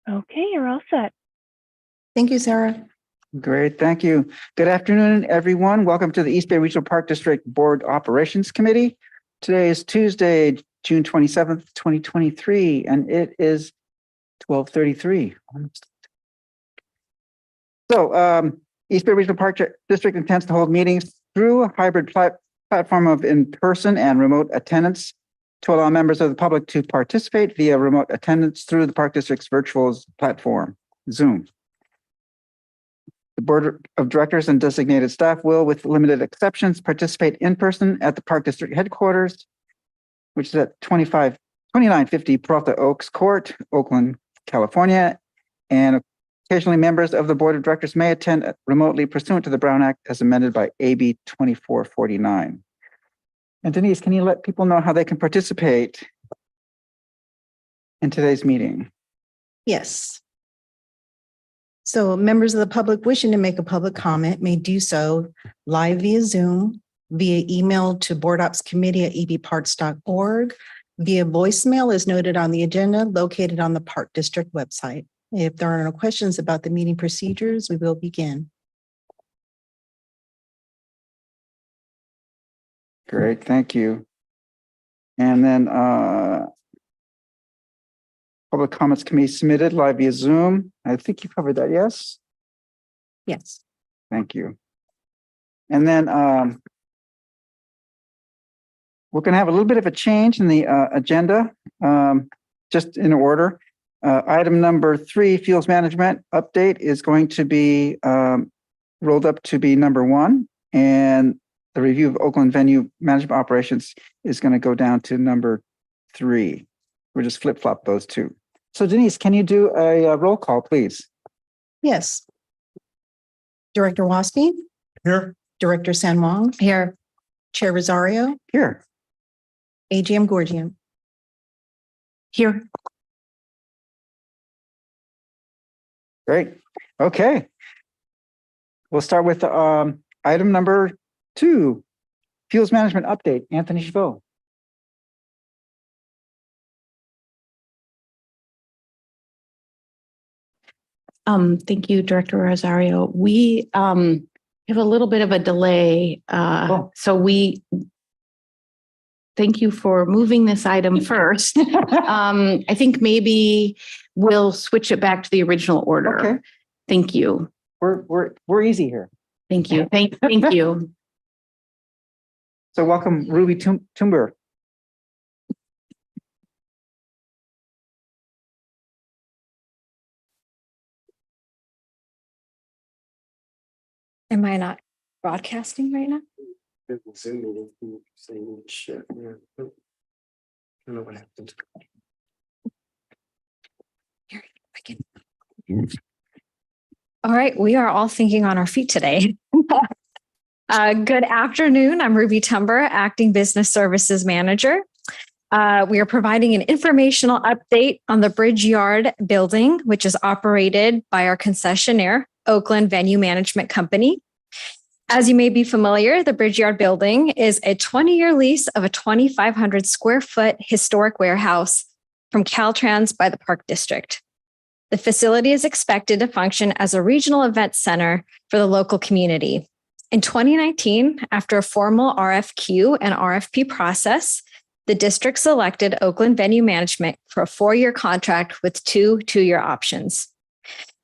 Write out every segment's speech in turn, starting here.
Okay, you're all set. Thank you, Sarah. Great, thank you. Good afternoon, everyone. Welcome to the East Bay Regional Park District Board Operations Committee. Today is Tuesday, June 27th, 2023, and it is 12:33. So East Bay Regional Park District intends to hold meetings through a hybrid platform of in-person and remote attendance to allow members of the public to participate via remote attendance through the Park District's virtual platform, Zoom. The Board of Directors and designated staff will, with limited exceptions, participate in person at the Park District headquarters, which is at 2950 Peralta Oaks Court, Oakland, California. And occasionally members of the Board of Directors may attend remotely pursuant to the Brown Act as amended by AB 2449. And Denise, can you let people know how they can participate in today's meeting? Yes. So members of the public wishing to make a public comment may do so live via Zoom, via email to boardopscommittee@ebparks.org, via voicemail as noted on the agenda located on the Park District website. If there are no questions about the meeting procedures, we will begin. Great, thank you. And then public comments can be submitted live via Zoom. I think you covered that, yes? Yes. Thank you. And then we're going to have a little bit of a change in the agenda, just in order. Item number 3, fuels management update, is going to be rolled up to be number 1. And the review of Oakland venue management operations is going to go down to number 3. We'll just flip-flop those two. So Denise, can you do a roll call, please? Yes. Director Waspy? Here. Director San Juan? Here. Chair Rosario? Here. AGM Gorgian? Here. Great. Okay. We'll start with item number 2, fuels management update. Anthony Chabot. Thank you, Director Rosario. We have a little bit of a delay. So we thank you for moving this item first. I think maybe we'll switch it back to the original order. Okay. Thank you. We're easy here. Thank you. Thank you. So welcome, Ruby Tumber. Am I not broadcasting right now? I don't know what happened. Here, I can. All right, we are all thinking on our feet today. Good afternoon. I'm Ruby Tumber, Acting Business Services Manager. We are providing an informational update on the Bridge Yard building, which is operated by our concessionaire, Oakland Venue Management Company. As you may be familiar, the Bridge Yard building is a 20-year lease of a 2,500 square foot historic warehouse from Caltrans by the Park District. The facility is expected to function as a regional event center for the local community. In 2019, after a formal RFQ and RFP process, the district selected Oakland Venue Management for a 4-year contract with 2 2-year options.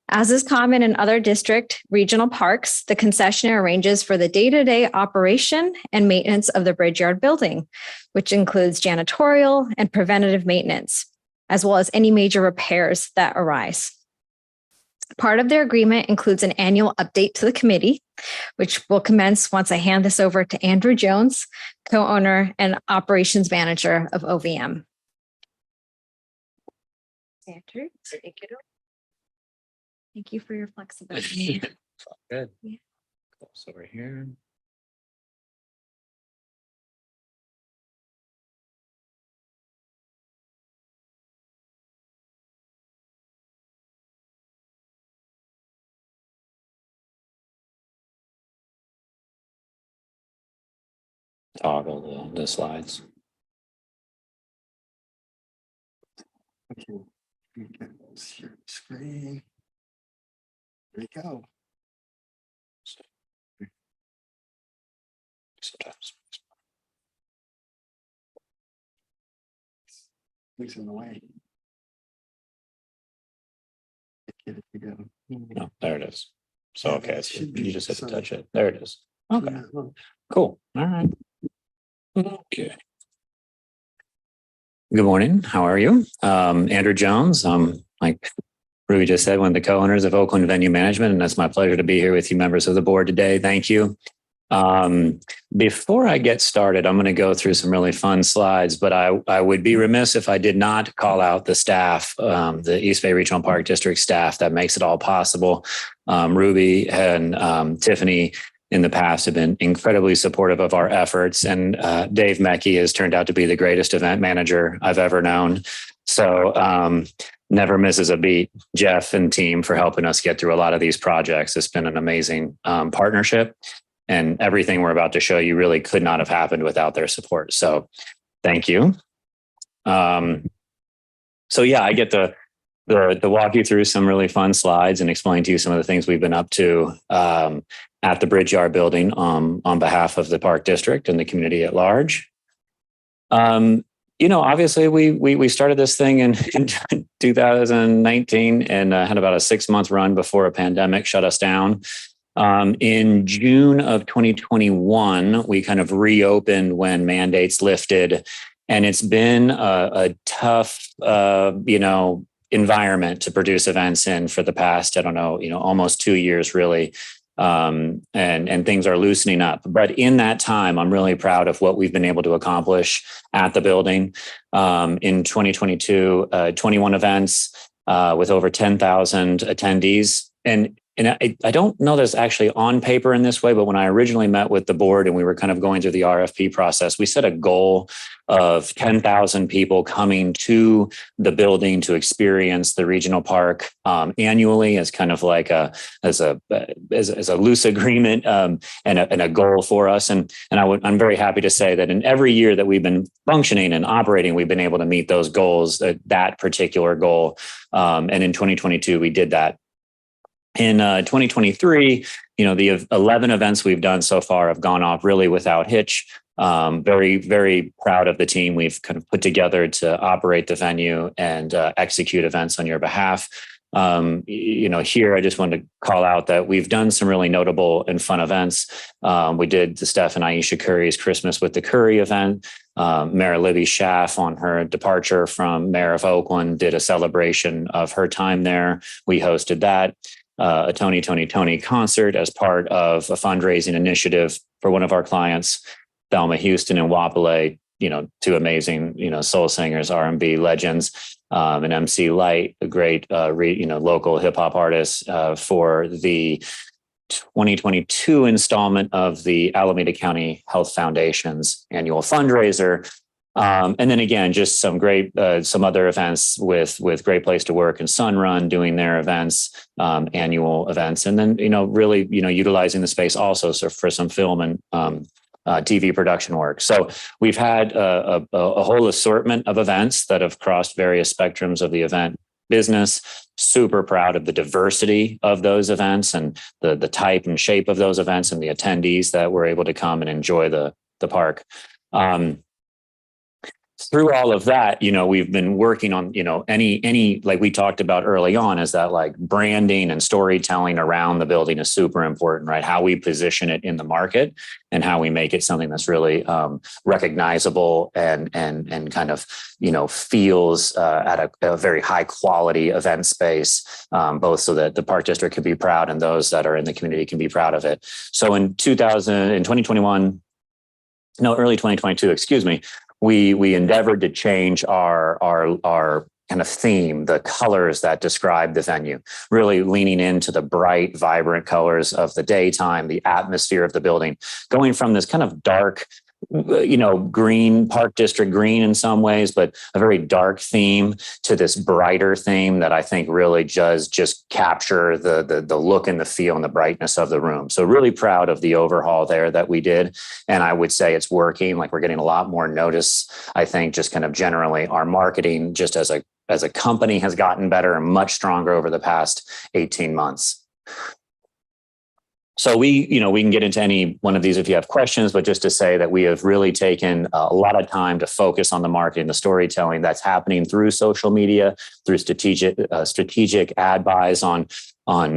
As is common in other district regional parks, the concessionaire arranges for the day-to-day operation and maintenance of the Bridge Yard building, which includes janitorial and preventative maintenance, as well as any major repairs that arise. Part of their agreement includes an annual update to the committee, which will commence once I hand this over to Andrew Jones, co-owner and operations manager of OVM. Andrew, take it over. Thank you for your flexibility. Good. Yeah. Close over here. Toggle the slides. Okay. Share screen. There you go. Sometimes. Things in the way. Get it together. No, there it is. So, Yeah, okay, it it's, should be, you just hit to so- touch it. There it is. Okay, Yeah, look. cool. All right. Okay. Good morning. How are you? Andrew Jones. Like Ruby just said, one of the co-owners of Oakland Venue Management, and it's my pleasure to be here with you members of the board today. Thank you. Before I get started, I'm going to go through some really fun slides, but I would be remiss if I did not call out the staff, the East Bay Regional Park District staff that makes it all possible. Ruby and Tiffany in the past have been incredibly supportive of our efforts, and Dave Meckie has turned out to be the greatest event manager I've ever known. So never misses a beat. Jeff and team for helping us get through a lot of these projects. It's been an amazing partnership. And everything we're about to show you really could not have happened without their support. So thank you. So yeah, I get to walk you through some really fun slides and explain to you some of the things we've been up to at the Bridge Yard building on behalf of the Park District and the community at large. You know, obviously we started this thing in 2019 and had about a 6-month run before a pandemic shut us down. In June of 2021, we kind of reopened when mandates lifted, and it's been a tough, environment to produce events in for the past, almost 2 years, really. And things are loosening up. But in that time, I'm really proud of what we've been able to accomplish at the building. In 2022, 21 events with over 10,000 attendees. And I don't know that's actually on paper in this way, but when I originally met with the board and we were kind of going through the RFP process, we set a goal of 10,000 people coming to the building to experience the regional park annually as kind of like as a loose agreement and a goal for us. And I'm very happy to say that in every year that we've been functioning and operating, we've been able to meet those goals, that particular goal. And in 2022, we did that. In 2023, the 11 events we've done so far have gone off really without hitch. Very, very proud of the team we've kind of put together to operate the venue and execute events on your behalf. Here I just wanted to call out that we've done some really notable and fun events. We did the Steph and Aisha Curry's Christmas with the Curry event. Mayor Libby Schaff, on her departure from Mayor of Oakland, did a celebration of her time there. We hosted that. A Tony concert as part of a fundraising initiative for one of our clients, Thelma Houston and Wapale, two amazing, soul singers, R&B legends, and MC Light, a great, local hip hop artist for the 2022 installment of the Alameda County Health Foundation's annual fundraiser. And then again, just some great, some other events with Great Place to Work and Sunrun doing their events, annual events, and then really utilizing the space also for some film and TV production work. So we've had a whole assortment of events that have crossed various spectrums of the event business. Super proud of the diversity of those events and the type and shape of those events and the attendees that were able to come and enjoy the park. Through all of that, we've been working on, any like we talked about early on, is that like branding and storytelling around the building is super important, right? How we position it in the market and how we make it something that's really recognizable and kind of, feels at a very high quality event space, both so that the Park District can be proud and those that are in the community can be proud of it. So in early 2022, excuse me, we endeavored to change our kind of theme, the colors that describe the venue, really leaning into the bright, vibrant colors of the daytime, the atmosphere of the building, going from this kind of dark, green, Park District green in some ways, but a very dark theme to this brighter theme that I think really does just capture the look and the feel and the brightness of the room. So really proud of the overhaul there that we did. And I would say it's working. Like, we're getting a lot more notice. I think just kind of generally our marketing, just as a as a company has gotten better and much stronger over the past 18 months. So we can get into any one of these if you have questions, but just to say that we have really taken a lot of time to focus on the marketing, the storytelling that's happening through social media, through strategic ad buys on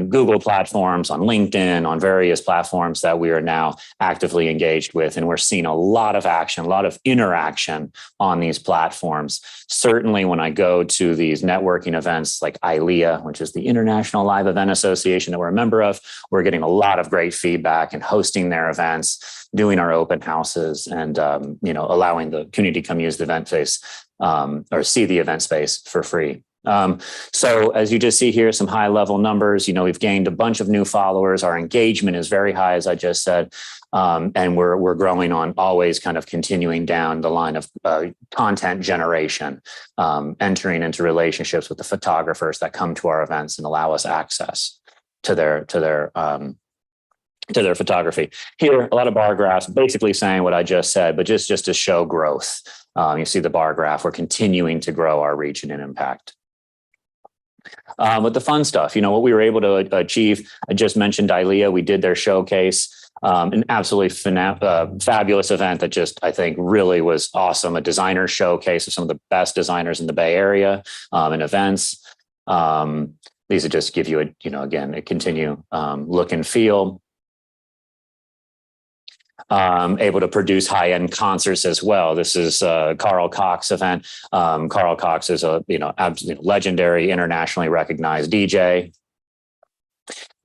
Google platforms, on LinkedIn, on various platforms that we are now actively engaged with. And we're seeing a lot of action, a lot of interaction on these platforms. Certainly when I go to these networking events like ILEA, which is the International Live Event Association that we're a member of, we're getting a lot of great feedback and hosting their events, doing our open houses, and allowing the community to come use the event space or see the event space for free. So as you just see here, some high level numbers, we've gained a bunch of new followers. Our engagement is very high, as I just said. And we're growing on always kind of continuing down the line of content generation, entering into relationships with the photographers that come to our events and allow us access to their photography. Here, a lot of bar graphs basically saying what I just said, but just to show growth. You see the bar graph, we're continuing to grow our reach and impact. With the fun stuff, what we were able to achieve, I just mentioned ILEA, we did their showcase, an absolutely fabulous event that just, I think, really was awesome. A designer showcase of some of the best designers in the Bay Area and events. These would just give you a continue look and feel. Able to produce high-end concerts as well. This is a Carl Cox event. Carl Cox is a absolutely legendary, internationally recognized DJ.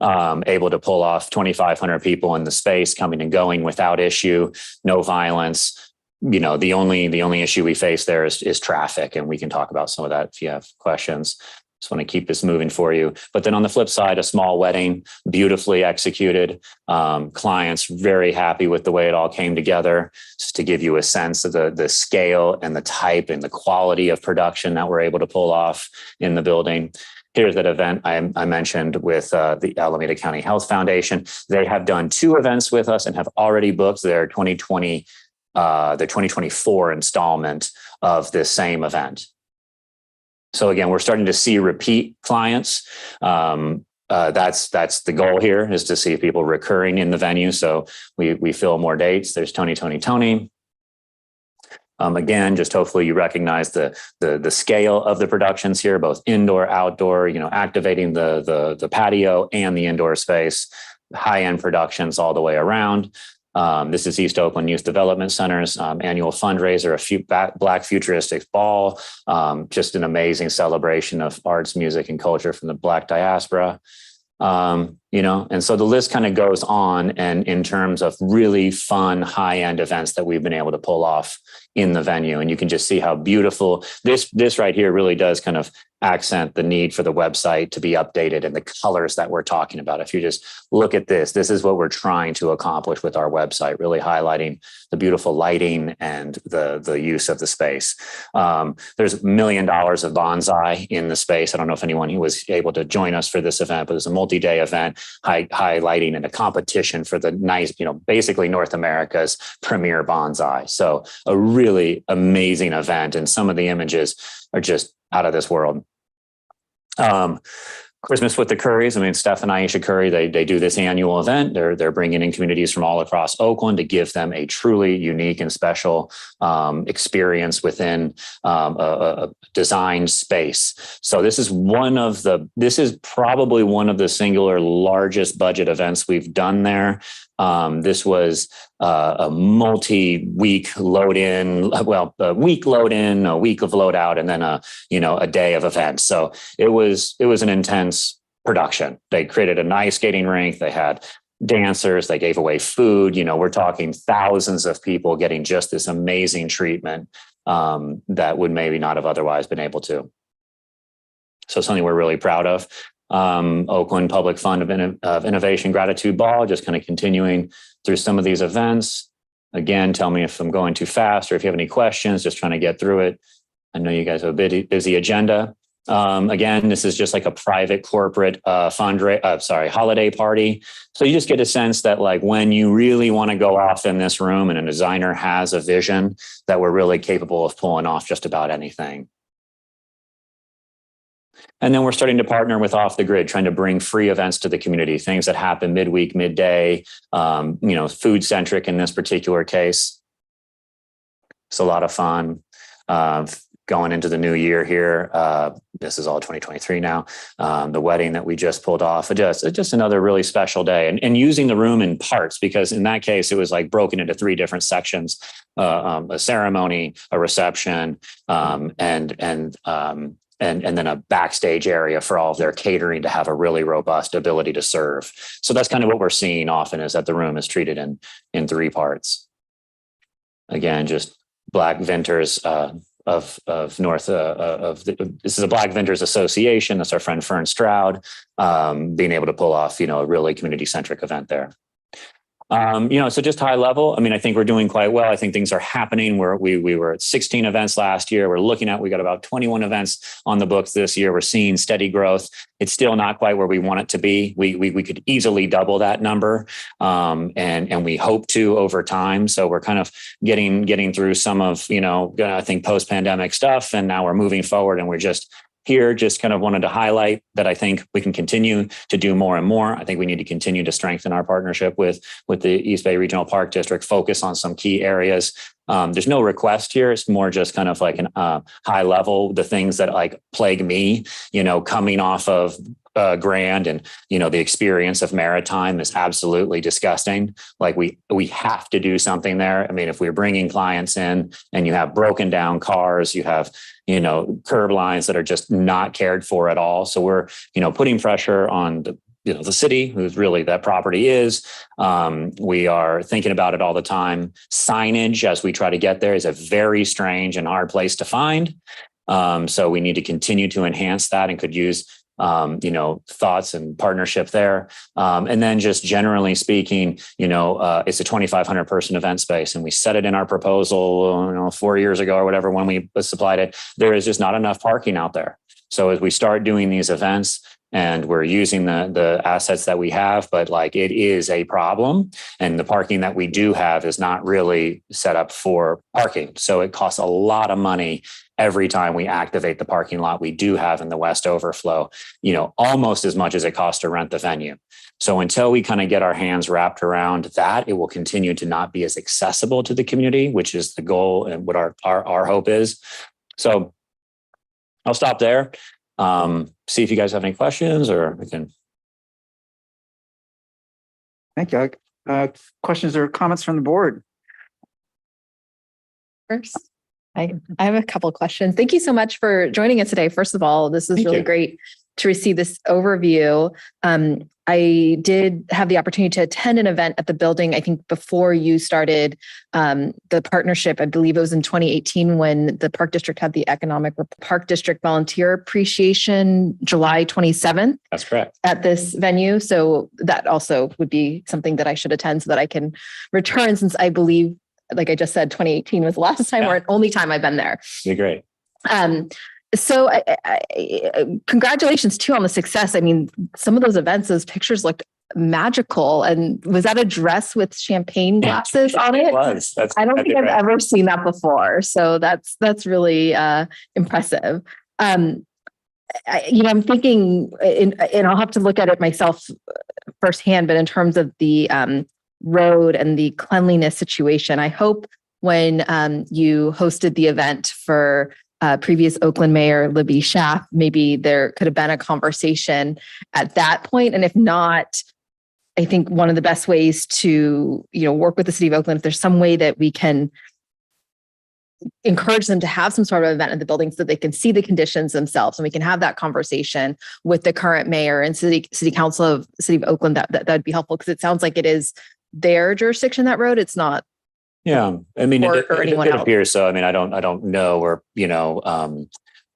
Able to pull off 2,500 people in the space, coming and going without issue, no violence. The only issue we face there is traffic, and we can talk about some of that if you have questions. Just want to keep this moving for you. But then on the flip side, a small wedding, beautifully executed. Clients very happy with the way it all came together. Just to give you a sense of the scale and the type and the quality of production that we're able to pull off in the building. Here's that event I mentioned with the Alameda County Health Foundation. They have done 2 events with us and have already booked their 2024 installment of this same event. So again, we're starting to see repeat clients. That's the goal here, is to see people recurring in the venue. So we fill more dates. There's Tony. Again, just hopefully you recognize the scale of the productions here, both indoor, outdoor. Activating the patio and the indoor space. High-end productions all the way around. This is East Oakland Youth Development Center's annual fundraiser, a Black Futuristic Ball, just an amazing celebration of arts, music, and culture from the Black diaspora. And so the list kind of goes on, and in terms of really fun, high-end events that we've been able to pull off in the venue. And you can just see how beautiful this right here really does kind of accent the need for the website to be updated and the colors that we're talking about. If you just look at this is what we're trying to accomplish with our website, really highlighting the beautiful lighting and the use of the space. There's $1 million of bonsai in the space. I don't know if anyone who was able to join us for this event, but it's a multi-day event highlighting and a competition for the nice, basically North America's premier bonsai. So a really amazing event. And some of the images are just out of this world. Christmas with the Currys. I mean, Steph and Aisha Curry, they do this annual event. They're bringing in communities from all across Oakland to give them a truly unique and special experience within a designed space. So this is probably one of the singular largest budget events we've done there. This was a multi-week load in, a week load in, a week of load out, and then a day of events. So it was an intense production. They created an ice skating rink. They had dancers. They gave away food. We're talking thousands of people getting just this amazing treatment that would maybe not have otherwise been able to. So something we're really proud of. Oakland Public Fund of Innovation Gratitude Ball, just kind of continuing through some of these events. Again, tell me if I'm going too fast or if you have any questions, just trying to get through it. I know you guys have a busy agenda. Again, this is just like a private corporate holiday party. So you just get a sense that like when you really want to go off in this room and a designer has a vision, that we're really capable of pulling off just about anything. And then we're starting to partner with Off the Grid, trying to bring free events to the community, things that happen midweek, midday, food centric in this particular case. It's a lot of fun. Going into the new year here. This is all 2023 now. The wedding that we just pulled off, just another really special day, and using the room in parts, because in that case, it was like broken into 3 different sections, a ceremony, a reception, and then a backstage area for all of their catering to have a really robust ability to serve. So that's kind of what we're seeing often, is that the room is treated in 3 parts. Again, just Black Vinters, this is a Black Vendors Association. That's our friend Fern Stroud, being able to pull off, a really community centric event there. So just high level, I think we're doing quite well. I think things are happening. We were at 16 events last year. We got about 21 events on the books this year. We're seeing steady growth. It's still not quite where we want it to be. We could easily double that number. And we hope to over time. So we're kind of getting through some of, I think post-pandemic stuff. And now we're moving forward, and we're just kind of wanted to highlight that I think we can continue to do more and more. I think we need to continue to strengthen our partnership with the East Bay Regional Park District, focus on some key areas. There's no request here. It's more just kind of like an high level, the things that like plague me, coming off of Grand, and the experience of Maritime is absolutely disgusting. Like we have to do something there. If we're bringing clients in and you have broken down cars, you have curb lines that are just not cared for at all. So we're putting pressure on the city, who's really that property is. We are thinking about it all the time. Signage, as we try to get there, is a very strange and hard place to find. So we need to continue to enhance that, and could use thoughts and partnership there. And then just generally speaking, it's a 2,500 person event space, and we set it in our proposal, 4 years ago or whatever, when we supplied it. There is just not enough parking out there. So as we start doing these events, and we're using the assets that we have, but like it is a problem. And the parking that we do have is not really set up for parking. So it costs a lot of money every time we activate the parking lot we do have in the West Overflow, almost as much as it costs to rent the venue. So until we kind of get our hands wrapped around that, it will continue to not be as accessible to the community, which is the goal and what our hope is. So I'll stop there. See if you guys have any questions, or we can. Thank you. Questions or comments from the board? First, I have a couple of questions. Thank you so much for joining us today. First of all, this is really great to receive this overview. I did have the opportunity to attend an event at the building, I think before you started the partnership. I believe it was in 2018 when the Park District had the Economic Park District Volunteer Appreciation, July 27th. That's correct. At this venue. So that also would be something that I should attend so that I can return, since I believe, like I just said, 2018 was the last time or only time I've been there. You're great. So congratulations too on the success. Some of those events, those pictures looked magical. And was that a dress with champagne glasses on it? It was. I don't think I've ever seen that before. So that's really impressive. I'm thinking, and I'll have to look at it myself firsthand, but in terms of the road and the cleanliness situation, I hope when you hosted the event for previous Oakland Mayor Libby Schaaf, maybe there could have been a conversation at that point. And if not, I think one of the best ways to, work with the city of Oakland, if there's some way that we can encourage them to have some sort of event in the building so they can see the conditions themselves, and we can have that conversation with the current mayor and city council of the city of Oakland, that'd be helpful, because it sounds like it is their jurisdiction, that road. It's not. Yeah, it appears so. I don't know, or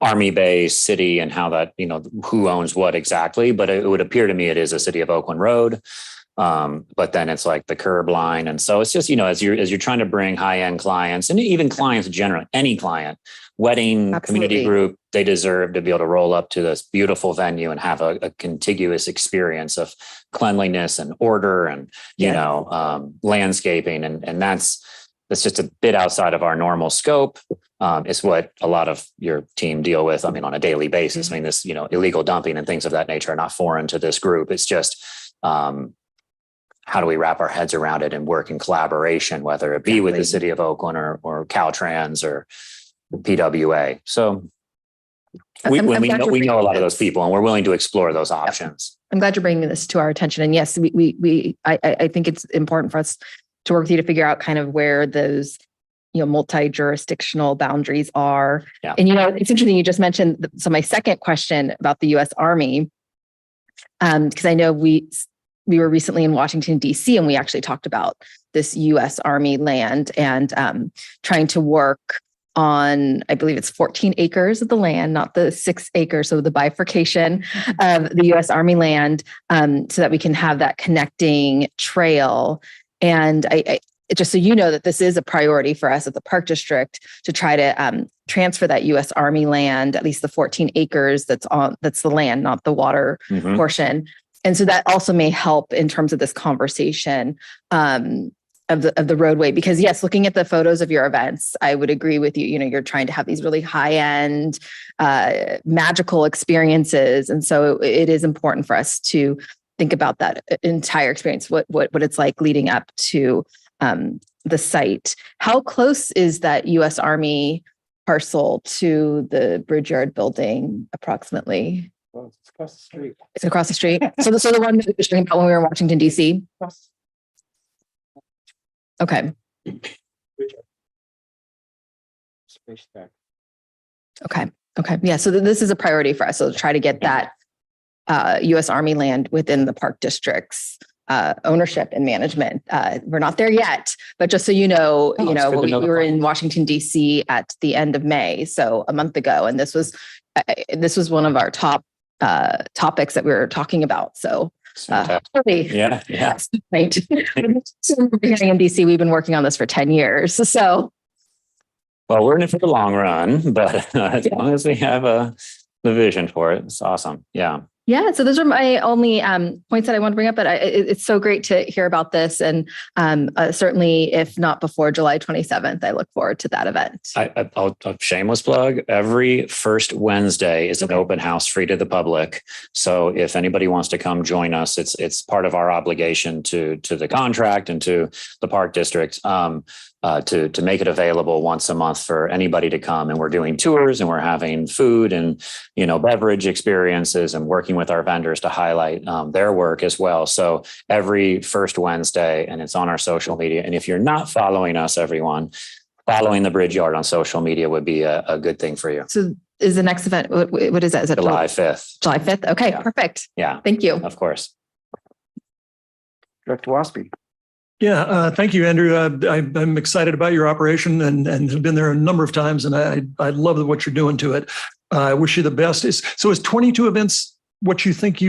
Army Bay City and how that, who owns what exactly, but it would appear to me it is a City of Oakland road. But then it's like the curb line, and so it's just as you're trying to bring high end clients, and even clients generally, any client, wedding, community group, they deserve to be able to roll up to this beautiful venue and have a contiguous experience of cleanliness and order and landscaping, and that's that's just a bit outside of our normal scope. It's what a lot of your team deal with. I mean, on a daily basis. I mean, this, illegal dumping and things of that nature are not foreign to this group. It's just, how do we wrap our heads around it and work in collaboration, whether it be with the city of Oakland or Caltrans or PWA. So we know a lot of those people, and we're willing to explore those options. I'm glad you're bringing this to our attention. And yes, I think it's important for us to work with you to figure out kind of where those, multi-jurisdictional boundaries are. Yeah. And, it's interesting. You just mentioned, so my second question about the U.S. Army, because I know we were recently in Washington, D.C., and we actually talked about this U.S. Army land and trying to work on, I believe it's 14 acres of the land, not the 6 acres. So the bifurcation of the U.S. Army land, so that we can have that connecting trail. And I just so you know that this is a priority for us at the Park District to try to transfer that U.S. Army land, at least the 14 acres that's the land, not the water portion. And so that also may help in terms of this conversation of the roadway, because yes, looking at the photos of your events, I would agree with you. You're trying to have these really high end, magical experiences. And so it is important for us to think about that entire experience, what it's like leading up to the site. How close is that U.S. Army parcel to the Bridgyard building approximately? Well, it's across the street. It's across the street. So the one that we were talking about when we were in Washington, D.C. Okay. Okay. Yeah. So this is a priority for us. So to try to get that U.S. Army land within the Park District's ownership and management. We're not there yet, but just so you know, we were in Washington, D.C. at the end of May, so a month ago, and this was one of our top topics that we were talking about. So. Yeah. Right. So here in DC, we've been working on this for 10 years. So, well, we're in it for the long run, but as long as we have the vision for it, it's awesome. Yeah. Yeah. So those are my only points that I want to bring up, but it's so great to hear about this. And certainly, if not before July 27th, I look forward to that event. I'll shameless plug. Every first Wednesday is an open house free to the public. So if anybody wants to come join us, it's part of our obligation to the contract and to the Park District to make it available once a month for anybody to come. And we're doing tours and we're having food and, beverage experiences and working with our vendors to highlight their work as well. So every first Wednesday, and it's on our social media. And if you're not following us, everyone, following the Bridgyard on social media would be a good thing for you. So is the next event, what is that? Is it July 5th? July 5th. Okay, Yeah. Perfect. Yeah, Thank you. of course. Director Waspy. Yeah, thank you, Andrew. I'm excited about your operation and have been there a number of times, and I love what you're doing to it. I wish you the best. Is 22 events what you think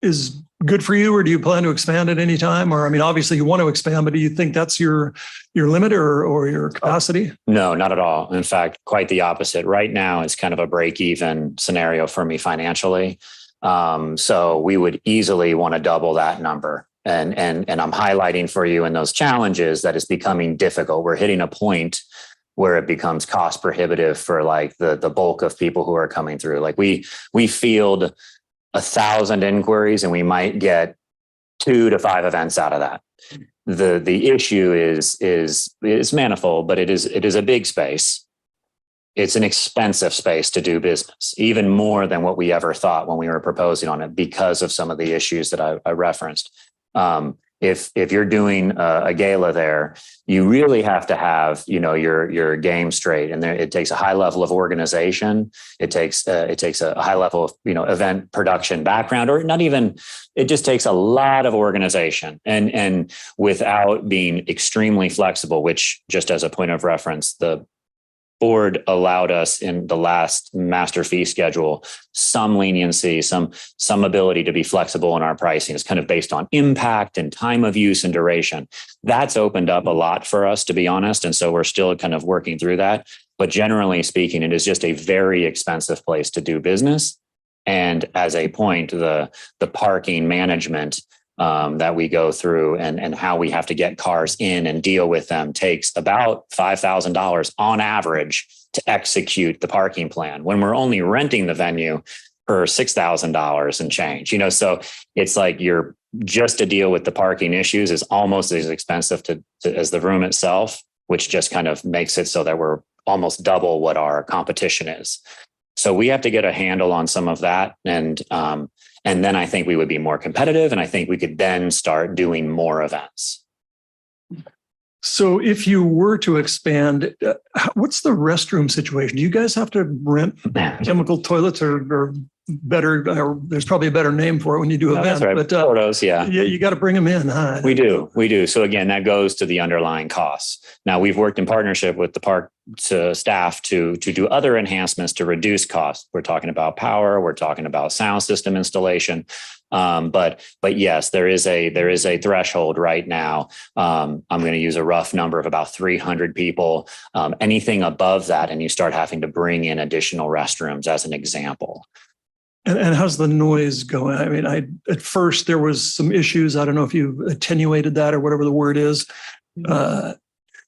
is good for you, or do you plan to expand at any time? Or, I mean, obviously you want to expand, but do you think that's your limit or your capacity? No, not at all. In fact, quite the opposite. Right now, it's kind of a break-even scenario for me financially. So we would easily want to double that number. And I'm highlighting for you in those challenges that it's becoming difficult. We're hitting a point where it becomes cost prohibitive for like the bulk of people who are coming through. Like we field 1,000 inquiries and we might get 2 to 5 events out of that. The issue is manifold, but it is a big space. It's an expensive space to do business, even more than what we ever thought when we were proposing on it because of some of the issues that I referenced. If you're doing a gala there, you really have to have, your game straight, and it takes a high level of organization. It takes a high level of, event production background, or not even, it just takes a lot of organization and without being extremely flexible, which, just as a point of reference, the board allowed us in the last master fee schedule some leniency, some ability to be flexible in our pricing. It's kind of based on impact and time of use and duration. That's opened up a lot for us, to be honest. And so we're still kind of working through that. But generally speaking, it is just a very expensive place to do business. And as a point, the parking management that we go through and how we have to get cars in and deal with them takes about $5,000 on average to execute the parking plan when we're only renting the venue for $6,000 and change, so it's like you're just to deal with the parking issues is almost as expensive as the room itself, which just kind of makes it so that we're almost double what our competition is. So we have to get a handle on some of that. And then I think we would be more competitive. And I think we could then start doing more events. So if you were to expand, what's the restroom situation? Do you guys have to rent chemical toilets or better, or there's probably a better name for it when you do events, That's right. but Photos, yeah. you got to bring them in, huh? We do. So again, that goes to the underlying costs. Now we've worked in partnership with the park staff to do other enhancements to reduce costs. We're talking about power. We're talking about sound system installation. But yes, there is a threshold right now. I'm going to use a rough number of about 300 people. Anything above that, and you start having to bring in additional restrooms as an example. And how's the noise going? I mean, at first there was some issues. I don't know if you attenuated that or whatever the word is.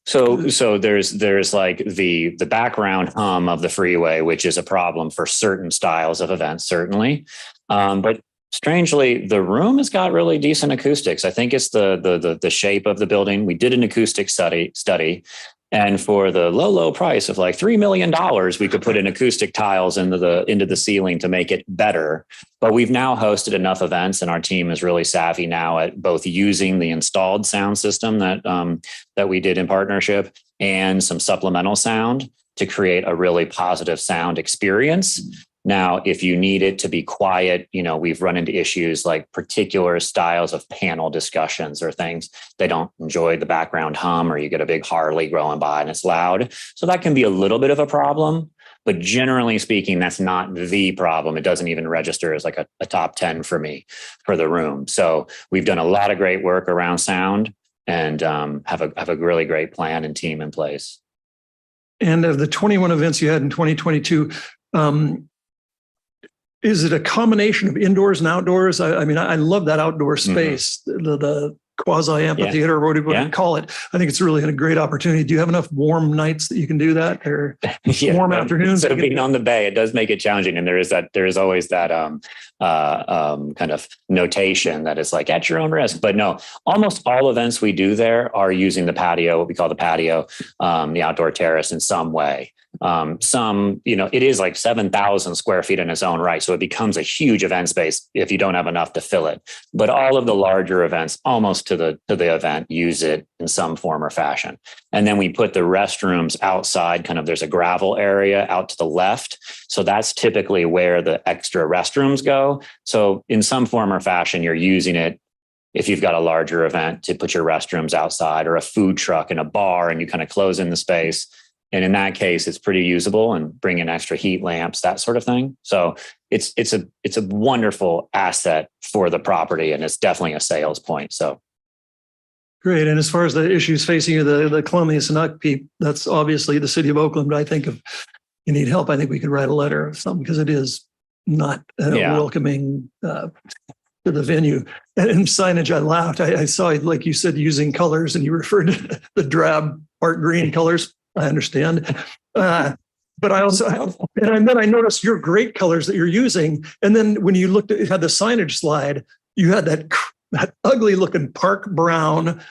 So there's like the background hum of the freeway, which is a problem for certain styles of events, certainly. But strangely, the room has got really decent acoustics. I think it's the shape of the building. We did an acoustic study. And for the low price of like $3 million, we could put in acoustic tiles into the ceiling to make it better. But we've now hosted enough events, and our team is really savvy now at both using the installed sound system that we did in partnership and some supplemental sound to create a really positive sound experience. Now, if you need it to be quiet, we've run into issues like particular styles of panel discussions or things. They don't enjoy the background hum, or you get a big Harley going by and it's loud. So that can be a little bit of a problem. But generally speaking, that's not the problem. It doesn't even register as like a top 10 for me for the room. So we've done a lot of great work around sound and have a really great plan and team in place. And of the 21 events you had in 2022, is it a combination of indoors and outdoors? I mean, I love that outdoor space, the quasi amphitheater, or whatever you call it. I think it's really a great opportunity. Do you have enough warm nights that you can do that, or warm afternoons? So being on the bay, it does make it challenging, and there is always that kind of notation that is like at your own risk. But no, almost all events we do there are using the patio, what we call the patio, the outdoor terrace in some way. It is like 7,000 square feet in its own right. So it becomes a huge event space if you don't have enough to fill it. But all of the larger events, almost to the event, use it in some form or fashion. And then we put the restrooms outside, there's a gravel area out to the left. So that's typically where the extra restrooms go. So in some form or fashion, you're using it if you've got a larger event to put your restrooms outside, or a food truck and a bar, and you kind of close in the space. And in that case, it's pretty usable, and bring in extra heat lamps, that sort of thing. So it's a wonderful asset for the property, and it's definitely a sales point. So great. And as far as the issues facing you, the cleanliness and upkeep, that's obviously the city of Oakland. I think if you need help, I think we could write a letter or something, because it is not welcoming to the venue. And signage, I laughed. I saw, like you said, using colors, and you referred to the drab part green colors. I understand. But I also, and then I noticed your great colors that you're using. And then when you had the signage slide, you had that ugly looking Park Brown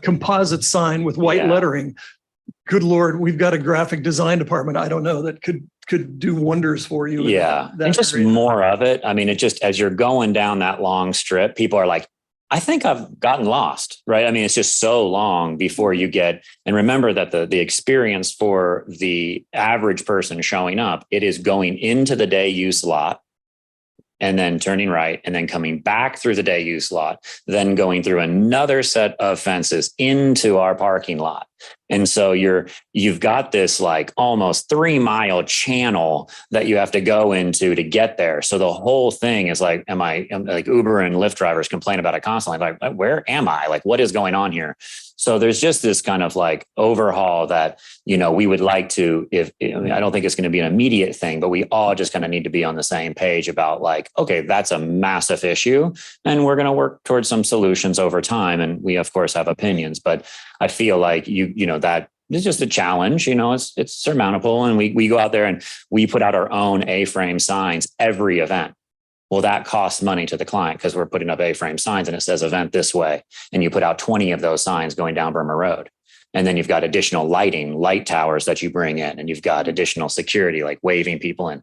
composite sign with white lettering. Good Lord, we've got a graphic design department. I don't know, that could do wonders for you. Yeah. And just more of it. I mean, it just, as you're going down that long strip, people are like, I think I've gotten lost, right? I mean, it's just so long before you get, and remember that the experience for the average person showing up, it is going into the day use lot and then turning right and then coming back through the day use lot, then going through another set of fences into our parking lot. And so you've got this like almost 3-mile channel that you have to go into to get there. So the whole thing is like, like Uber and Lyft drivers complain about it constantly. Like, where am I? Like, what is going on here? So there's just this kind of like overhaul that, we would like to, I don't think it's going to be an immediate thing, but we all just kind of need to be on the same page about like, okay, that's a massive issue and we're going to work towards some solutions over time. And we of course have opinions, but I feel like that it's just a challenge, it's surmountable. And we go out there and we put out our own A-frame signs every event. Well, that costs money to the client because we're putting up A-frame signs and it says event this way. And you put out 20 of those signs going down Burma Road. And then you've got additional light towers that you bring in, and you've got additional security, like waving people in.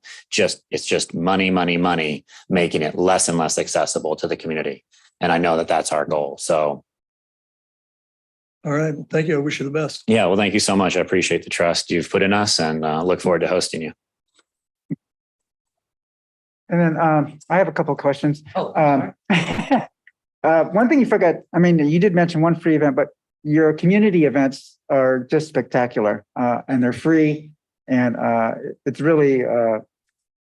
It's just money, making it less and less accessible to the community. And I know that that's our goal. So. All right. Thank you. I wish you the best. Yeah. Well, thank you so much. I appreciate the trust you've put in us and look forward to hosting you. And then I have a couple of questions. Oh, one thing you forgot, you did mention one free event, but your community events are just spectacular and they're free. And it's really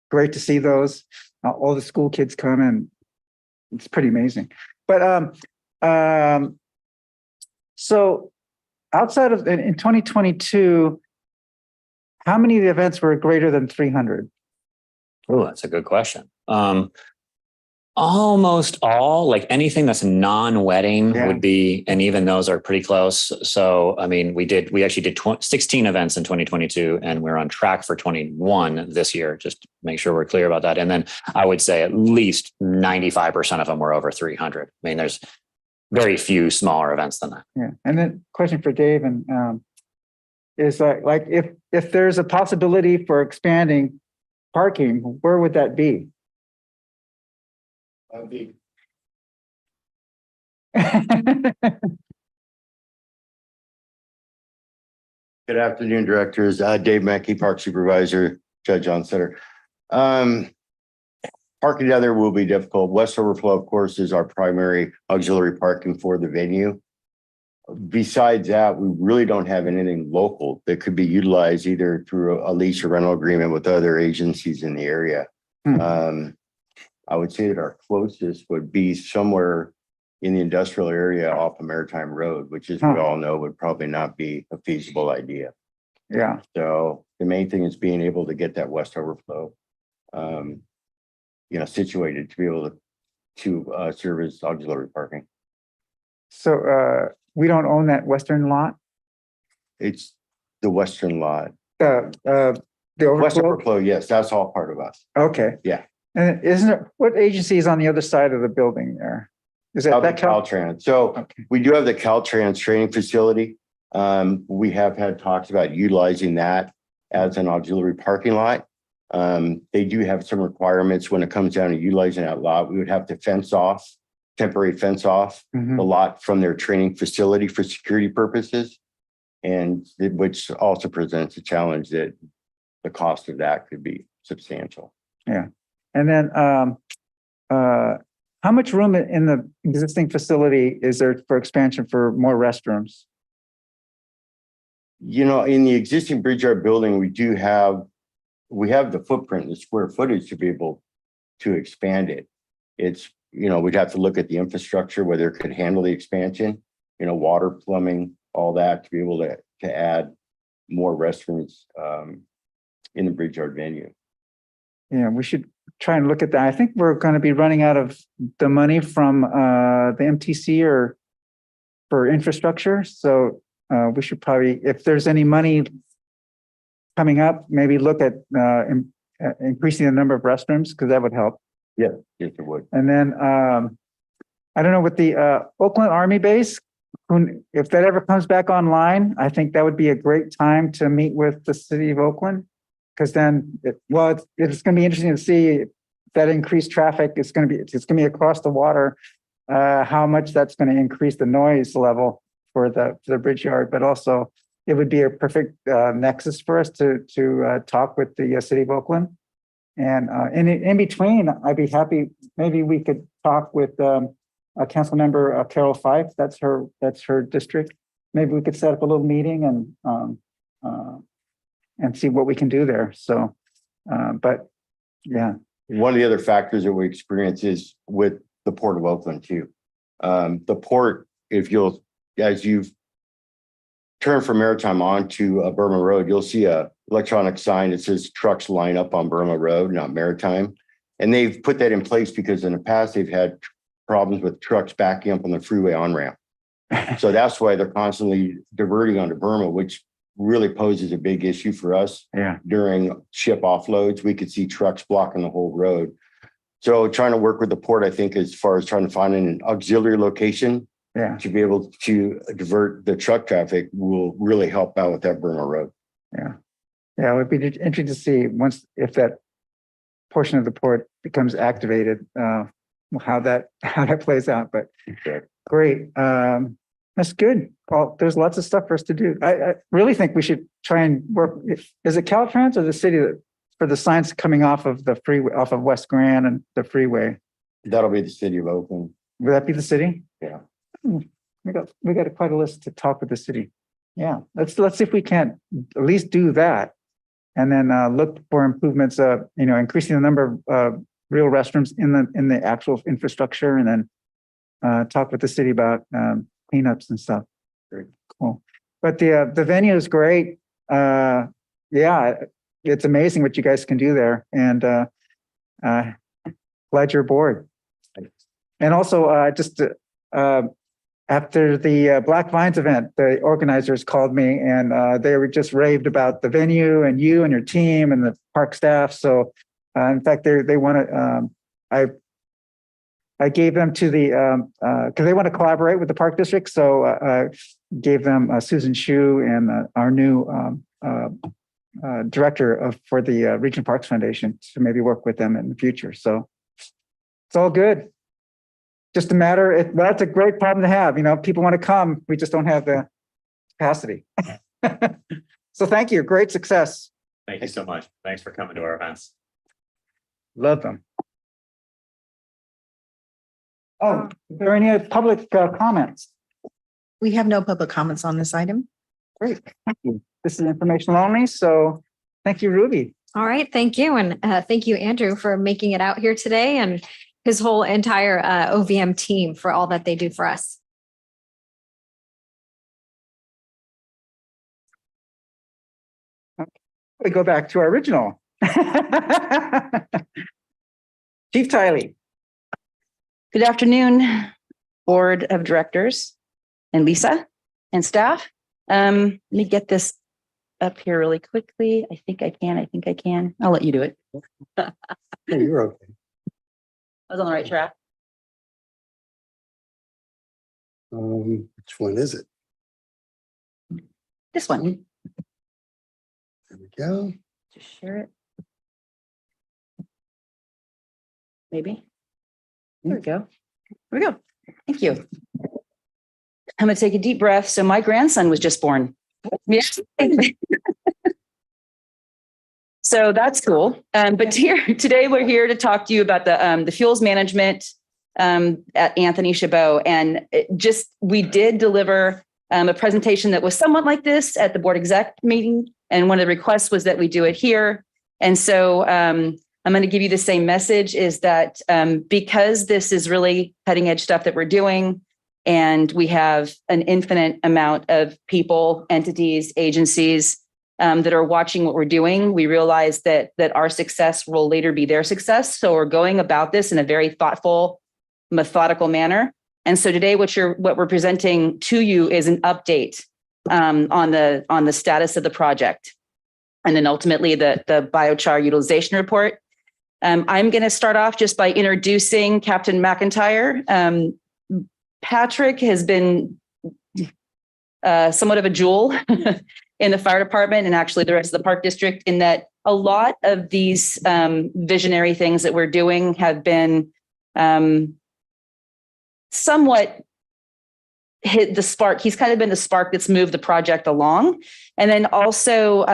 great to see those. All the school kids come and it's pretty amazing. But so outside of in 2022, how many of the events were greater than 300? Oh, that's a good question. Almost all, like anything that's non-wedding would be, and even those are pretty close. So, we actually did 16 events in 2022 and we're on track for 21 this year, just to make sure we're clear about that. And then I would say at least 95% of them were over 300. There's very few smaller events than that. Yeah. And then question for Dave and is like if there's a possibility for expanding parking, where would that be? Good afternoon, directors. Dave Mackey, Park Supervisor, Judge Onsetter. Parking down there will be difficult. West Overflow, of course, is our primary auxiliary parking for the venue. Besides that, we really don't have anything local that could be utilized either through a lease or rental agreement with other agencies in the area. I would say that our closest would be somewhere in the industrial area off of Maritime Road, which, as we all know, would probably not be a feasible idea. Yeah. So the main thing is being able to get that West Overflow, situated to be able to service auxiliary parking. So we don't own that western lot? It's the western lot. The West overflow? Overflow, yes, that's all part of us. Okay. Yeah. And isn't it, what agency is on the other side of the building there? Is that Caltrans. So okay. we do have the Caltrans training facility. We have had talks about utilizing that as an auxiliary parking lot. They do have some requirements when it comes down to utilizing that lot. We would have to temporary fence off the lot from their training facility for security purposes, and which also presents a challenge that the cost of that could be substantial. Yeah. And then how much room in the existing facility is there for expansion for more restrooms? In the existing Bridgeyard building, we have the footprint, the square footage to be able to expand it. It's, we'd have to look at the infrastructure, whether it could handle the expansion, water, plumbing, all that, to be able to add more restrooms in the Bridgeyard venue. Yeah, we should try and look at that. I think we're going to be running out of the money from the MTC or for infrastructure. So we should probably, if there's any money coming up, maybe look at increasing the number of restrooms, because that would help. Yeah, yes, it would. And then I don't know, with the Oakland Army base, if that ever comes back online, I think that would be a great time to meet with the city of Oakland. Because then, it's going to be interesting to see that increased traffic. It's going to be across the water. How much that's going to increase the noise level for the Bridgeyard, but also it would be a perfect nexus for us to talk with the city of Oakland. And in between, I'd be happy. Maybe we could talk with a council member, Carol Fife. That's her district, maybe we could set up a little meeting and see what we can do there. So, but yeah, One of the other factors that we experience is with the Port of Oakland too. The port, as you've turned from Maritime onto Burma Road, you'll see a electronic sign that says trucks line up on Burma Road, not Maritime. And they've put that in place because in the past they've had problems with trucks backing up on the freeway on-ramp. So that's why they're constantly diverting onto Burma, which really poses a big issue for us. yeah, During ship offloads, we could see trucks blocking the whole road. So trying to work with the port, I think, as far as trying to find an auxiliary location yeah, to be able to divert the truck traffic will really help out with that Burma Road. yeah. Yeah, it would be interesting to see if that portion of the port becomes activated, how that plays out, but great. That's good. Well, there's lots of stuff for us to do. I really think we should try and work. Is it Caltrans or the city for the signs coming off of the freeway, off of West Grand and the freeway? That'll be the city of Oakland. Would that be the city? Yeah. We got quite a list to talk with the city. Yeah, let's see if we can't at least do that. And then look for improvements, increasing the number of real restrooms in the actual infrastructure, and then talk with the city about cleanups and stuff. Very cool. But the venue is great. Yeah, it's amazing what you guys can do there, and glad you're aboard. And also, just after the Black Vines event, the organizers called me and they were just raved about the venue and you and your team and the park staff. So in fact, they want to, I gave them to the, because they want to collaborate with the park district. So I gave them Susan Shu and our new director for the Regional Parks Foundation to maybe work with them in the future. So it's all good. Just a matter, that's a great problem to have. People want to come. We just don't have the capacity. So thank you. Great success. Thank you so much. Thanks for coming to our events. Love them. Oh, is there any public comments? We have no public comments on this item. Great. Thank you. This is informational only. So thank you, Ruby. All right, thank you. And thank you, Andrew, for making it out here today, and his whole entire OVM team for all that they do for us. We go back to our original. Chief Tiley. Good afternoon, Board of Directors and Lisa and staff. Let me get this up here really quickly. I think I can. I'll let you do it. You're okay. I was on the right track. Which one is it? This one. There we go. Just share it. Maybe. There we go. Here we go. Thank you. I'm going to take a deep breath. So my grandson was just born. Yes. So that's cool. But today we're here to talk to you about the fuels management at Anthony Chabot. And we did deliver a presentation that was somewhat like this at the board exec meeting. And one of the requests was that we do it here. And so I'm going to give you the same message, is that because this is really cutting edge stuff that we're doing, and we have an infinite amount of people, entities, agencies that are watching what we're doing, we realize that our success will later be their success. So we're going about this in a very thoughtful, methodical manner. And so today, what we're presenting to you is an update on the status of the project, and then ultimately the biochar utilization report. I'm going to start off just by introducing Captain McIntyre. Patrick has been somewhat of a jewel in the fire department, and actually the rest of the park district, in that a lot of these visionary things that we're doing have been somewhat hit the spark. He's kind of been the spark that's moved the project along. And then also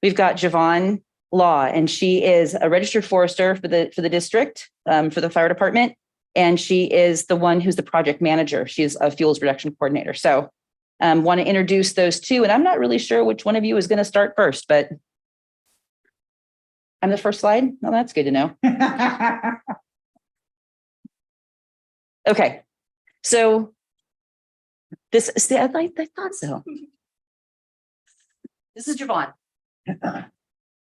we've got Javon Law, and she is a registered forester for the district, for the fire department. And she is the one who's the project manager. She's a fuels reduction coordinator. So Want to introduce those two. And I'm not really sure which one of you is going to start first, but I'm the first slide. Oh, that's good to know. Okay. So this, see, I thought so. This is Javon.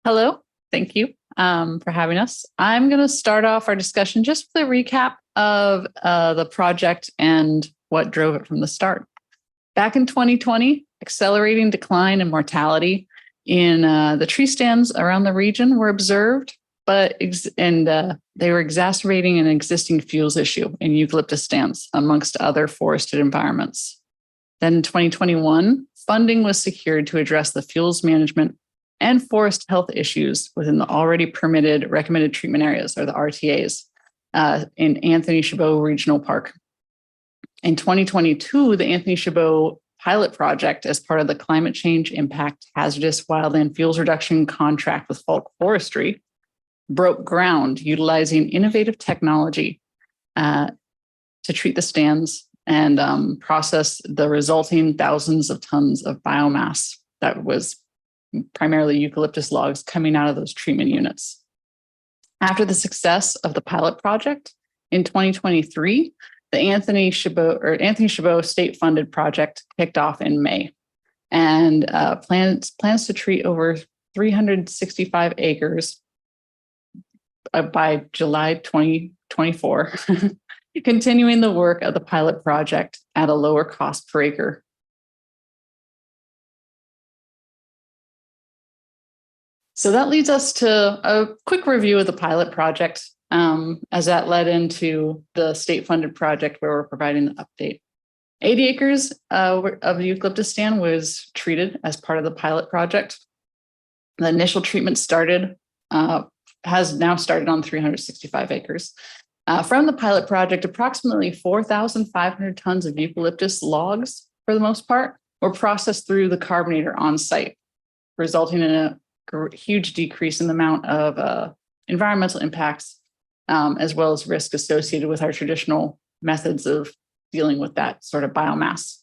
Hello, thank you for having us. I'm going to start off our discussion just with a recap of the project and what drove it from the start. Back in 2020, accelerating decline in mortality in the tree stands around the region were observed, but they were exacerbating an existing fuels issue in eucalyptus stands amongst other forested environments. Then in 2021, funding was secured to address the fuels management and forest health issues within the already permitted recommended treatment areas, or the RTAs, in Anthony Chabot Regional Park. In 2022, the Anthony Chabot pilot project, as part of the Climate Change Impact Hazardous Wildland Fuels Reduction contract with Falk Forestry, broke ground utilizing innovative technology to treat the stands and process the resulting thousands of tons of biomass that was primarily eucalyptus logs coming out of those treatment units. After the success of the pilot project in 2023, the Anthony Chabot state-funded project kicked off in May, and plans to treat over 365 acres by July 2024, continuing the work of the pilot project at a lower cost per acre. So that leads us to a quick review of the pilot project, as that led into the state-funded project where we're providing the update. 80 acres of the eucalyptus stand was treated as part of the pilot project. The initial treatment has now started on 365 acres. From the pilot project, approximately 4,500 tons of eucalyptus logs, for the most part, were processed through the carbonator on site, resulting in a huge decrease in the amount of environmental impacts, as well as risk associated with our traditional methods of dealing with that sort of biomass.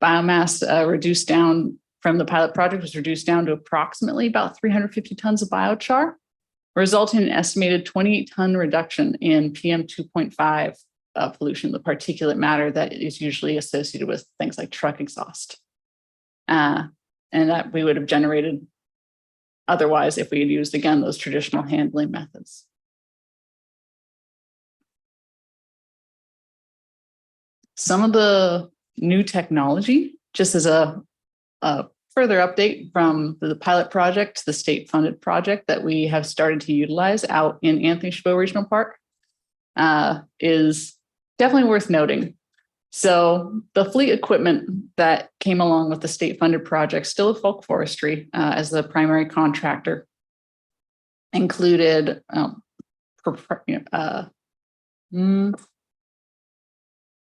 Biomass reduced down from the pilot project was reduced down to approximately about 350 tons of biochar, resulting in an estimated 28-ton reduction in PM 2.5 pollution, the particulate matter that is usually associated with things like truck exhaust. And that we would have generated otherwise if we had used, again, those traditional handling methods. Some of the new technology, just as a further update from the pilot project, the state-funded project that we have started to utilize out in Anthony Chabot Regional Park, is definitely worth noting. So the fleet equipment that came along with the state-funded project, still with Falk Forestry as the primary contractor, included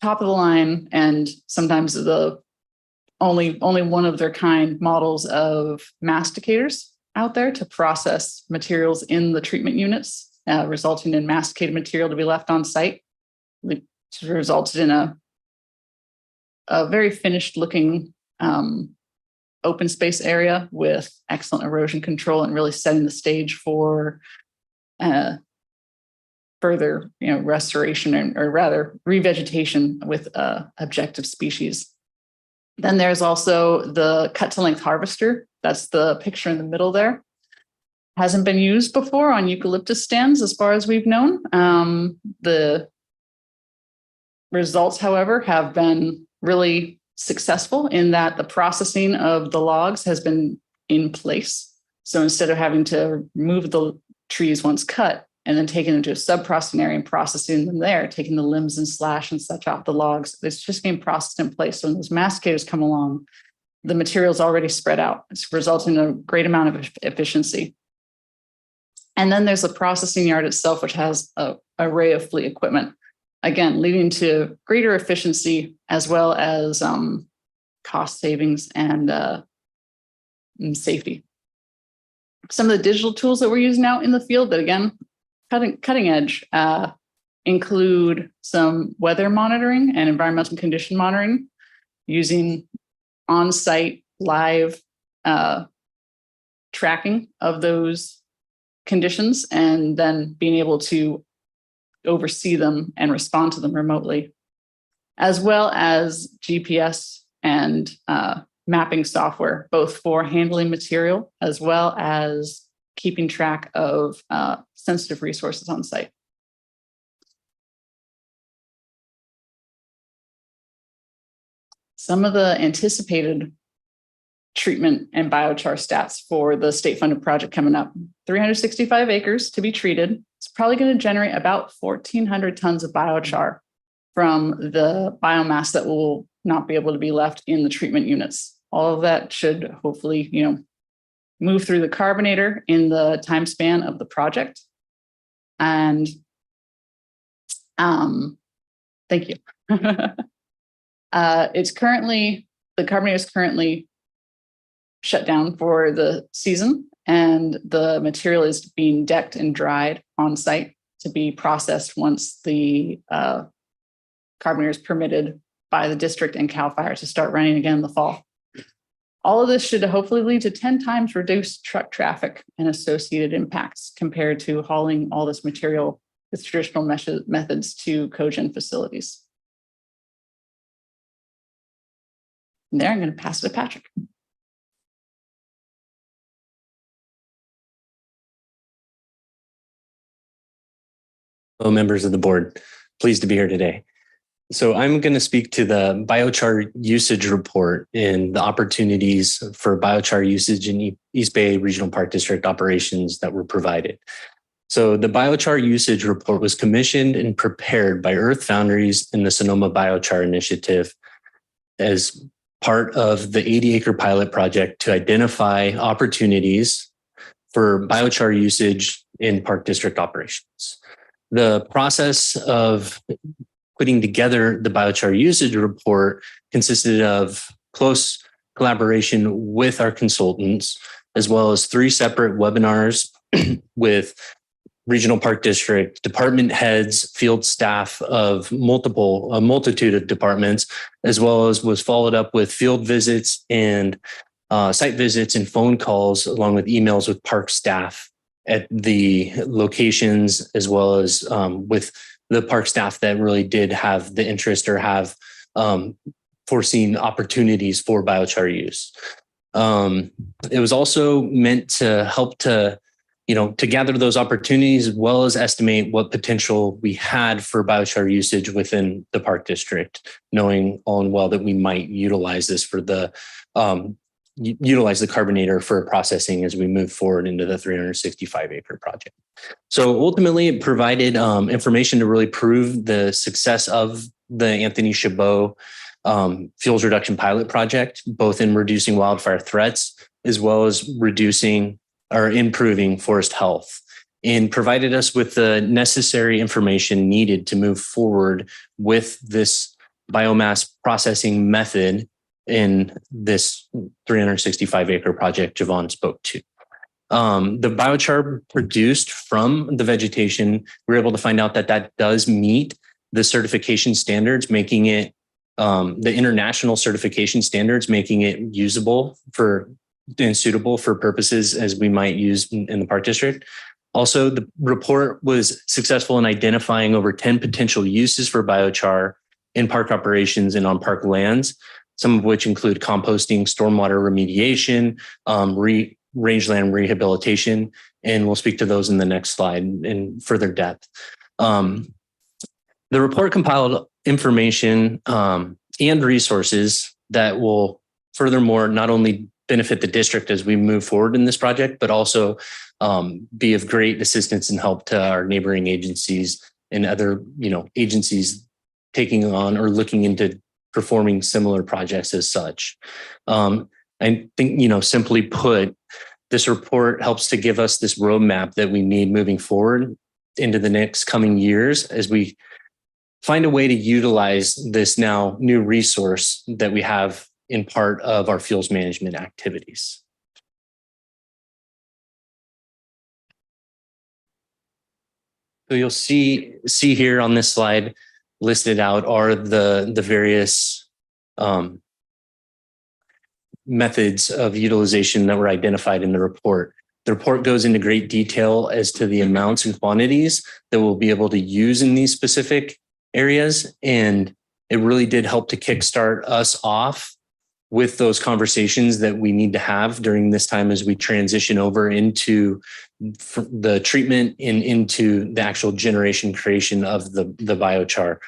top of the line and sometimes the only one of their kind models of masticators out there to process materials in the treatment units, resulting in masticated material to be left on site, which resulted in a very finished looking open space area with excellent erosion control and really setting the stage for further restoration or rather revegetation with objective species. Then there's also the cut to length harvester. That's the picture in the middle there. Hasn't been used before on eucalyptus stands as far as we've known. The results, however, have been really successful in that the processing of the logs has been in place. So instead of having to remove the trees once cut and then taking them to a sub-processing area and processing them there, taking the limbs and slash and such off the logs, it's just being processed in place. So when those masticators come along, the material's already spread out. It's resulting in a great amount of efficiency. And then there's the processing yard itself, which has an array of fleet equipment, again, leading to greater efficiency as well as cost savings and safety. Some of the digital tools that we're using out in the field that, again, cutting edge, include some weather monitoring and environmental condition monitoring using on-site live tracking of those conditions and then being able to oversee them and respond to them remotely, as well as GPS and mapping software, both for handling material as well as keeping track of sensitive resources on site. Some of the anticipated treatment and biochar stats for the state-funded project coming up: 365 acres to be treated. It's probably going to generate about 1,400 tons of biochar from the biomass that will not be able to be left in the treatment units. All of that should hopefully, move through the carbonator in the time span of the project. And thank you. The carbonator is currently shut down for the season, and the material is being decked and dried on site to be processed once the carbonator is permitted by the district and CAL FIRE to start running again in the fall. All of this should hopefully lead to 10 times reduced truck traffic and associated impacts compared to hauling all this material with traditional methods to cogen facilities. And there, I'm going to pass it to Patrick. Hello, members of the board. Pleased to be here today. So I'm going to speak to the biochar usage report and the opportunities for biochar usage in East Bay Regional Park District operations that were provided. So the biochar usage report was commissioned and prepared by Earth Foundries and the Sonoma Biochar Initiative as part of the 80-acre pilot project to identify opportunities for biochar usage in Park District operations. The process of putting together the biochar usage report consisted of close collaboration with our consultants, as well as 3 separate webinars with regional park district department heads, field staff of a multitude of departments, as well as was followed up with field visits and site visits and phone calls, along with emails with park staff at the locations, as well as with the park staff that really did have the interest or have foreseen opportunities for biochar use. It was also meant to help to gather those opportunities, as well as estimate what potential we had for biochar usage within the park district, knowing all and well that we might utilize this for utilize the carbonator for processing as we move forward into the 365-acre project. So ultimately, it provided information to really prove the success of the Anthony Chabot fuels reduction pilot project, both in reducing wildfire threats, as well as reducing or improving forest health, and provided us with the necessary information needed to move forward with this biomass processing method in this 365-acre project Javon spoke to. The biochar produced from the vegetation, we were able to find out that does meet the certification standards, making it the international certification standards, making it usable and suitable for purposes as we might use in the park district. Also, the report was successful in identifying over 10 potential uses for biochar in park operations and on park lands, some of which include composting, stormwater remediation, rangeland rehabilitation, and we'll speak to those in the next slide in further depth. The report compiled information and resources that will furthermore not only benefit the district as we move forward in this project, but also be of great assistance and help to our neighboring agencies and other agencies taking on or looking into performing similar projects as such. I think, simply put, this report helps to give us this roadmap that we need moving forward into the next coming years as we find a way to utilize this now new resource that we have in part of our fuels management activities. So you'll see here on this slide listed out are the various methods of utilization that were identified in the report. The report goes into great detail as to the amounts and quantities that we'll be able to use in these specific areas. And it really did help to kickstart us off with those conversations that we need to have during this time as we transition over into the treatment and into the actual generation creation of the biochar.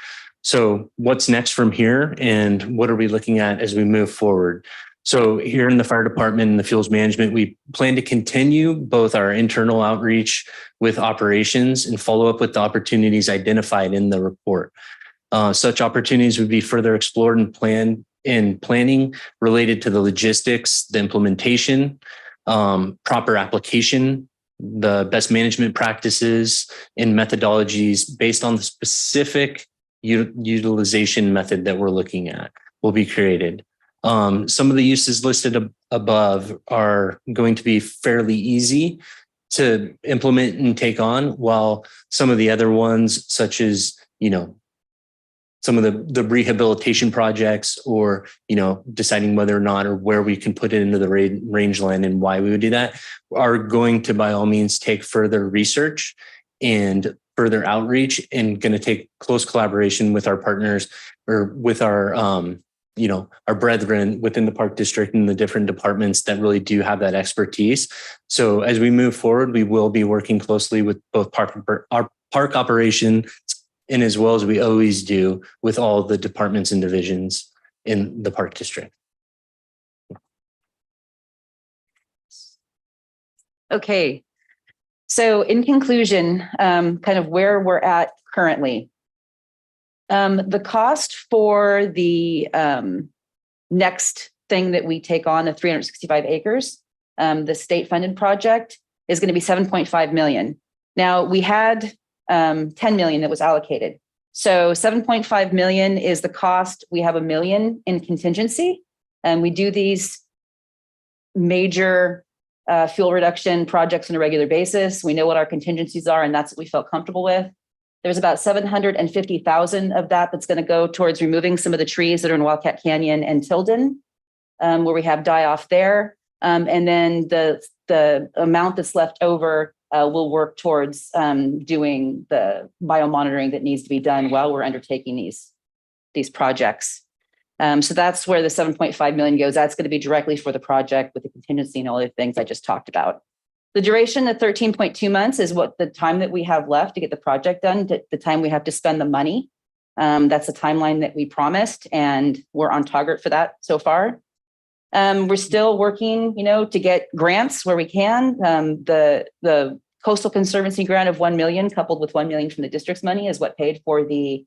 So what's next from here and what are we looking at as we move forward? So here in the fire department and the fuels management, we plan to continue both our internal outreach with operations and follow up with the opportunities identified in the report. Such opportunities would be further explored and planning related to the logistics, the implementation, proper application, the best management practices and methodologies based on the specific utilization method that we're looking at will be created. Some of the uses listed above are going to be fairly easy to implement and take on, while some of the other ones, such as, some of the rehabilitation projects or, deciding whether or not or where we can put it into the rangeland and why we would do that, are going to by all means take further research and further outreach, and going to take close collaboration with our partners or with our, our brethren within the park district and the different departments that really do have that expertise. So as we move forward, we will be working closely with both our park operation and as well as we always do with all the departments and divisions in the park district. Okay. So in conclusion, kind of where we're at currently. The cost for the next thing that we take on, the 365 acres, the state funded project, is going to be 7.5 million. Now we had 10 million that was allocated. So 7.5 million is the cost. We have $1 million in contingency, and we do these major fuel reduction projects on a regular basis. We know what our contingencies are, and that's what we felt comfortable with. There's about 750,000 of that that's going to go towards removing some of the trees that are in Wildcat Canyon and Tilden, where we have die off there. And then the amount that's left over will work towards doing the biomonitoring that needs to be done while we're undertaking these projects. So that's where the 7.5 million goes. That's going to be directly for the project with the contingency and all the things I just talked about. The duration, the 13.2 months, is what the time that we have left to get the project done, the time we have to spend the money. That's the timeline that we promised, and we're on target for that so far. We're still working, to get grants where we can. The Coastal Conservancy grant of 1 million, coupled with 1 million from the district's money, is what paid for the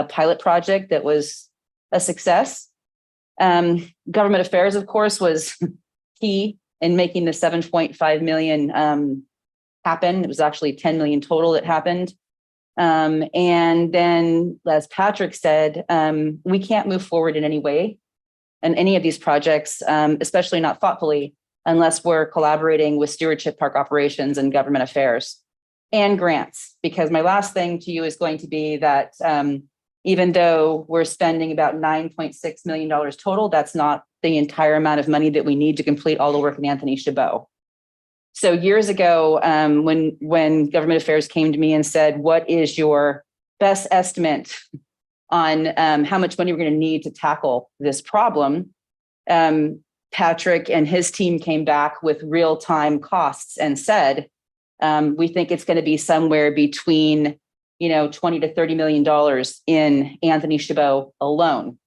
pilot project that was a success. Government affairs, of course, was key in making the 7.5 million happen. It was actually 10 million total that happened. And then, as Patrick said, we can't move forward in any way in any of these projects, especially not thoughtfully, unless we're collaborating with stewardship, park operations, and government affairs and grants. Because my last thing to you is going to be that even though we're spending about $9.6 million total, that's not the entire amount of money that we need to complete all the work in Anthony Chabot. So years ago, when government affairs came to me and said, what is your best estimate on how much money we're going to need to tackle this problem, Patrick and his team came back with real-time costs and said, we think it's going to be somewhere between $20 to $30 million in Anthony Chabot alone.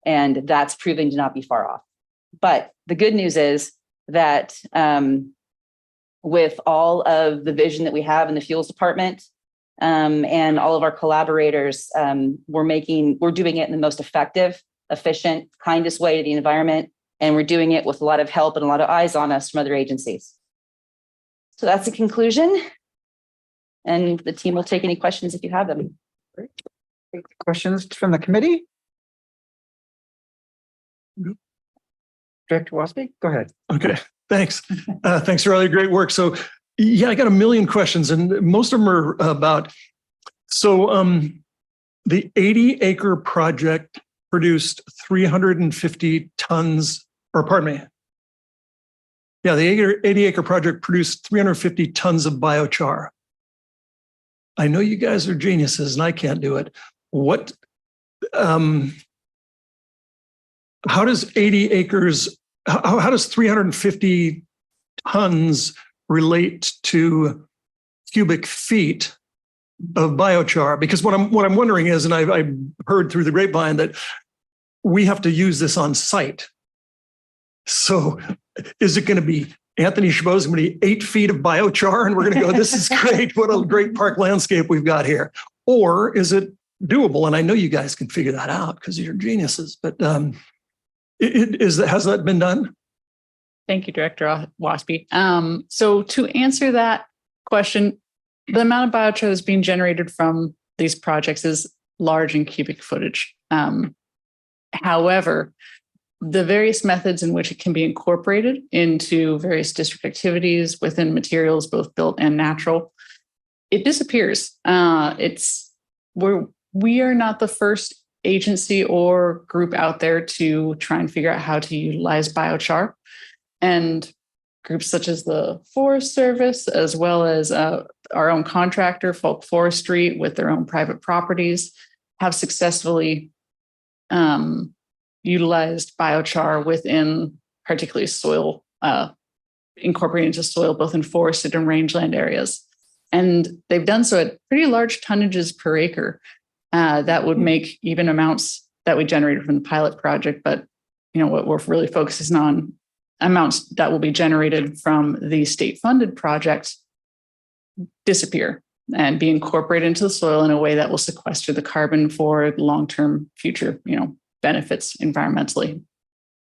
And that's proving to not be far off. But the good news is that with all of the vision that we have in the fuels department and all of our collaborators, we're doing it in the most effective, efficient, kindest way to the environment. And we're doing it with a lot of help and a lot of eyes on us from other agencies. So that's the conclusion. And the team will take any questions if you have them. Questions from the committee? Director Wasby, go ahead. Okay, thanks. Thanks for all your great work. So yeah, I got a million questions, and most of them are about, the 80-acre project produced 350 tons or pardon me. Yeah, the 80-acre project produced 350 tons of biochar. I know you guys are geniuses and I can't do it. What, how does 80 acres, how does 350 tons relate to cubic feet of biochar? Because what I'm wondering is, and I've heard through the grapevine that we have to use this on site. So is it going to be Anthony Chabot's going to be 8 feet of biochar and we're going to go, this is great. What a great park landscape we've got here. Or is it doable? And I know you guys can figure that out because you're geniuses, but has that been done? Thank you, Director Waspy. So to answer that question, the amount of biochar that's being generated from these projects is large in cubic footage. However, the various methods in which it can be incorporated into various district activities within materials, both built and natural, it disappears. We are not the first agency or group out there to try and figure out how to utilize biochar. And groups such as the Forest Service, as well as our own contractor, Folk Forestry, with their own private properties, have successfully utilized biochar within particularly soil, incorporated into soil, both in forested and rangeland areas. And they've done so at pretty large tonnages per acre. That would make even amounts that we generated from the pilot project. But what we're really focusing on, amounts that will be generated from the state-funded project, disappear and be incorporated into the soil in a way that will sequester the carbon for long-term future, benefits environmentally.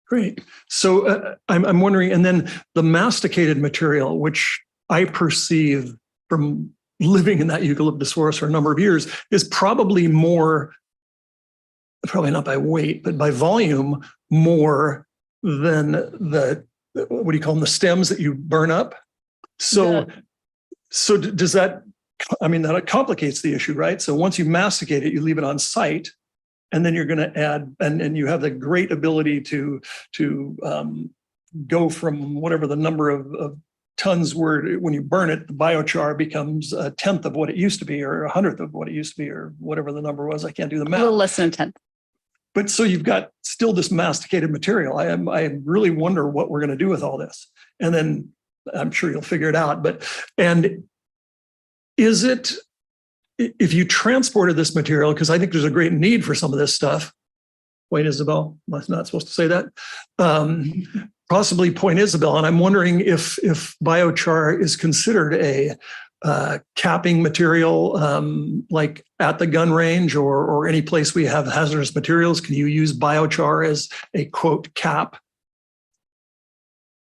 Great. So I'm wondering, and then the masticated material, which I perceive from living in that eucalyptus forest for a number of years, is probably more, probably not by weight, but by volume, more than the, what do you call them, the stems that you burn up. So does that, that complicates the issue, right? So once you masticate it, you leave it on site, and then you're going to add, and you have the great ability to go from whatever the number of tons were when you burn it, the biochar becomes 1/10 of what it used to be, or 100th of what it used to be, or whatever the number was. I can't do the math. A little less than 1/10. But so you've got still this masticated material. I really wonder what we're going to do with all this. And then I'm sure you'll figure it out. And is it, if you transported this material, because I think there's a great need for some of this stuff. Point Isabel, I'm not supposed to say that. Possibly Point Isabel. And I'm wondering if biochar is considered a capping material, like at the gun range or any place we have hazardous materials. Can you use biochar as a quote cap?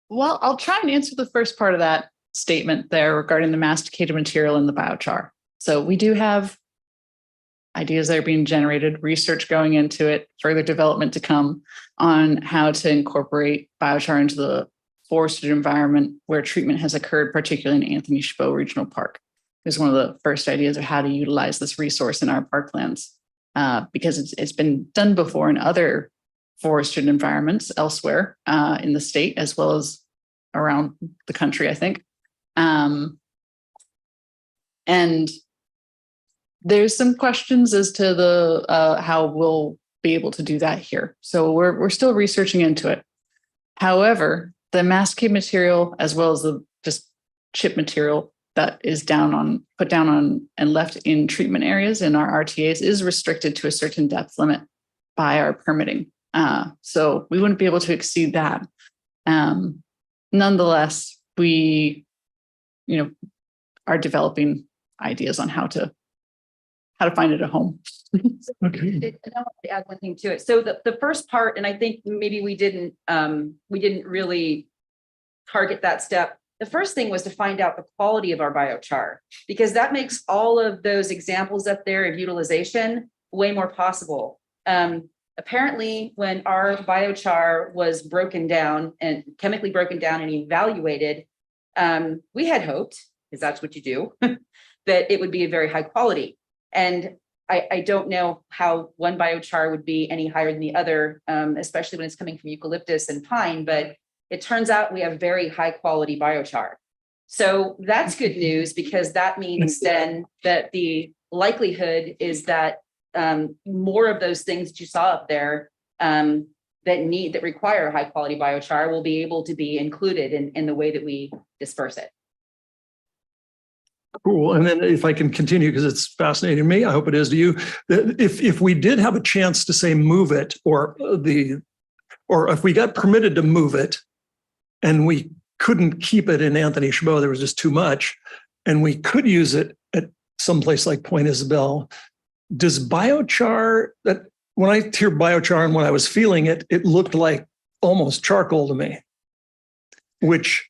Well, I'll try and answer the first part of that statement there regarding the masticated material in the biochar. So we do have ideas that are being generated, research going into it, further development to come on how to incorporate biochar into the forested environment where treatment has occurred, particularly in Anthony Chabot Regional Park. Is one of the first ideas of how to utilize this resource in our parklands, because it's been done before in other forested environments elsewhere in the state, as well as around the country, I think. And there's some questions as to the how we'll be able to do that here. So we're still researching into it. However, the masticated material, as well as the just chip material that is put down on and left in treatment areas in our RTAs, is restricted to a certain depth limit by our permitting. So we wouldn't be able to exceed that. Nonetheless, we, are developing ideas on how to find it a home. Okay. I want to add one thing to it. So the first part, and I think maybe we didn't really target that step. The first thing was to find out the quality of our biochar, because that makes all of those examples up there of utilization way more possible. Apparently, when our biochar was broken down and chemically broken down and evaluated, we had hoped, because that's what you do, that it would be a very high quality. And I don't know how one biochar would be any higher than the other, especially when it's coming from eucalyptus and pine, but it turns out we have very high quality biochar. So that's good news, because that means then that the likelihood is that more of those things that you saw up there that require high quality biochar will be able to be included in the way that we disperse it. Cool. And then if I can continue, because it's fascinating to me, I hope it is to you, that if we did have a chance to say move it, or if we got permitted to move it and we couldn't keep it in Anthony Chabot, there was just too much, and we could use it at some place like Point Isabel, does biochar, that when I hear biochar and when I was feeling it, it looked like almost charcoal to me, which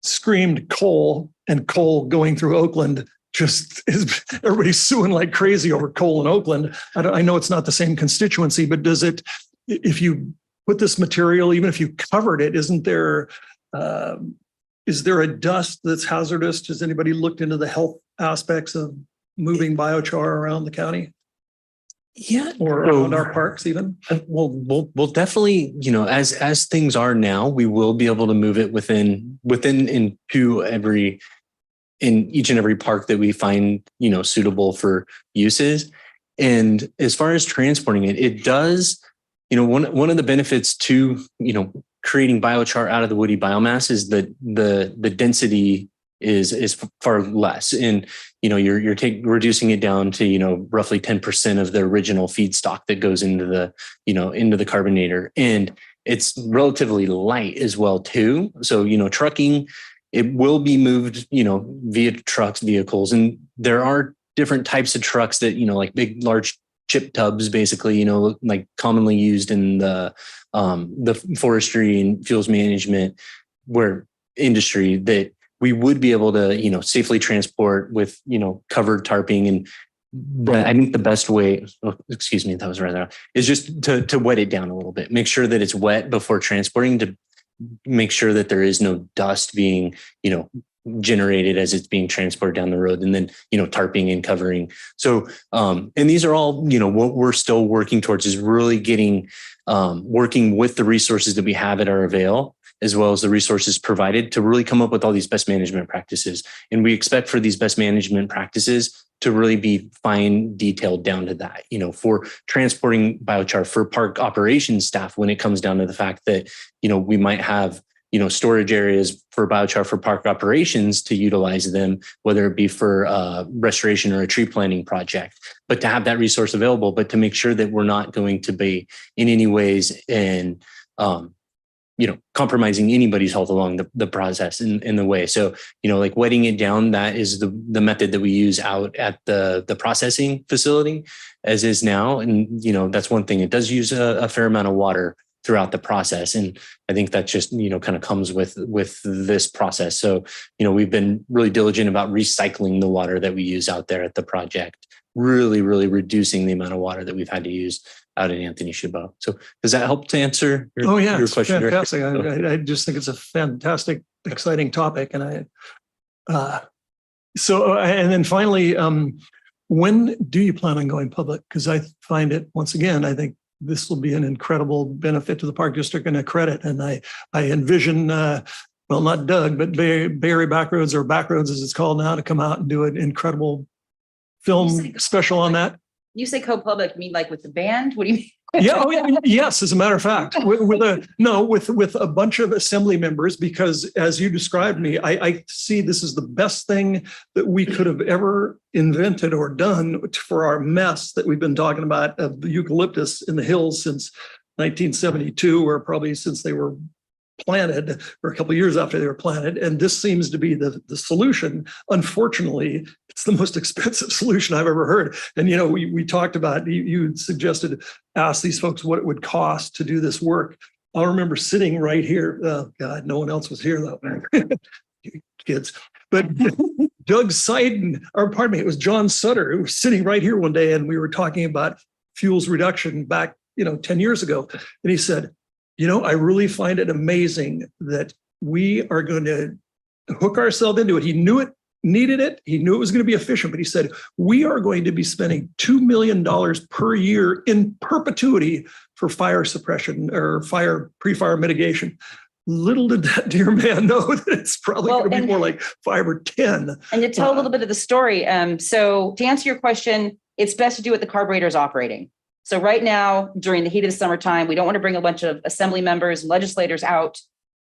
screamed coal, and coal going through Oakland just is, everybody's suing like crazy over coal in Oakland. I know it's not the same constituency, but does it, if you put this material, even if you covered it, isn't there, is there a dust that's hazardous? Has anybody looked into the health aspects of moving biochar around the county? Yeah. Or around our parks even? We'll definitely, as things are now, we will be able to move it within in each and every park that we find, suitable for uses. And as far as transporting it, it does, one of the benefits to, creating biochar out of the woody biomass is that the density is far less. And, you're reducing it down to, roughly 10% of the original feedstock that goes into the carbonator. And it's relatively light as well too. So, trucking, it will be moved, via trucks, vehicles. And there are different types of trucks that, like big, large chip tubs, basically, like commonly used in the forestry and fuels management industry, that we would be able to, safely transport with, covered tarping. And I think the best way, that was rather, is just to wet it down a little bit, make sure that it's wet before transporting, to make sure that there is no dust being, generated as it's being transported down the road, and then, tarping and covering. So, and these are all, what we're still working towards, is really getting, working with the resources that we have at our avail, as well as the resources provided, to really come up with all these best management practices. And we expect for these best management practices to really be fine detailed down to that, for transporting biochar for park operations staff, when it comes down to the fact that, we might have, storage areas for biochar for park operations to utilize them, whether it be for restoration or a tree planting project, but to have that resource available, but to make sure that we're not going to be in any ways and, compromising anybody's health along the process in the way. So, like wetting it down, that is the method that we use out at the processing facility as is now. And, that's one thing. It does use a fair amount of water throughout the process. And I think that just, kind of comes with this process. So, we've been really diligent about recycling the water that we use out there at the project, really, really reducing the amount of water that we've had to use out in Anthony Chabot. So does that help to answer your question? Fantastic. I just think it's a fantastic, exciting topic. And and then finally, when do you plan on going public? Because I find it, once again, I think this will be an incredible benefit to the Park District and a credit. And I envision, well, not Doug, but Bay Area Backroads, or Backroads as it's called now, to come out and do an incredible film special on that. You say co-public, you mean like with the band? What do you mean? Yeah. Oh, yeah. Yes. As a matter of fact, with a bunch of assembly members, because as you described me, I see this is the best thing that we could have ever invented or done for our mess that we've been talking about of the eucalyptus in the hills since 1972, or probably since they were planted, or a couple of years after they were planted. And this seems to be the solution. Unfortunately, it's the most expensive solution I've ever heard. And, we talked about, you suggested, ask these folks what it would cost to do this work. I remember sitting right here. Oh God, no one else was here though. You kids. But Doug Seiden, or pardon me, it was John Sutter, who was sitting right here one day, and we were talking about fuels reduction back, 10 years ago. And he said, I really find it amazing that we are going to hook ourselves into it. He knew it needed it. He knew it was going to be efficient, but he said, we are going to be spending $2 million per year in perpetuity for fire suppression or pre-fire mitigation. Little did that dear man know that it's probably going to be more like 5 or 10. And to tell a little bit of the story, so to answer your question, it's best to do what the carburetor is operating. So right now, during the heat of the summertime, we don't want to bring a bunch of assembly members, legislators out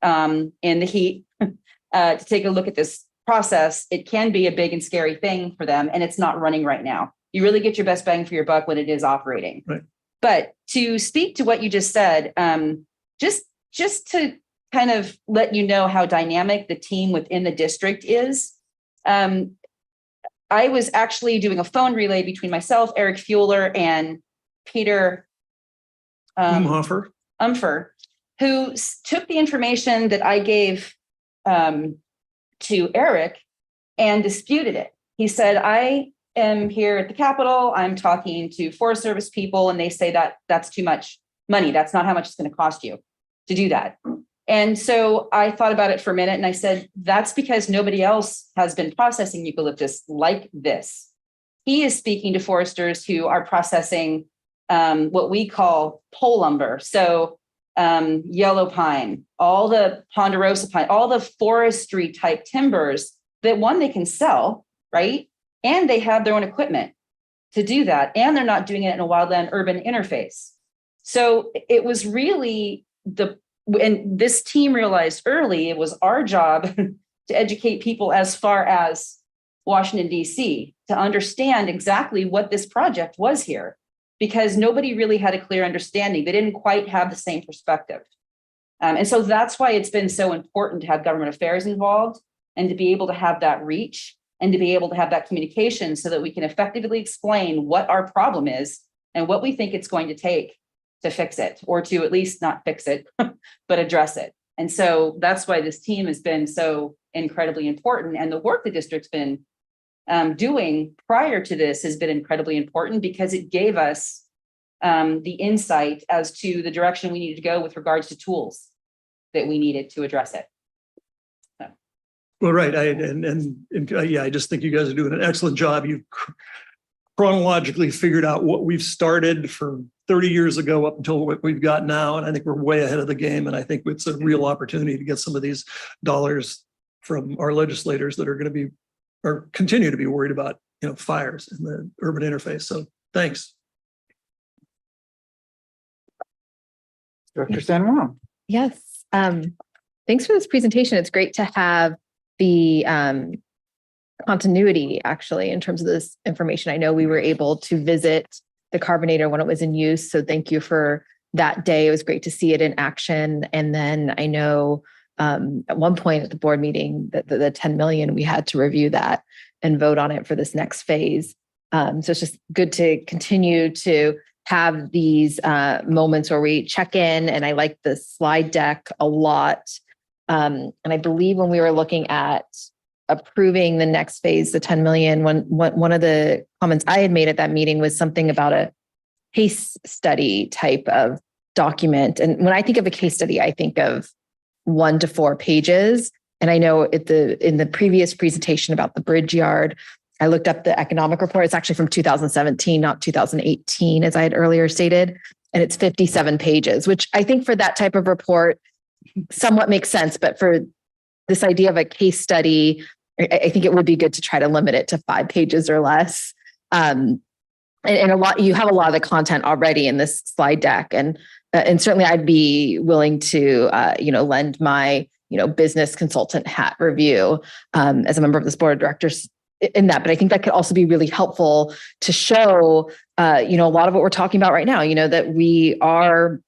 in the heat to take a look at this process. It can be a big and scary thing for them, and it's not running right now. You really get your best bang for your buck when it is operating. Right. But to speak to what you just said, just to kind of let you know how dynamic the team within the district is. I was actually doing a phone relay between myself, Eric Fueler, and Peter Umhofer, who took the information that I gave to Eric and disputed it. He said, I am here at the Capitol. I'm talking to Forest Service people, and they say that that's too much money. That's not how much it's going to cost you to do that. And so I thought about it for a minute, and I said, that's because nobody else has been processing eucalyptus like this. He is speaking to foresters who are processing what we call pole lumber. So yellow pine, all the ponderosa pine, all the forestry type timbers that they can sell, right? And they have their own equipment to do that. And they're not doing it in a wildland urban interface. So it was really and this team realized early, it was our job to educate people as far as Washington, D.C., to understand exactly what this project was here, because nobody really had a clear understanding. They didn't quite have the same perspective. And so that's why it's been so important to have government affairs involved and to be able to have that reach and to be able to have that communication so that we can effectively explain what our problem is and what we think it's going to take to fix it, or to at least not fix it, but address it. And so that's why this team has been so incredibly important. And the work the district's been doing prior to this has been incredibly important, because it gave us the insight as to the direction we needed to go with regards to tools that we needed to address it. So. Well, right. I just think you guys are doing an excellent job. You chronologically figured out what we've started for 30 years ago up until what we've got now. And I think we're way ahead of the game. And I think it's a real opportunity to get some of these dollars from our legislators that are going to be, or continue to be worried about, fires in the urban interface. So thanks. Director San Juan. Yes. Thanks for this presentation. It's great to have the continuity, actually, in terms of this information. I know we were able to visit the carbonator when it was in use. So thank you for that day. It was great to see it in action. And then I know at one point at the board meeting that the 10 million, we had to review that and vote on it for this next phase. So it's just good to continue to have these moments where we check in. And I like the slide deck a lot. And I believe when we were looking at approving the next phase, the 10 million, one of the comments I had made at that meeting was something about a case study type of document. And when I think of a case study, I think of 1 to 4 pages. And I know in the previous presentation about the bridge yard, I looked up the economic report. It's actually from 2017, not 2018, as I had earlier stated. And it's 57 pages, which I think for that type of report somewhat makes sense. But for this idea of a case study, I think it would be good to try to limit it to 5 pages or less. And you have a lot of the content already in this slide deck. And certainly I'd be willing to, lend my, business consultant hat review as a member of this board of directors in that. But I think that could also be really helpful to show, a lot of what we're talking about right now, that we are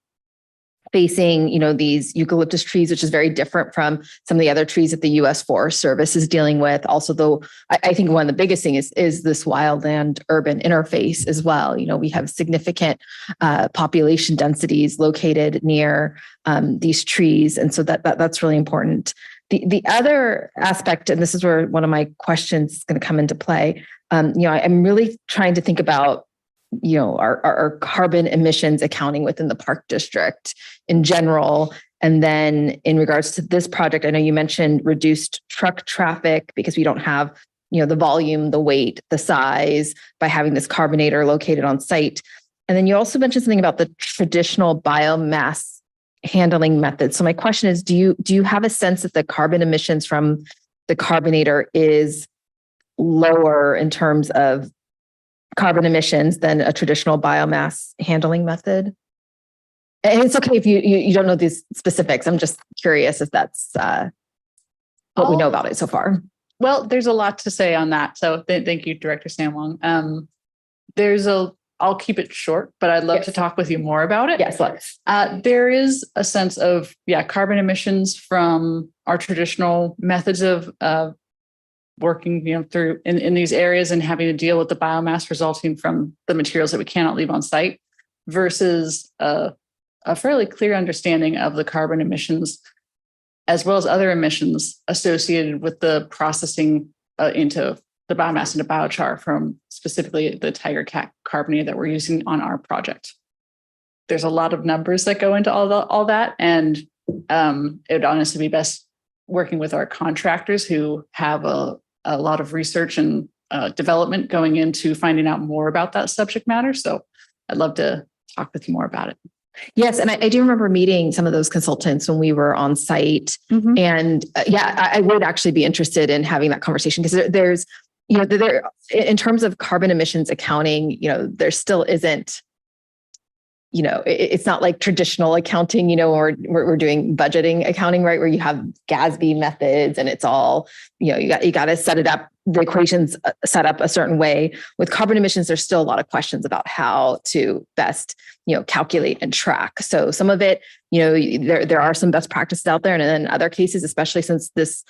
facing, these eucalyptus trees, which is very different from some of the other trees that the U.S. Forest Service is dealing with. Also, though, I think one of the biggest things is this wildland urban interface as well. We have significant population densities located near these trees. And so that's really important. The other aspect, and this is where one of my questions is going to come into play, I'm really trying to think about our carbon emissions accounting within the park district in general. And then in regards to this project, I know you mentioned reduced truck traffic because we don't have the volume, the weight, the size by having this carbonator located on site. And then you also mentioned something about the traditional biomass handling method. So my question is, do you have a sense that the carbon emissions from the carbonator is lower in terms of carbon emissions than a traditional biomass handling method? And it's okay if you don't know these specifics. I'm just curious if that's what we know about it so far. Well, there's a lot to say on that. So thank you, Director Samwong. I'll keep it short, but I'd love to talk with you more about it. Yes, let's. There is a sense of, carbon emissions from our traditional methods of working, through in these areas and having to deal with the biomass resulting from the materials that we cannot leave on site versus a fairly clear understanding of the carbon emissions as well as other emissions associated with the processing into the biomass into biochar from specifically the Tiger Cat carbonate that we're using on our project. There's a lot of numbers that go into all that, and it would honestly be best working with our contractors who have a lot of research and development going into finding out more about that subject matter. So I'd love to talk with you more about it. Yes. And I do remember meeting some of those consultants when we were on site. Mm-hmm. And I would actually be interested in having that conversation because there's, there in terms of carbon emissions accounting, there still isn't, it's not like traditional accounting, or we're doing budgeting accounting, right? Where you have GASB methods and it's all, you got to set it up, the equations set up a certain way. With carbon emissions, there's still a lot of questions about how to best, calculate and track. So some of it, there are some best practices out there. And then in other cases, especially since this,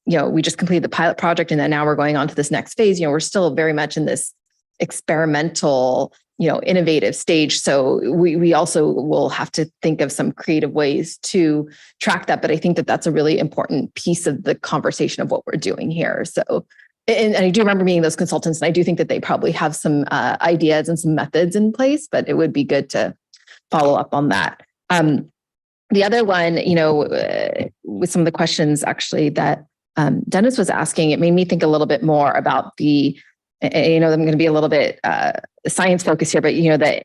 we just completed the pilot project and then now we're going on to this next phase, we're still very much in this experimental, innovative stage. So we also will have to think of some creative ways to track that. But I think that that's a really important piece of the conversation of what we're doing here. So, and I do remember meeting those consultants, and I do think that they probably have some ideas and some methods in place, but it would be good to follow up on that. The other one, with some of the questions actually that Dennis was asking, it made me think a little bit more about the, I'm going to be a little bit science focused here, but the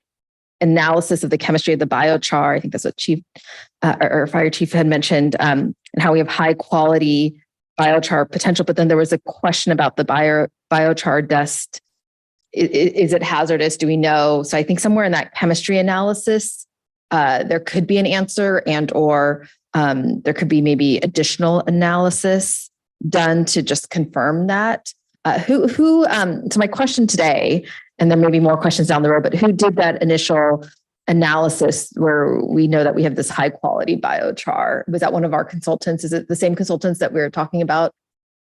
analysis of the chemistry of the biochar. I think that's what Chief or Fire Chief had mentioned, and how we have high quality biochar potential. But then there was a question about the biochar dust. Is it hazardous? Do we know? So I think somewhere in that chemistry analysis, there could be an answer, or there could be maybe additional analysis done to just confirm that. So my question today, and there may be more questions down the road, but who did that initial analysis where we know that we have this high quality biochar? Was that one of our consultants? Is it the same consultants that we were talking about?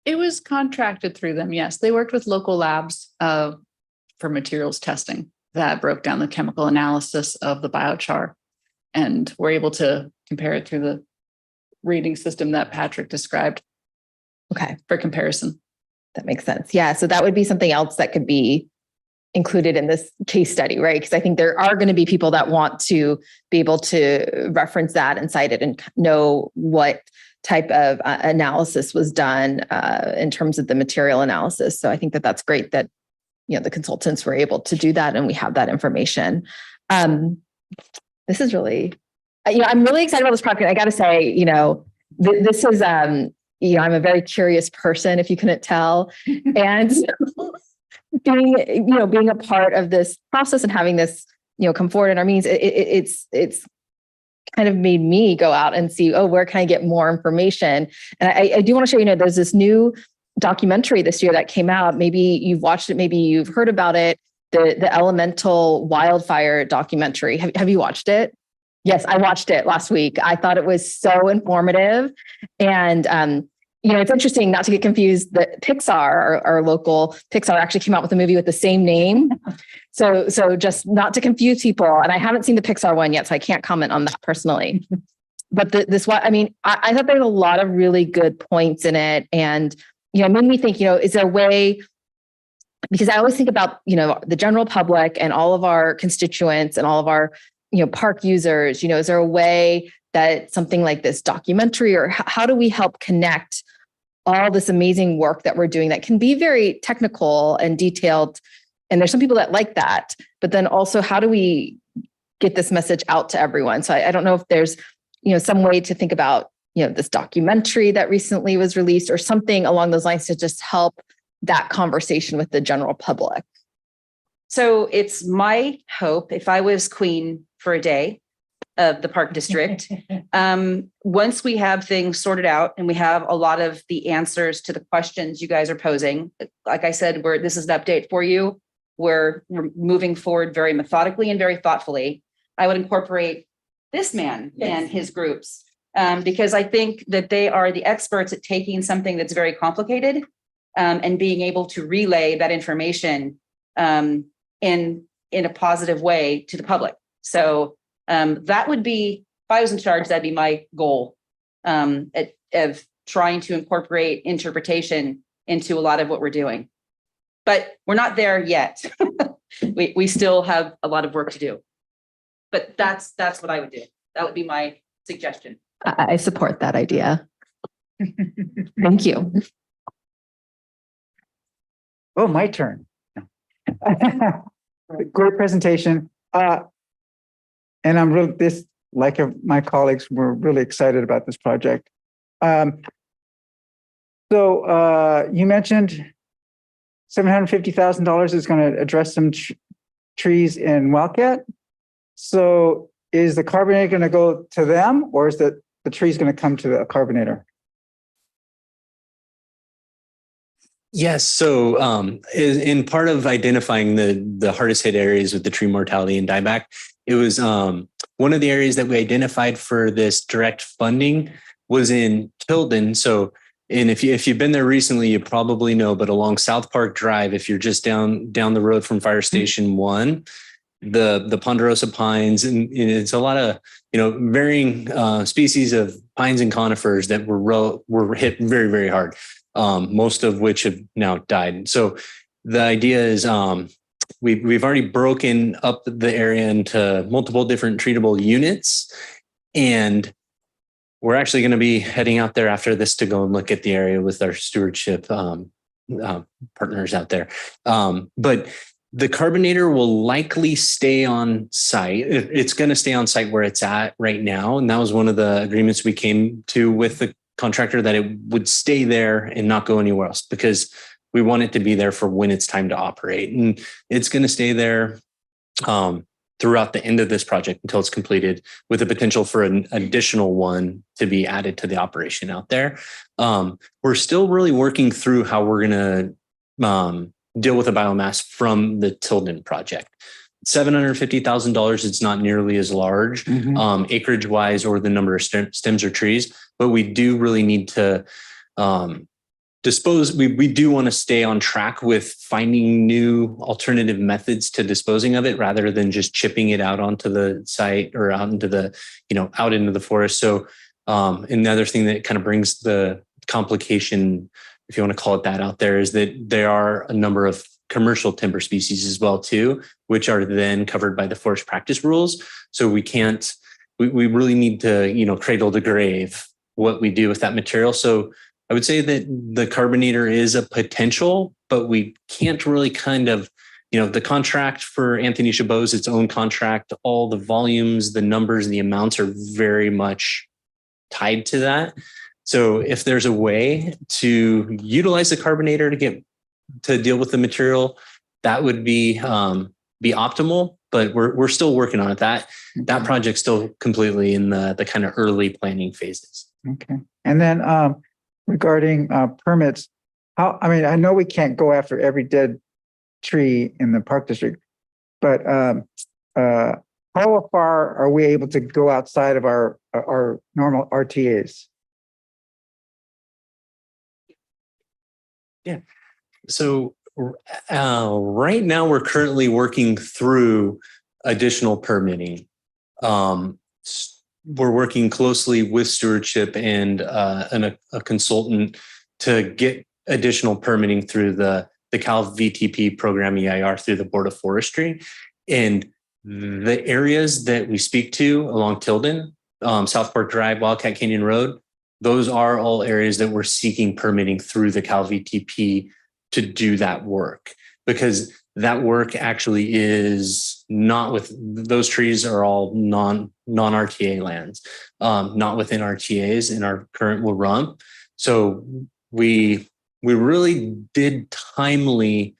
It was contracted through them. Yes. They worked with local labs for materials testing that broke down the chemical analysis of the biochar, and were able to compare it through the rating system that Patrick described. Okay. For comparison. That makes sense. Yeah. So that would be something else that could be included in this case study, right? Because I think there are going to be people that want to be able to reference that and cite it and know what type of analysis was done in terms of the material analysis. So I think that that's great that, the consultants were able to do that and we have that information. This is really, I'm really excited about this project. I got to say, this is, I'm a very curious person, if you couldn't tell. And being a part of this process and having this, come forward in our meetings, it's kind of made me go out and see, where can I get more information? And I do want to show there's this new documentary this year that came out. Maybe you've watched it, maybe you've heard about it, the Elemental Wildfire documentary. Have you watched it? Yes, I watched it last week. I thought it was so informative. And, it's interesting not to get confused that Pixar, our local Pixar, actually came out with a movie with the same name. So just not to confuse people. And I haven't seen the Pixar one yet, so I can't comment on that personally. But this one, I thought there's a lot of really good points in it. And, it made me think, is there a way, because I always think about, the general public and all of our constituents and all of our, park users, is there a way that something like this documentary, or how do we help connect all this amazing work that we're doing that can be very technical and detailed. And there's some people that like that, but then also how do we get this message out to everyone? So I don't know if there's, some way to think about, this documentary that recently was released or something along those lines to just help that conversation with the general public. So it's my hope, if I was queen for a day of the Park District, once we have things sorted out and we have a lot of the answers to the questions you guys are posing, like I said, this is an update for you. We're moving forward very methodically and very thoughtfully. I would incorporate this man and his groups because I think that they are the experts at taking something that's very complicated and being able to relay that information in a positive way to the public. So that would be, if I was in charge, that'd be my goal of trying to incorporate interpretation into a lot of what we're doing. But we're not there yet. we still have a lot of work to do. But that's what I would do. That would be my suggestion. I support that idea. Thank you. Oh, my turn. Great presentation. And I'm really, like my colleagues, we're really excited about this project. So you mentioned $750,000 is going to address some trees in Wildcat. So is the carbonator going to go to them, or is the trees going to come to the carbonator? Yes. So in part of identifying the hardest hit areas with the tree mortality and dieback, it was one of the areas that we identified for this direct funding was in Tilden. So, and if you've been there recently, you probably know, but along South Park Drive, if you're just down the road from Fire Station 1, the ponderosa pines, and it's a lot of varying species of pines and conifers that were hit very, very hard. Most of which have now died. So the idea is we've already broken up the area into multiple different treatable units, and we're actually going to be heading out there after this to go and look at the area with our stewardship partners out there. But the carbonator will likely stay on site. It's going to stay on site where it's at right now. And that was one of the agreements we came to with the contractor, that it would stay there and not go anywhere else, because we want it to be there for when it's time to operate. And it's going to stay there throughout the end of this project until it's completed, with the potential for an additional one to be added to the operation out there. We're still really working through how we're going to deal with the biomass from the Tilden project. $750,000, it's not nearly as large acreage wise or the number of stems or trees, but we do really need to dispose. We do want to stay on track with finding new alternative methods to disposing of it, rather than just chipping it out onto the site or out into the, out into the forest. So another thing that kind of brings the complication, if you want to call it that, out there, is that there are a number of commercial timber species as well too, which are then covered by the forest practice rules. So we really need to, cradle to grave what we do with that material. So I would say that the carbonator is a potential, but we can't really kind of, the contract for Anthony Chabot is its own contract. All the volumes, the numbers, the amounts are very much tied to that. So if there's a way to utilize the carbonator to deal with the material, that would be optimal, but we're still working on it. That project's still completely in the kind of early planning phases. Okay. And then regarding permits, I know we can't go after every dead tree in the Park District, but how far are we able to go outside of our normal RTAs? Yeah. So right now we're currently working through additional permitting. We're working closely with stewardship and a consultant to get additional permitting through the Cal VTP program EIR through the Board of Forestry. And the areas that we speak to along Tilden, South Park Drive, Wildcat Canyon Road, those are all areas that we're seeking permitting through the Cal VTP to do that work, because that work actually is not with, those trees are all non-RTA lands, not within RTAs in our current WRUMP. So we really did timely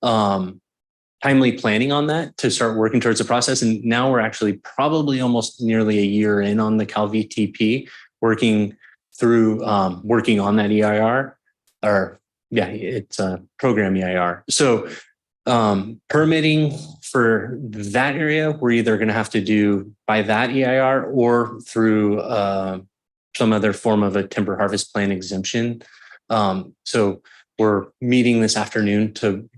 planning on that to start working towards the process. And now we're actually probably almost nearly a year in on the Cal VTP, working on that EIR, or yeah, it's a program EIR. So permitting for that area, we're either going to have to do by that EIR or through some other form of a timber harvest plan exemption. So we're meeting this afternoon to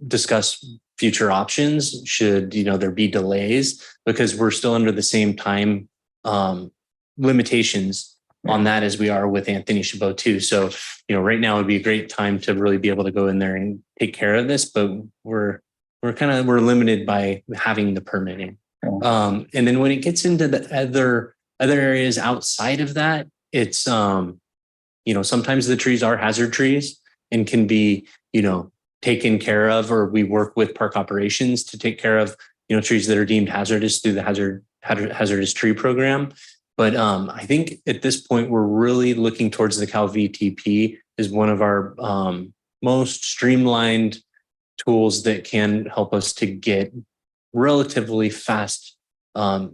discuss future options should, there be delays, because we're still under the same time limitations on that as we are with Anthony Chabot too. So, right now would be a great time to really be able to go in there and take care of this, but we're limited by having the permitting. And then when it gets into the other areas outside of that, it's, sometimes the trees are hazard trees and can be, taken care of, or we work with park operations to take care of, trees that are deemed hazardous through the hazardous tree program. But I think at this point, we're really looking towards the Cal VTP as one of our most streamlined tools that can help us to get relatively fast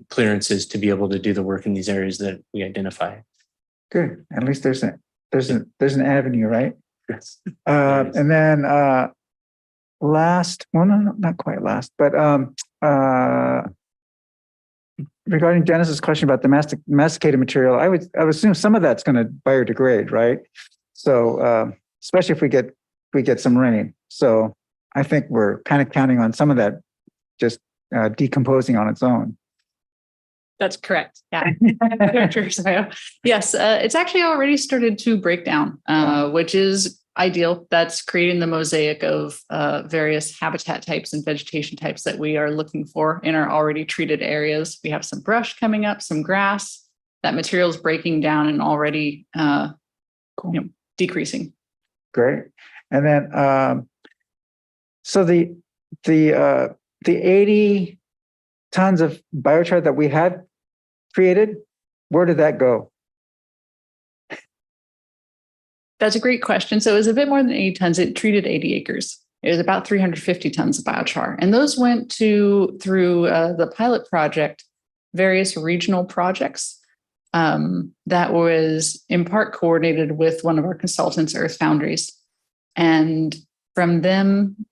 clearances to be able to do the work in these areas that we identify. Good. At least there's an avenue, right? Yes. And then last, well, no, not quite last, but regarding Dennis's question about the masticated material, I would assume some of that's going to biodegrade, right? So especially if we get some rain. So I think we're kind of counting on some of that just decomposing on its own. That's correct. Yeah. Yes, it's actually already started to break down, which is ideal. That's creating the mosaic of various habitat types and vegetation types that we are looking for in our already treated areas. We have some brush coming up, some grass. That material is breaking down and already decreasing. Great. And then so the 80 tons of biochar that we had created, where did that go? That's a great question. So it was a bit more than 80 tons. It treated 80 acres. It was about 350 tons of biochar. And those went through the pilot project, various regional projects that was in part coordinated with one of our consultants, Earth Foundries. And from them,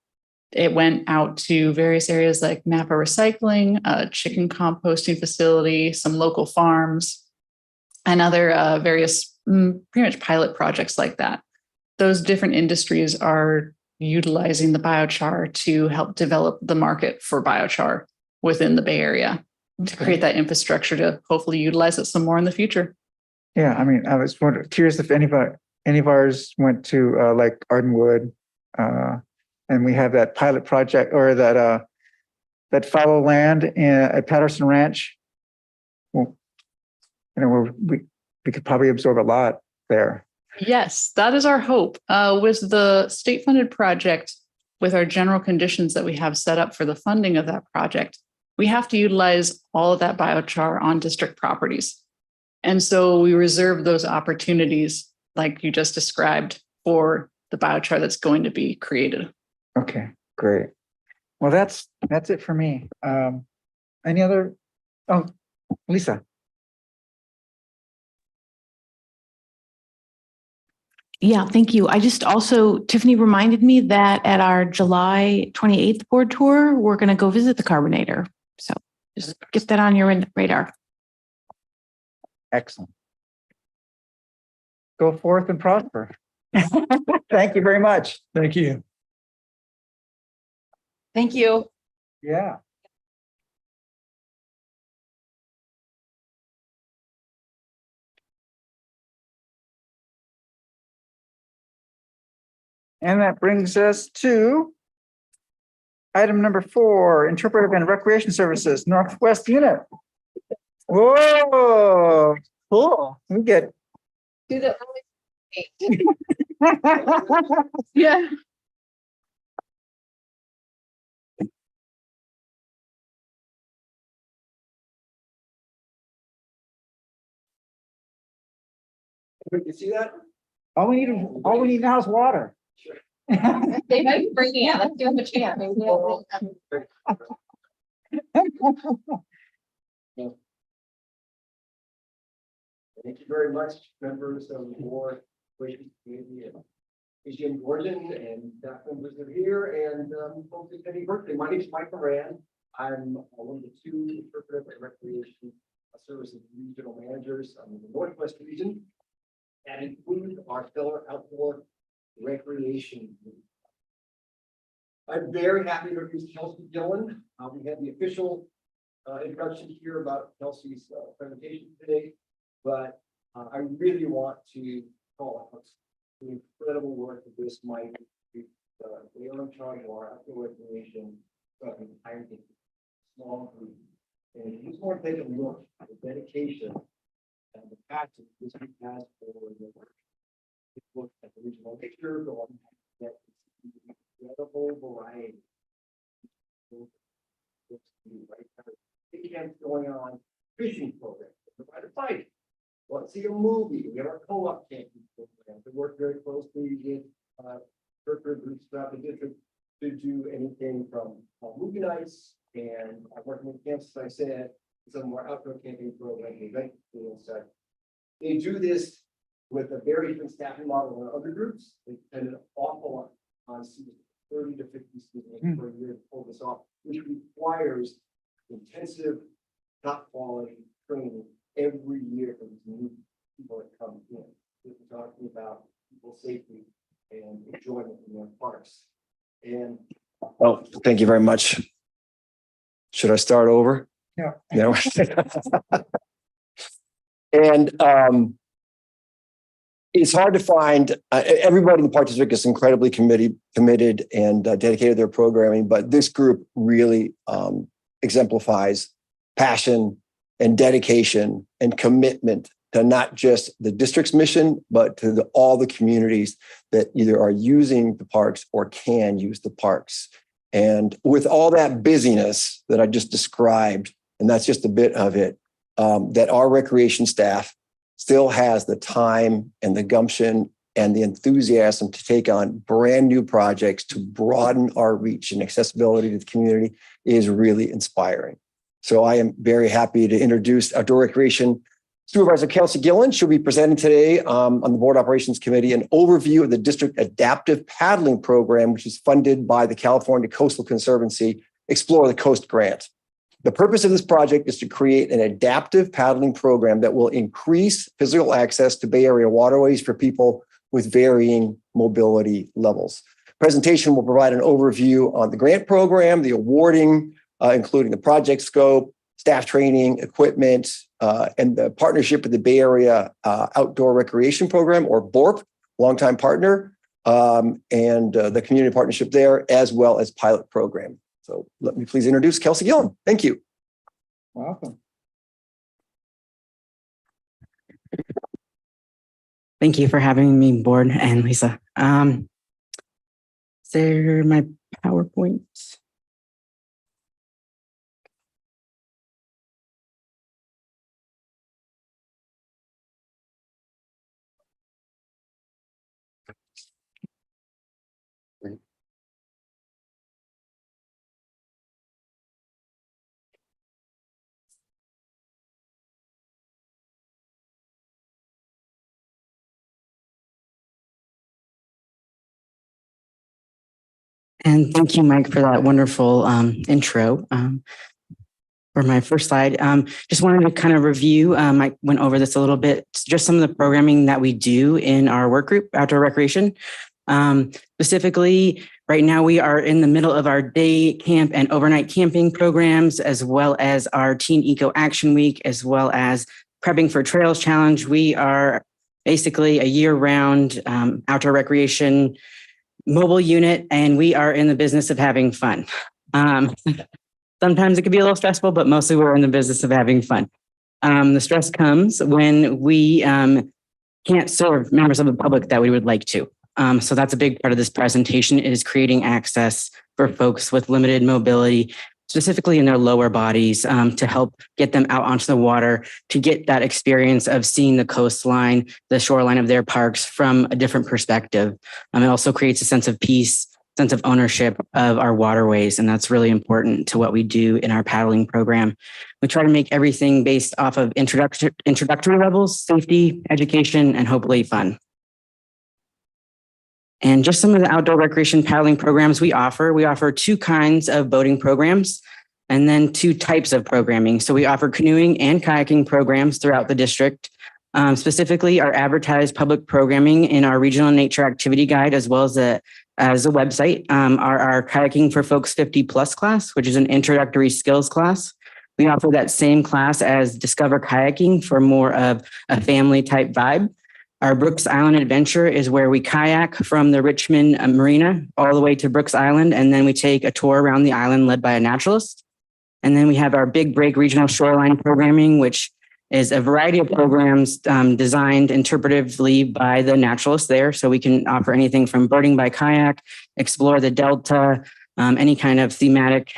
it went out to various areas like Napa Recycling, a chicken composting facility, some local farms, and other various pretty much pilot projects like that. Those different industries are utilizing the biochar to help develop the market for biochar within the Bay Area to create that infrastructure to hopefully utilize it some more in the future. Yeah, I mean, I was curious if any of ours went to like Ardenwood, and we have that pilot project or that fallow land at Patterson Ranch. Well, we could probably absorb a lot there. Yes, that is our hope. With the state-funded project, with our general conditions that we have set up for the funding of that project, we have to utilize all of that biochar on district properties. And so we reserve those opportunities, like you just described, for the biochar that's going to be created. Okay, great. Well, that's it for me. Any other? Oh, Lisa. Yeah, thank you. I just also, Tiffany reminded me that at our July 28th board tour, we're going to go visit the carbonator. So just get that on your radar. Excellent. Go forth and prosper. Thank you very much. Thank you. Thank you. Yeah. And that brings us to item number 4, interpretive and recreation services, Northwest Unit. Whoa, cool. We get Do the. Yeah. You see that? All we need now is water. They might be bringing it. Let's give them a chance. Thank you very much, members of the board, community, and Jim Gordon and staff members that are here, and folks attending birthday. My name is Mike Moran. I'm one of the two interpretive and recreation services regional managers in the Northwest region, and include our stellar outdoor recreation group. I'm very happy to introduce Kelsey Gillen. We had the official introduction here about Kelsey's presentation today, but I really want to call out the incredible work of this Mike, the Armstrong or outdoor recreation, small group. And if you just want to take a look at the dedication and the passion this group has for the work. Look at the regional picture, go on that incredible variety. Big camps going on, fishing programs, provide a fight. Let's see a movie. We have our co-op camping program. We work very closely with worker groups throughout the district to do anything from movie nights and working with camps, as I said, some more outdoor camping programs, events and such. They do this with a very different staffing model than other groups. They spend an awful lot on students, 30 to 50 students per year to pull this off, which requires intensive, top quality training every year for these new people that come in. We're talking about people safety and enjoyment in their parks. And Thank you very much. Should I start over? Yeah. No. And it's hard to find everybody in the Park District is incredibly committed and dedicated to their programming, but this group really exemplifies passion and dedication and commitment to not just the district's mission, but to all the communities that either are using the parks or can use the parks. And with all that busyness that I just described, and that's just a bit of it, that our recreation staff still has the time and the gumption and the enthusiasm to take on brand new projects to broaden our reach and accessibility to the community is really inspiring. So I am very happy to introduce Outdoor Recreation Supervisor Kelsey Gillen. She'll be presenting today on the Board Operations Committee an overview of the district adaptive paddling program, which is funded by the California Coastal Conservancy Explore the Coast grant. The purpose of this project is to create an adaptive paddling program that will increase physical access to Bay Area waterways for people with varying mobility levels. Presentation will provide an overview on the grant program, the awarding, including the project scope, staff training, equipment, and the partnership with the Bay Area Outdoor Recreation Program, or BORP, longtime partner, and the community partnership there, as well as pilot program. So let me please introduce Kelsey Gillen. Thank you. Welcome. Thank you for having me aboard, and Lisa. Is there my PowerPoint? And thank you, Mike, for that wonderful intro. For my first slide, just wanted to kind of review, I went over this a little bit, just some of the programming that we do in our work group, Outdoor Recreation. Specifically, right now we are in the middle of our day camp and overnight camping programs, as well as our Teen Eco Action Week, as well as Prepping for Trails Challenge. We are basically a year-round outdoor recreation mobile unit, and we are in the business of having fun. Sometimes it can be a little stressful, but mostly we're in the business of having fun. The stress comes when we can't serve members of the public that we would like to. So that's a big part of this presentation, is creating access for folks with limited mobility, specifically in their lower bodies, to help get them out onto the water, to get that experience of seeing the coastline, the shoreline of their parks from a different perspective. It also creates a sense of peace, sense of ownership of our waterways. And that's really important to what we do in our paddling program. We try to make everything based off of introductory levels, safety, education, and hopefully fun. And just some of the outdoor recreation paddling programs we offer. We offer 2 kinds of boating programs and then 2 types of programming. So we offer canoeing and kayaking programs throughout the district. Specifically, our advertised public programming in our regional nature activity guide, as well as a website, are our Kayaking for Folks 50 Plus class, which is an introductory skills class. We offer that same class as Discover Kayaking for more of a family type vibe. Our Brooks Island Adventure is where we kayak from the Richmond Marina all the way to Brooks Island, and then we take a tour around the island led by a naturalist. And then we have our Big Break Regional Shoreline Programming, which is a variety of programs designed interpretively by the naturalists there. So we can offer anything from birding by kayak, explore the Delta, any kind of thematic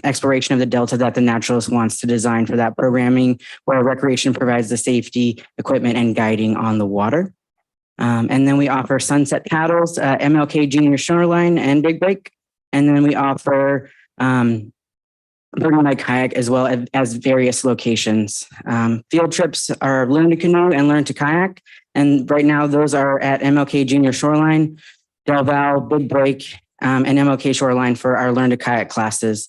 exploration of the Delta that the naturalist wants to design for that programming, where recreation provides the safety, equipment, and guiding on the water. And then we offer sunset paddles, MLK Junior Shoreline, and Big Break. And then we offer birding by kayak as well as various locations. Field trips are Learn to Canoe and Learn to Kayak. And right now those are at MLK Junior Shoreline, Del Val, Big Break, and MLK Shoreline for our Learn to Kayak classes.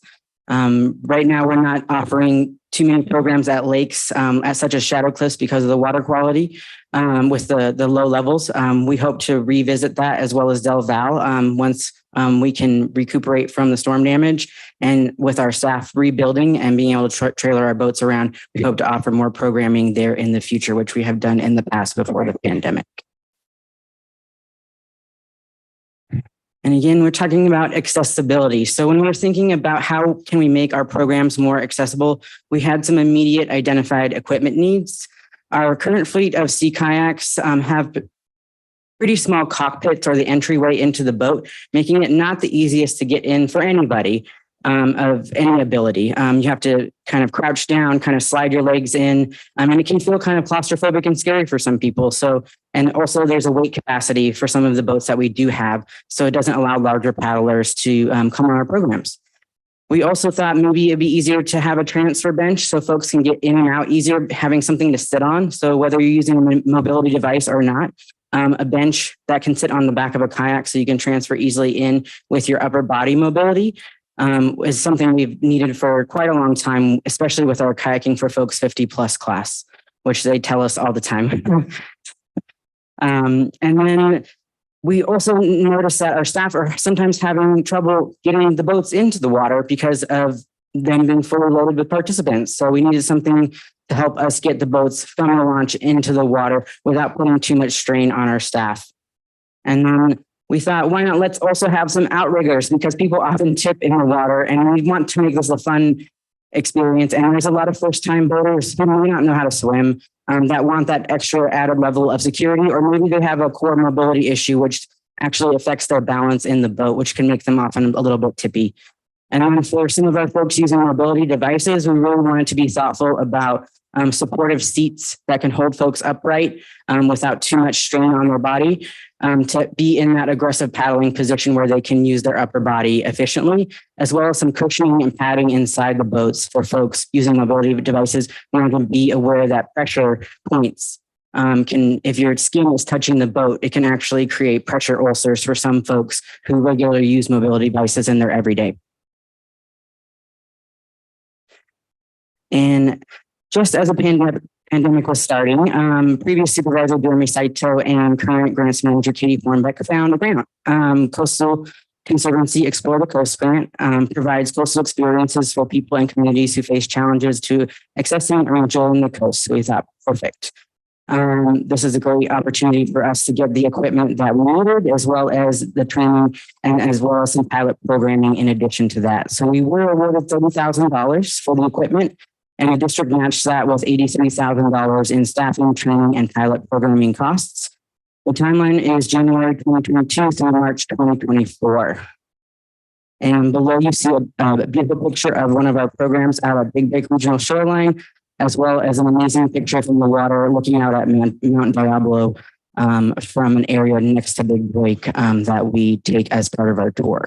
Right now, we're not offering too many programs at lakes, such as Shadow Cliffs, because of the water quality with the low levels. We hope to revisit that, as well as Del Val, once we can recuperate from the storm damage. And with our staff rebuilding and being able to trailer our boats around, we hope to offer more programming there in the future, which we have done in the past before the pandemic. And again, we're talking about accessibility. So when we're thinking about how can we make our programs more accessible, we had some immediate identified equipment needs. Our current fleet of sea kayaks have pretty small cockpits, or the entryway into the boat, making it not the easiest to get in for anybody of any ability. You have to kind of crouch down, kind of slide your legs in, and it can feel kind of claustrophobic and scary for some people. So, and also there's a weight capacity for some of the boats that we do have, so it doesn't allow larger paddlers to come on our programs. We also thought maybe it'd be easier to have a transfer bench so folks can get in and out easier, having something to sit on. So whether you're using a mobility device or not, a bench that can sit on the back of a kayak so you can transfer easily in with your upper body mobility is something we've needed for quite a long time, especially with our Kayaking for Folks 50 Plus class, which they tell us all the time. And then we also noticed that our staff are sometimes having trouble getting the boats into the water because of them being fully loaded with participants. So we needed something to help us get the boats from the launch into the water without putting too much strain on our staff. And then we thought, why not let's also have some outriggers, because people often tip in the water and we want to make this a fun experience. And there's a lot of first-time boaters who may not know how to swim that want that extra added level of security, or maybe they have a core mobility issue, which actually affects their balance in the boat, which can make them often a little bit tippy. And then for some of our folks using mobility devices, we really wanted to be thoughtful about supportive seats that can hold folks upright without too much strain on their body, to be in that aggressive paddling position where they can use their upper body efficiently, as well as some cushioning and padding inside the boats for folks using mobility devices. We want to be aware that pressure points if your skin is touching the boat, it can actually create pressure ulcers for some folks who regularly use mobility devices in their everyday. And just as a pandemic was starting, previous supervisor Jeremy Saito and current grants manager Katie Thornbeck found a grant. Coastal Conservancy Explore the Coast grant provides coastal experiences for people and communities who face challenges to accessing or enjoying the coast. So we thought, perfect. This is a great opportunity for us to get the equipment that we needed, as well as the training and as well as some pilot programming in addition to that. So we were awarded $30,000 for the equipment. And the district matched that with $83,000 in staffing, training, and pilot programming costs. The timeline is January 2022 through March 2024. And below you see a beautiful picture of one of our programs out at Big Break Regional Shoreline, as well as an amazing picture from the water looking out at Mount Diablo from an area next to Big Break that we take as part of our tour.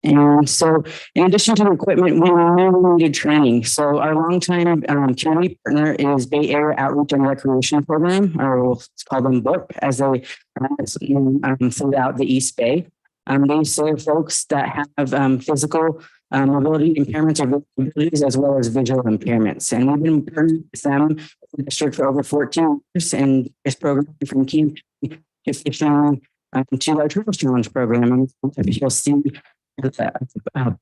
And so in addition to the equipment, we really needed training. So our longtime community partner is Bay Area Outreach and Recreation Program, or we'll call them BORP, as they throughout the East Bay. They serve folks that have physical mobility impairments or disabilities, as well as visual impairments. And we've been partnering with them, the district, for over 14 years, and this program from King to fishing to our Trails Challenge program. And you'll see the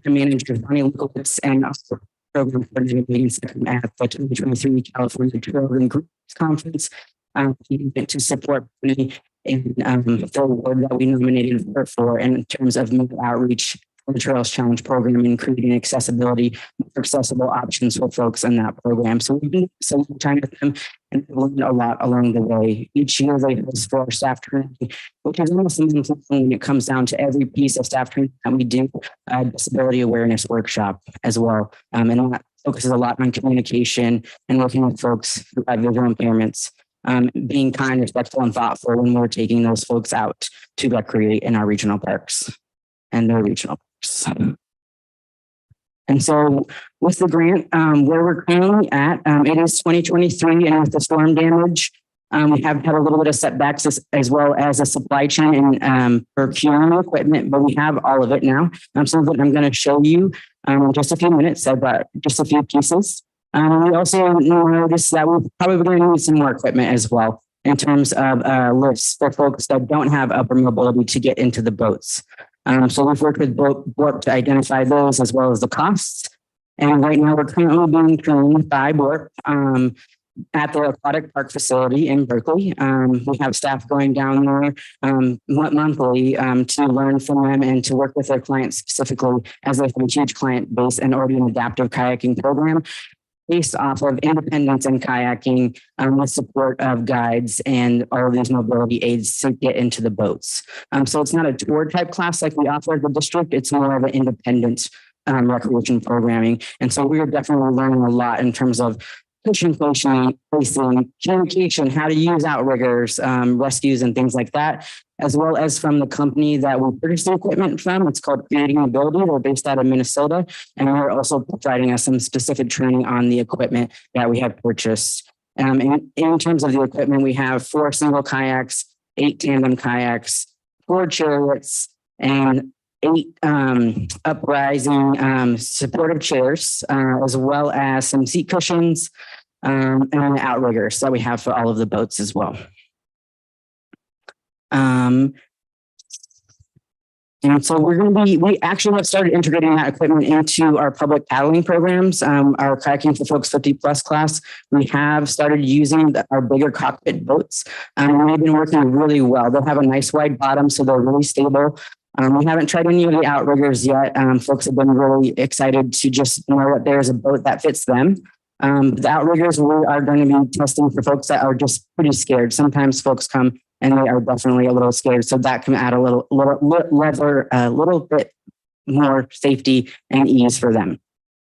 manager Bonnie Lukowitz and also program coordinator Megan Second at the 2023 California Trail and Groups Conference to support me in the award that we nominated her for in terms of outreach for the Trails Challenge program and creating accessibility, more accessible options for folks in that program. So we've been so much time with them and learned a lot along the way. Each year they host for our staff training, which is almost amazing when it comes down to every piece of staff training that we do, a disability awareness workshop as well. And that focuses a lot on communication and working with folks who have visual impairments. Being kind, respectful, and thoughtful when we're taking those folks out to recreate in our regional parks and their regional parks. And so with the grant, where we're currently at, it is 2023, and with the storm damage, we have had a little bit of setbacks as well as a supply chain and procuring equipment, but we have all of it now. Some of it I'm going to show you in just a few minutes, about just a few pieces. We also noticed that we're probably going to need some more equipment as well in terms of lifts for folks that don't have upper mobility to get into the boats. So we've worked with BORP to identify those as well as the costs. And right now we're currently being trained by BORP at the aquatic park facility in Berkeley. We have staff going down there monthly to learn from them and to work with their clients specifically, as they have a huge client base and already an adaptive kayaking program based off of independence in kayaking with support of guides and all of these mobility aids to get into the boats. So it's not a tour type class like we offer at the district. It's more of an independent recreation programming. And so we are definitely learning a lot in terms of pushing, placing, communication, how to use outriggers, rescues, and things like that, as well as from the company that we purchase the equipment from. It's called Creating Mobility. They're based out of Minnesota, and they're also providing us some specific training on the equipment that we have purchased. And in terms of the equipment, we have 4 single kayaks, 8 tandem kayaks, 4 chariots, and 8 uprising supportive chairs, as well as some seat cushions and outriggers that we have for all of the boats as well. And so we actually have started integrating that equipment into our public paddling programs. Our Kayaking for Folks 50+ class, we have started using our bigger cockpit boats. And they've been working really well. They'll have a nice wide bottom, so they're really stable. We haven't tried any of the outriggers yet. Folks have been really excited to just know that there's a boat that fits them. The outriggers, we are going to be testing for folks that are just pretty scared. Sometimes folks come and they are definitely a little scared. So that can add a little bit more safety and ease for them.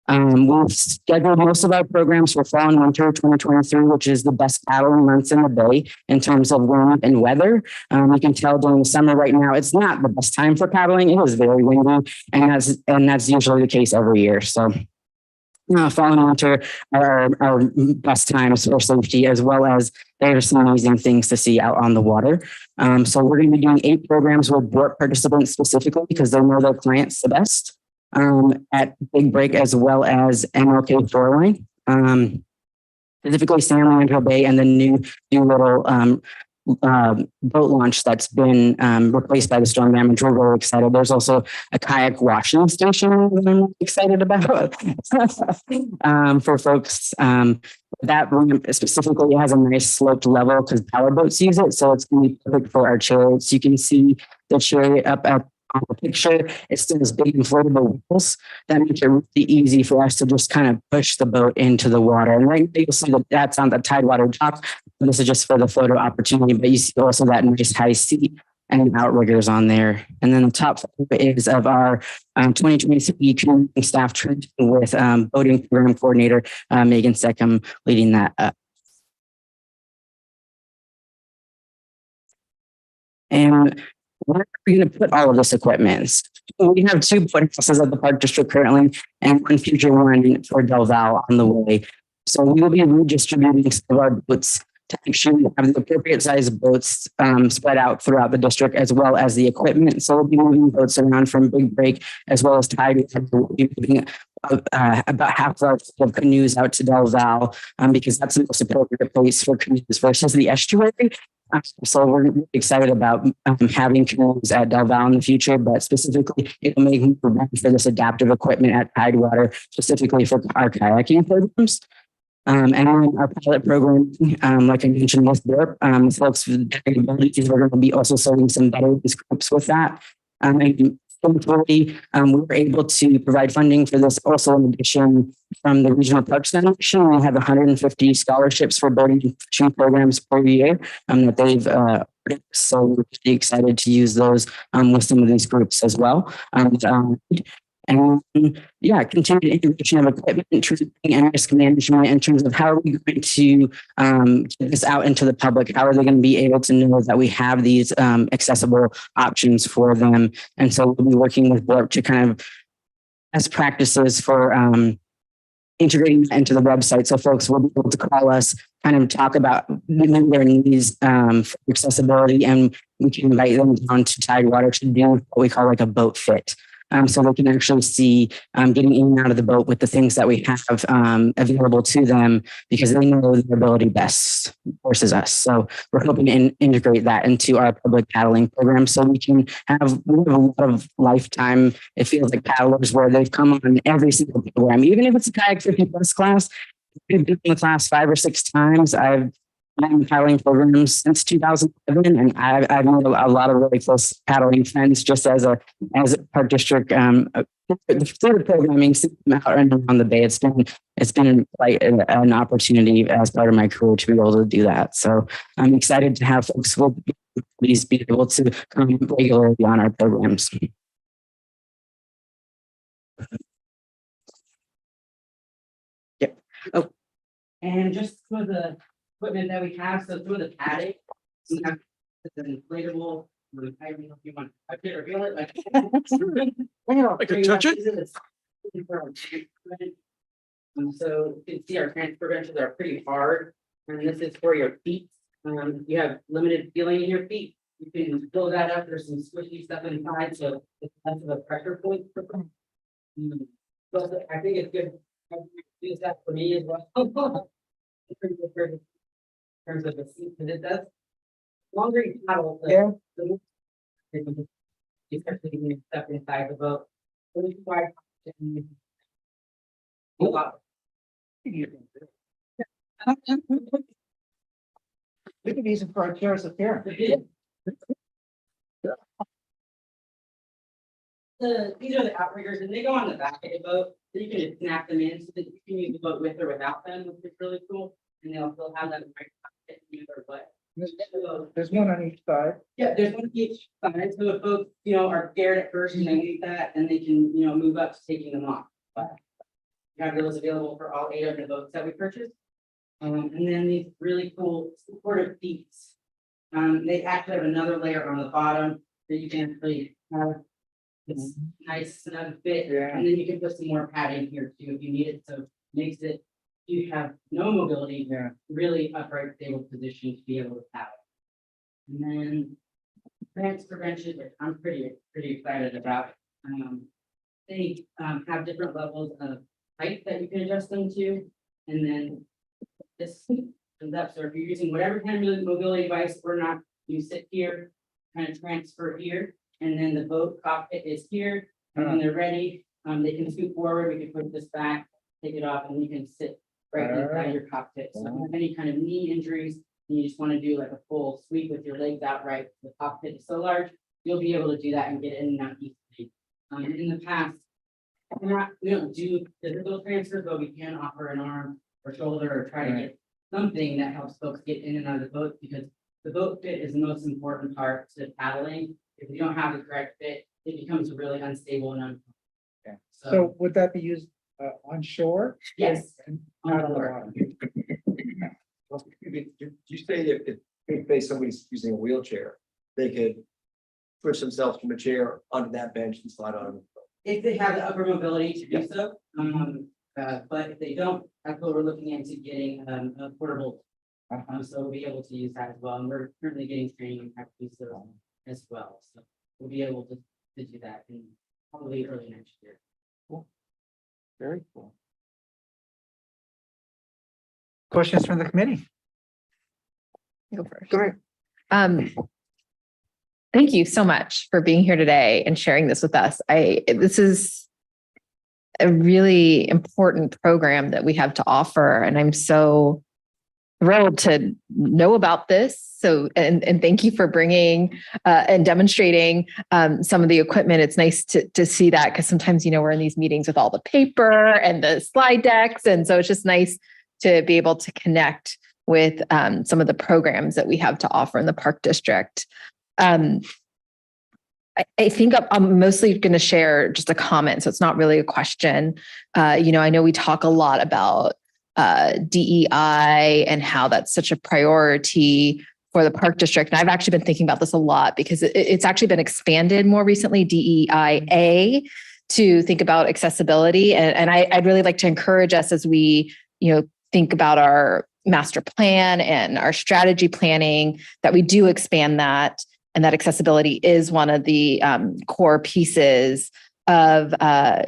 We've scheduled most of our programs for fall and winter 2023, which is the best paddling months in the bay in terms of wind and weather. You can tell during the summer right now, it's not the best time for paddling. It is very windy, and that's usually the case every year. So fall and winter are our best times for safety, as well as there's some amazing things to see out on the water. So we're going to be doing 8 programs with BORP participants specifically because they know their clients the best. At Big Break, as well as MLK Shoreline, specifically San Leandro Bay, and the new little boat launch that's been replaced by the storm damage. We're really excited. There's also a kayak washing station that I'm excited about for folks. That ramp specifically has a nice sloped level because power boats use it, so it's going to be perfect for our chariots. You can see the chariot up on the picture, it's those big inflatable wheels that make it really easy for us to just kind of push the boat into the water. And right now you'll see that that's on the Tidewater dock. This is just for the photo opportunity, but you see also that nice high seat and outriggers on there. And then the top photo is of our 2023 training staff training with boating program coordinator Megan Seckham leading that up. And where are we going to put all of this equipment? We have 2 boating houses at the Park District currently, and one future one for Del Val on the way. So we will be redistributing some of our boats to make sure we have the appropriate size boats spread out throughout the district, as well as the equipment. So we'll be moving boats around from Big Break as well as Tide. We'll be moving about half of canoes out to Del Val because that's the most appropriate place for canoes versus the estuary. So we're really excited about having canoes at Del Val in the future, but specifically it will make room for this adaptive equipment at Tidewater, specifically for our kayaking programs. And then our pilot program, like I mentioned with BORP, folks with abilities, we're going to be also serving some veterans groups with that. And thankfully, we were able to provide funding for this also in addition from the Regional Parks Foundation. We have 150 scholarships for boating and fishing programs per year that they've so we're pretty excited to use those with some of these groups as well. And yeah, continued integration of equipment, training, and risk management in terms of how are we going to get this out into the public? How are they going to be able to know that we have these accessible options for them? And so we'll be working with BORP to kind of best practices for integrating that into the website. So folks will be able to call us, kind of talk about their needs for accessibility, and we can invite them down to Tidewater to do what we call like a boat fit. So they can actually see getting in and out of the boat with the things that we have available to them because they know their ability best versus us. So we're hoping to integrate that into our public paddling program so we have a lot of lifetime, it feels like paddlers where they've come on every single program, even if it's a kayak 50 plus class. We've been in the class 5 or 6 times. I've been paddling programs since 2007, and I've made a lot of really close paddling friends just as a Park District the programming out and around the bay. It's been quite an opportunity as part of my career to be able to do that. So I'm excited to have folks who will please be able to come regularly on our programs. Yep. Oh, and just for the equipment that we have, so through the padding, we have the inflatable. I don't know if you want to touch it or feel it. I could touch it. So you can see our transfer benches are pretty hard, and this is for your feet. You have limited feeling in your feet. You can fill that up. There's some squishy stuff inside, so it's less of a pressure point for them. So I think it's good. I use that for me as well. In terms of the seat, because it does longer you paddle, especially when you step inside the boat. So we try We could use it for our chairs up here. These are the outriggers, and they go on the back of the boat. So you can just snap them in so that you can use the boat with or without them, which is really cool. And they'll still have that right no matter what. There's one on each side. Yeah, there's one each side. So if folks, are scared at first and they need that, then they can, move up to taking them off. But we have those available for all 8 of the boats that we purchased. And then these really cool supportive seats. They actually have another layer on the bottom that you can actually have this nice snug fit. Yeah. And then you can put some more padding here too if you need it. So it makes it, you have no mobility, really upright, stable position to be able to paddle. And then transfer benches, which I'm pretty excited about. They have different levels of height that you can adjust them to. And then this comes up. So if you're using whatever kind of mobility device or not, you sit here, kind of transfer here, and then the boat cockpit is here. And when they're ready, they can scoot forward. We can put this back, take it off, and you can sit right inside your cockpit. So if you have any kind of knee injuries, and you just want to do like a full sweep with your legs outright, the cockpit is so large, you'll be able to do that and get in and out easily. In the past, we don't do physical transfers, but we can offer an arm or shoulder or try to get something that helps folks get in and out of the boat, because the boat fit is the most important part to paddling. If you don't have the correct fit, it becomes really unstable and uncomfortable. So would that be used on shore? Yes. And On not on the shore. water? You say if somebody's using a wheelchair, they could push themselves from a chair onto that bench and slide on. If they have the upper mobility to do so, but if they don't, that's what we're looking into getting a portable. So we'll be able to use that as well, and we're currently getting training on how to use those as well. So we'll be able to do that in probably early next year. Very cool. Questions from the committee? Go first. Go ahead. Thank you so much for being here today and sharing this with us. This is a really important program that we have to offer, and I'm so thrilled to know about this. So, and thank you for bringing and demonstrating some of the equipment. It's nice to see that, because sometimes, we're in these meetings with all the paper and the slide decks. And so it's just nice to be able to connect with some of the programs that we have to offer in the Park District. I think I'm mostly going to share just a comment, so it's not really a question. I know we talk a lot about DEI and how that's such a priority for the Park District. And I've actually been thinking about this a lot, because it's actually been expanded more recently, DEIA, to think about accessibility. And I'd really like to encourage us as we, think about our master plan and our strategy planning, that we do expand that, and that accessibility is one of the core pieces of, that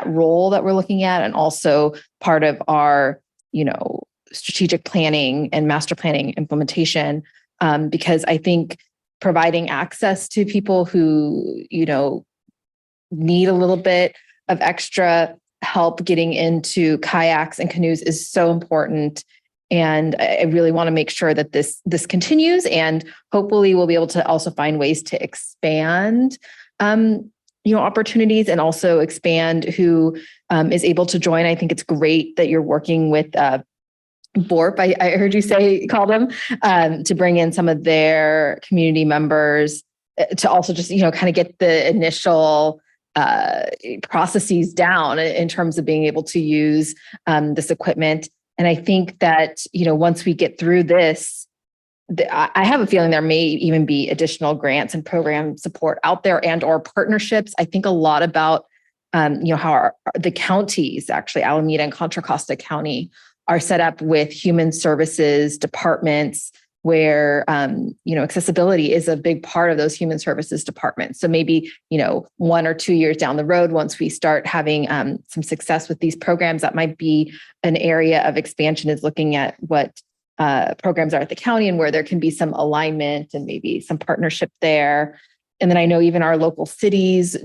role that we're looking at, and also part of our, strategic planning and master planning implementation. Because I think providing access to people who, need a little bit of extra help getting into kayaks and canoes is so important. And I really want to make sure that this continues, and hopefully we'll be able to also find ways to expand, opportunities, and also expand who is able to join. I think it's great that you're working with BORP. I heard you call them, to bring in some of their community members to also just, kind of get the initial processes down in terms of being able to use this equipment. And I think that, once we get through this, I have a feeling there may even be additional grants and program support out there, and or partnerships. I think a lot about, how the counties, actually Alameda and Contra Costa County, are set up with human services departments where, accessibility is a big part of those human services departments. So maybe, 1 or 2 years down the road, once we start having some success with these programs, that might be an area of expansion, is looking at what programs are at the county and where there can be some alignment and maybe some partnership there. And then I know even our local cities,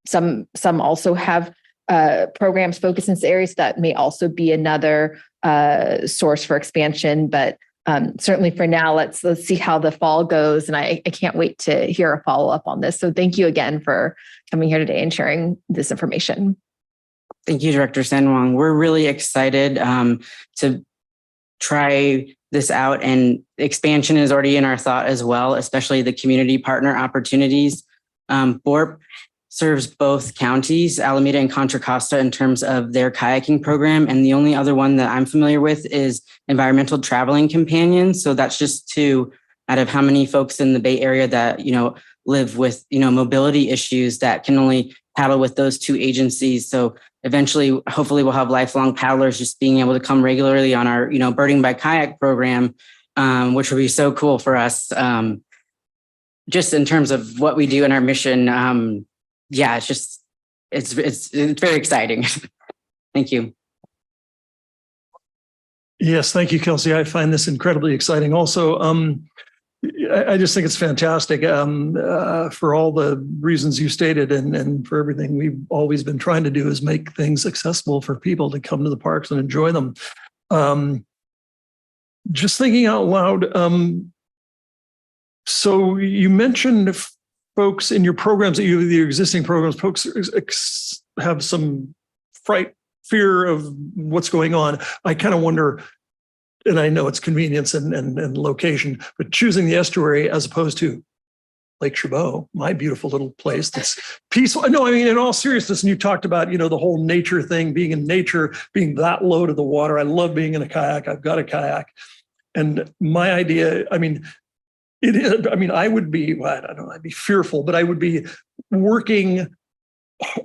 some also have programs focused in this area, so that may also be another source for expansion. But certainly for now, let's see how the fall goes. And I can't wait to hear a follow-up on this. So thank you again for coming here today and sharing this information. Thank you, Director Sanwong. We're really excited to try this out, and expansion is already in our thought as well, especially the community partner opportunities. BORP serves both counties, Alameda and Contra Costa, in terms of their kayaking program. And the only other one that I'm familiar with is Environmental Traveling Companions. So that's just 2 out of how many folks in the Bay Area that, live with, mobility issues, that can only paddle with those 2 agencies. So eventually, hopefully we'll have lifelong paddlers just being able to come regularly on our, Birding by Kayak program, which would be so cool for us. Just in terms of what we do in our mission. It's very exciting. Thank you. Yes, thank you, Kelsey. I find this incredibly exciting. Also, I just think it's fantastic for all the reasons you stated, and for everything we've always been trying to do, is make things accessible for people to come to the parks and enjoy them. Just thinking out loud, So you mentioned folks in your programs that your existing programs, folks have some fear of what's going on. I kind of wonder, and I know it's convenience and location, but choosing the estuary as opposed to Lake Chabot, my beautiful little place that's peaceful. No, I mean, in all seriousness, and you talked about, the whole nature thing, being in nature, being that low to the water. I love being in a kayak. I've got a kayak. And my idea, I mean, it is, I mean, I would be, well, I don't know, I'd be fearful, but I would be working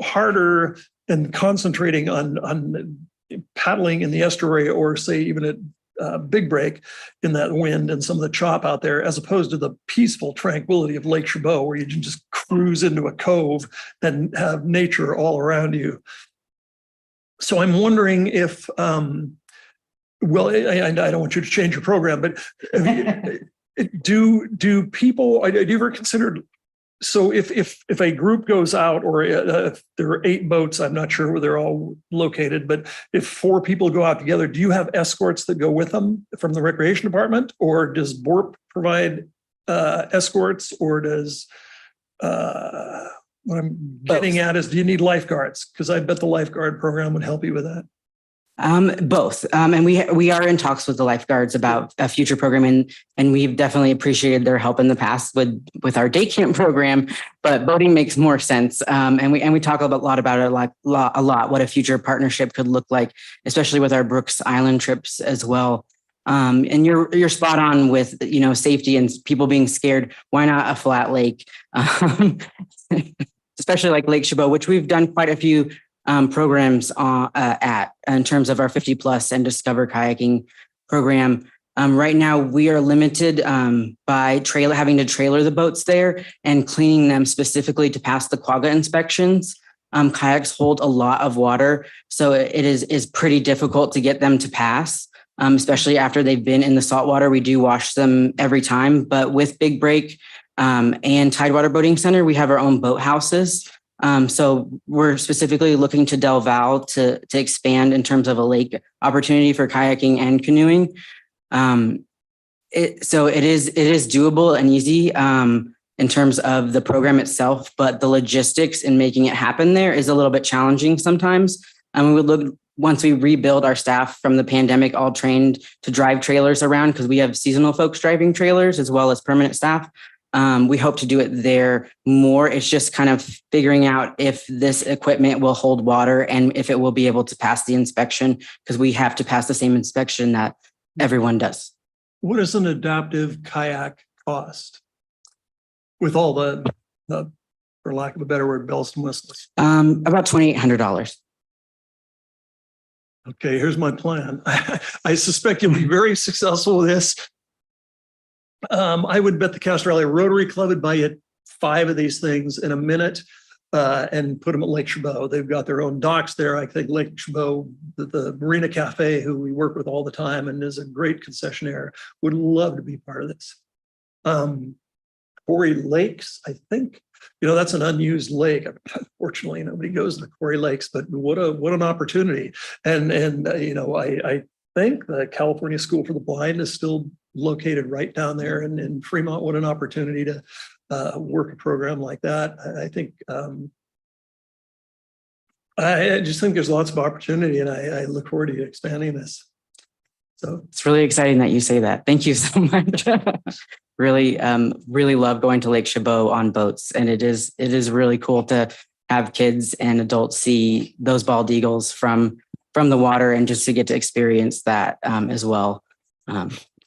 harder and concentrating on paddling in the estuary, or say even at Big Break in that wind and some of the chop out there, as opposed to the peaceful tranquility of Lake Chabot, where you can just cruise into a cove and have nature all around you. So I'm wondering if, well, I don't want you to change your program, but do people, have you ever considered, so if a group goes out, or if there are 8 boats, I'm not sure where they're all located, but if 4 people go out together, do you have escorts that go with them from the recreation department, or does BORP provide escorts, or does, what I'm getting at is, do you need lifeguards? Because I bet the lifeguard program would help you with that. Both. And we are in talks with the lifeguards about a future program, and we've definitely appreciated their help in the past with our day camp program, but boating makes more sense. And we talk a lot about it, a lot, what a future partnership could look like, especially with our Brooks Island trips as well. And you're spot on with, safety and people being scared. Why not a flat lake? Especially like Lake Chabot, which we've done quite a few programs in terms of our 50 plus and Discover kayaking program. Right now, we are limited by having to trailer the boats there and cleaning them specifically to pass the quagga inspections. Kayaks hold a lot of water, so it is pretty difficult to get them to pass, especially after they've been in the salt water. We do wash them every time, but with Big Break and Tidewater Boating Center, we have our own boat houses. So we're specifically looking to Del Val to expand in terms of a lake opportunity for kayaking and canoeing. So it is doable and easy in terms of the program itself, but the logistics in making it happen there is a little bit challenging sometimes. And we would look, once we rebuild our staff from the pandemic, all trained to drive trailers around, because we have seasonal folks driving trailers as well as permanent staff. We hope to do it there more. It's just kind of figuring out if this equipment will hold water and if it will be able to pass the inspection, because we have to pass the same inspection that everyone does. What does an adaptive kayak cost with all the for lack of a better word, bells and whistles? About $2,800. Okay, here's my plan. I suspect you'll be very successful with this. I would bet the Castro Valley Rotary Club would buy you 5 of these things in a minute and put them at Lake Chabot. They've got their own docks there. I think Lake Chabot, the Marina Cafe, who we work with all the time and is a great concessionaire, would love to be part of this. Quarry Lakes, I think, that's an unused lake. Unfortunately, nobody goes to Quarry Lakes, but what an opportunity. And I think the California School for the Blind is still located right down there in Fremont. What an opportunity to work a program like that. I think I just think there's lots of opportunity, and I look forward to expanding this. So it's really exciting that you say that. Thank you so much. Really love going to Lake Chabot on boats, and it is really cool to have kids and adults see those bald eagles from the water, and just to get to experience that as well.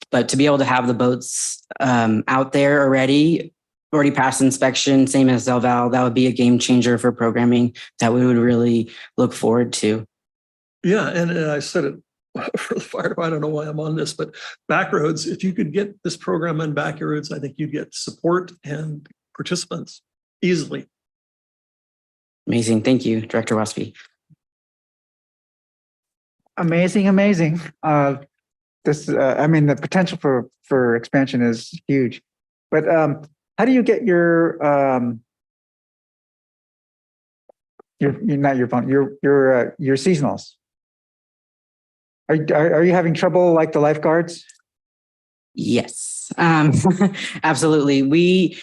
But to be able to have the boats out there already passed inspection, same as Del Val, that would be a game changer for programming that we would really look forward to. Yeah, and I said it for the fire department. I don't know why I'm on this, but Backroads, if you could get this program in Backroads, I think you'd get support and participants easily. Amazing. Thank you, Director Waspi. Amazing. The potential for expansion is huge. But how do you get your seasonals? Are you having trouble like the lifeguards? Yes. absolutely. We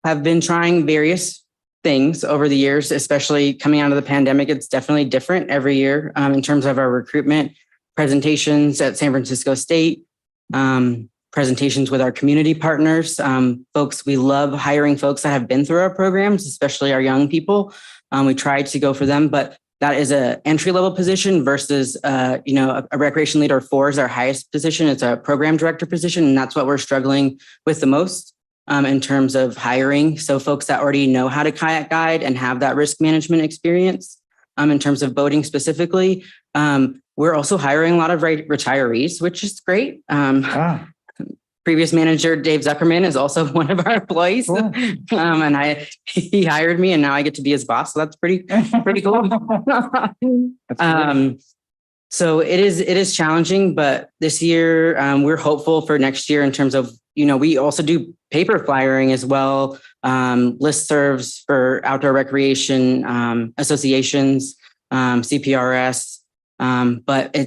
have been trying various things over the years, especially coming out of the pandemic. It's definitely different every year in terms of our recruitment presentations at San Francisco State, presentations with our community partners. Folks, we love hiring folks that have been through our programs, especially our young people. We try to go for them, but that is a entry-level position versus, a recreation leader 4 is our highest position. It's a program director position, and that's what we're struggling with the most in terms of hiring. So folks that already know how to kayak guide and have that risk management experience in terms of boating specifically. We're also hiring a lot of retirees, which is great. Previous manager Dave Zuckerman is also one of our employees, Cool. and he hired me, and now I get to be his boss. So that's pretty cool. So it is challenging, but this year we're hopeful for next year in terms of we also do paper flyering as well, listservs for outdoor recreation associations, CPRS, but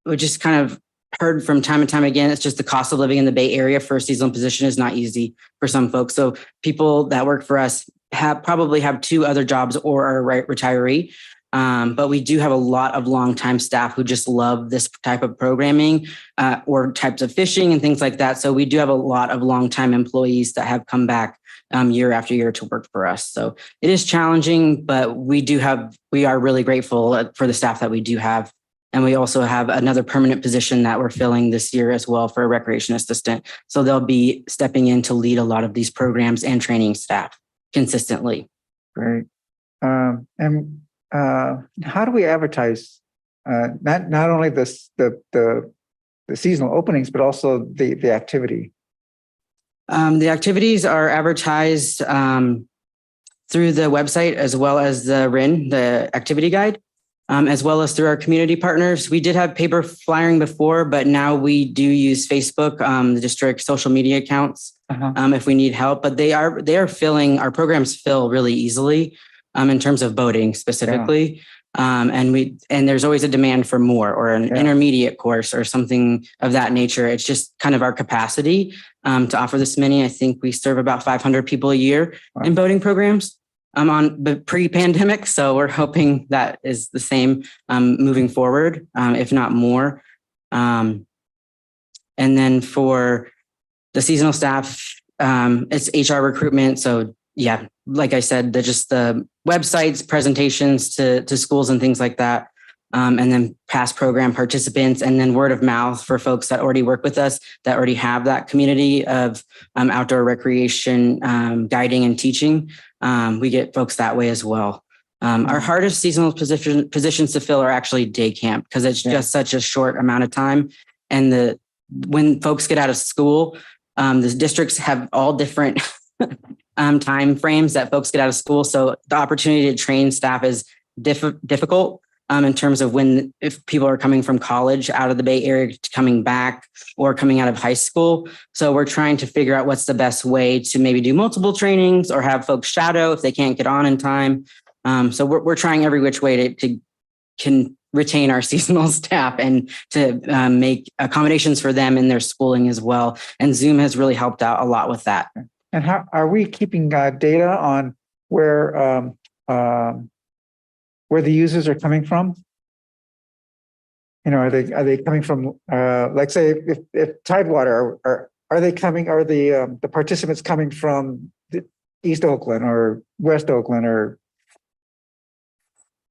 we just kind of heard from time and time again, it's just the cost of living in the Bay Area for a seasonal position is not easy for some folks. So people that work for us probably have 2 other jobs or are a retiree. But we do have a lot of longtime staff who just love this type of programming or types of fishing and things like that. So we do have a lot of longtime employees that have come back year after year to work for us. So it is challenging, but we are really grateful for the staff that we do have. And we also have another permanent position that we're filling this year as well for a recreation assistant. So they'll be stepping in to lead a lot of these programs and training staff consistently. Great. And how do we advertise not only the seasonal openings, but also the activity? The activities are advertised through the website as well as the RIN, the activity guide. As well as through our community partners. We did have paper flyering before, but now we do use Facebook, the district social media accounts, if we need help. But they are filling, our programs fill really easily in terms of boating specifically. Yeah. And there's always a demand for more or an intermediate course or something of that nature. It's just kind of our capacity to offer this many. I think we serve about 500 people a year in boating programs. On the pre-pandemic. So we're hoping that is the same moving forward, if not more. And then for the seasonal staff, it's HR recruitment. So yeah, like I said, just the websites, presentations to schools and things like that. And then past program participants, and then word of mouth for folks that already work with us, that already have that community of outdoor recreation, guiding and teaching. We get folks that way as well. Our hardest seasonal positions to fill are actually day camp because it's just such a short amount of time. And when folks get out of school, the districts have all different time frames that folks get out of school. So the opportunity to train staff is difficult. In terms of if people are coming from college out of the Bay Area to coming back or coming out of high school. So we're trying to figure out what's the best way to maybe do multiple trainings or have folks shadow if they can't get on in time. So we're trying every which way to can retain our seasonal staff and to make accommodations for them in their schooling as well. And Zoom has really helped out a lot with that. And how are we keeping data on where the users are coming from? Are they coming from like say if Tidewater are the participants coming from East Oakland or West Oakland or?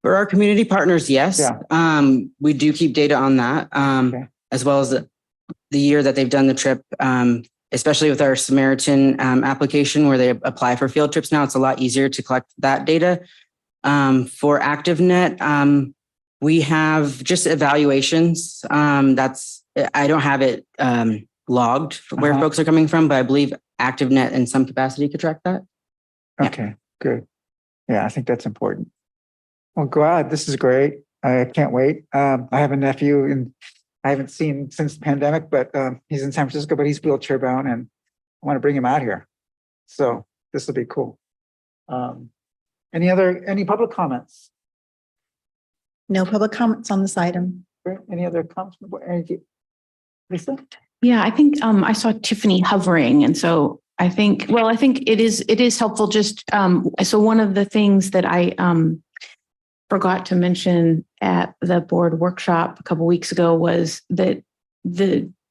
For our community partners, yes. Yeah. We do keep data on that, as well as the year that they've done the trip, especially with our Samaritan application where they apply for field trips now. It's a lot easier to collect that data. For ActiveNet, we have just evaluations. I don't have it logged where folks are coming from, but I believe ActiveNet in some capacity could track that. Okay, good. Yeah, I think that's important. Well, God, this is great. I can't wait. I have a nephew and I haven't seen since the pandemic, but he's in San Francisco, but he's wheelchair bound and I want to bring him out here. So this will be cool. Any public comments? No public comments on this item. Any other comments? Lisa? Yeah, I think I saw Tiffany hovering, and so I think it is helpful. Just so one of the things that I forgot to mention at the board workshop a couple weeks ago was that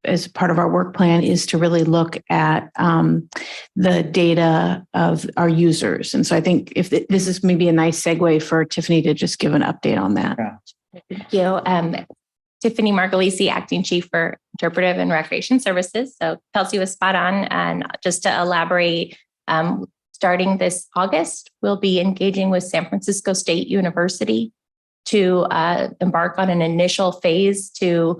as part of our work plan is to really look at the data of our users, and so I think if this is maybe a nice segue for Tiffany to just give an update on that. Yeah. Thank you. Tiffany Margolisi, Acting Chief for Interpretive and Recreation Services. So Kelsey was spot on. And just to elaborate, starting this August, we'll be engaging with San Francisco State University to embark on an initial phase to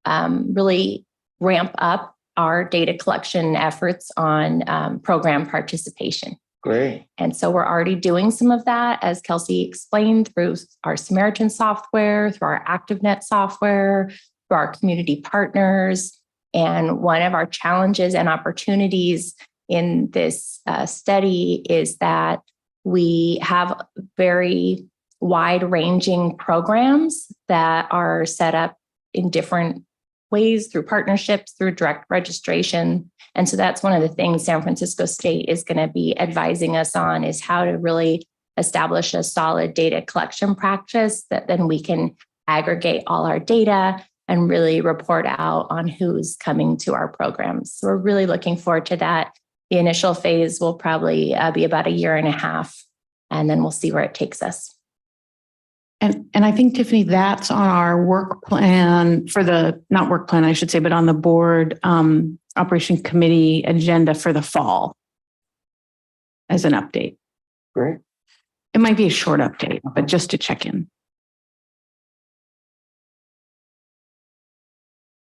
really ramp up our data collection efforts on program participation. Great. And so we're already doing some of that, as Kelsey explained, through our Samaritan software, through our ActiveNet software, through our community partners. And one of our challenges and opportunities in this study is that we have very wide-ranging programs that are set up in different ways, through partnerships, through direct registration. And so that's one of the things San Francisco State is going to be advising us on, is how to really establish a solid data collection practice that then we can aggregate all our data and really report out on who's coming to our programs. So we're really looking forward to that. The initial phase will probably be about 1.5 years, and then we'll see where it takes us. And I think, Tiffany, that's on our work plan for not work plan, I should say, but on the board operation committee agenda for the fall as an update. Great. It might be a short update, but just to check in.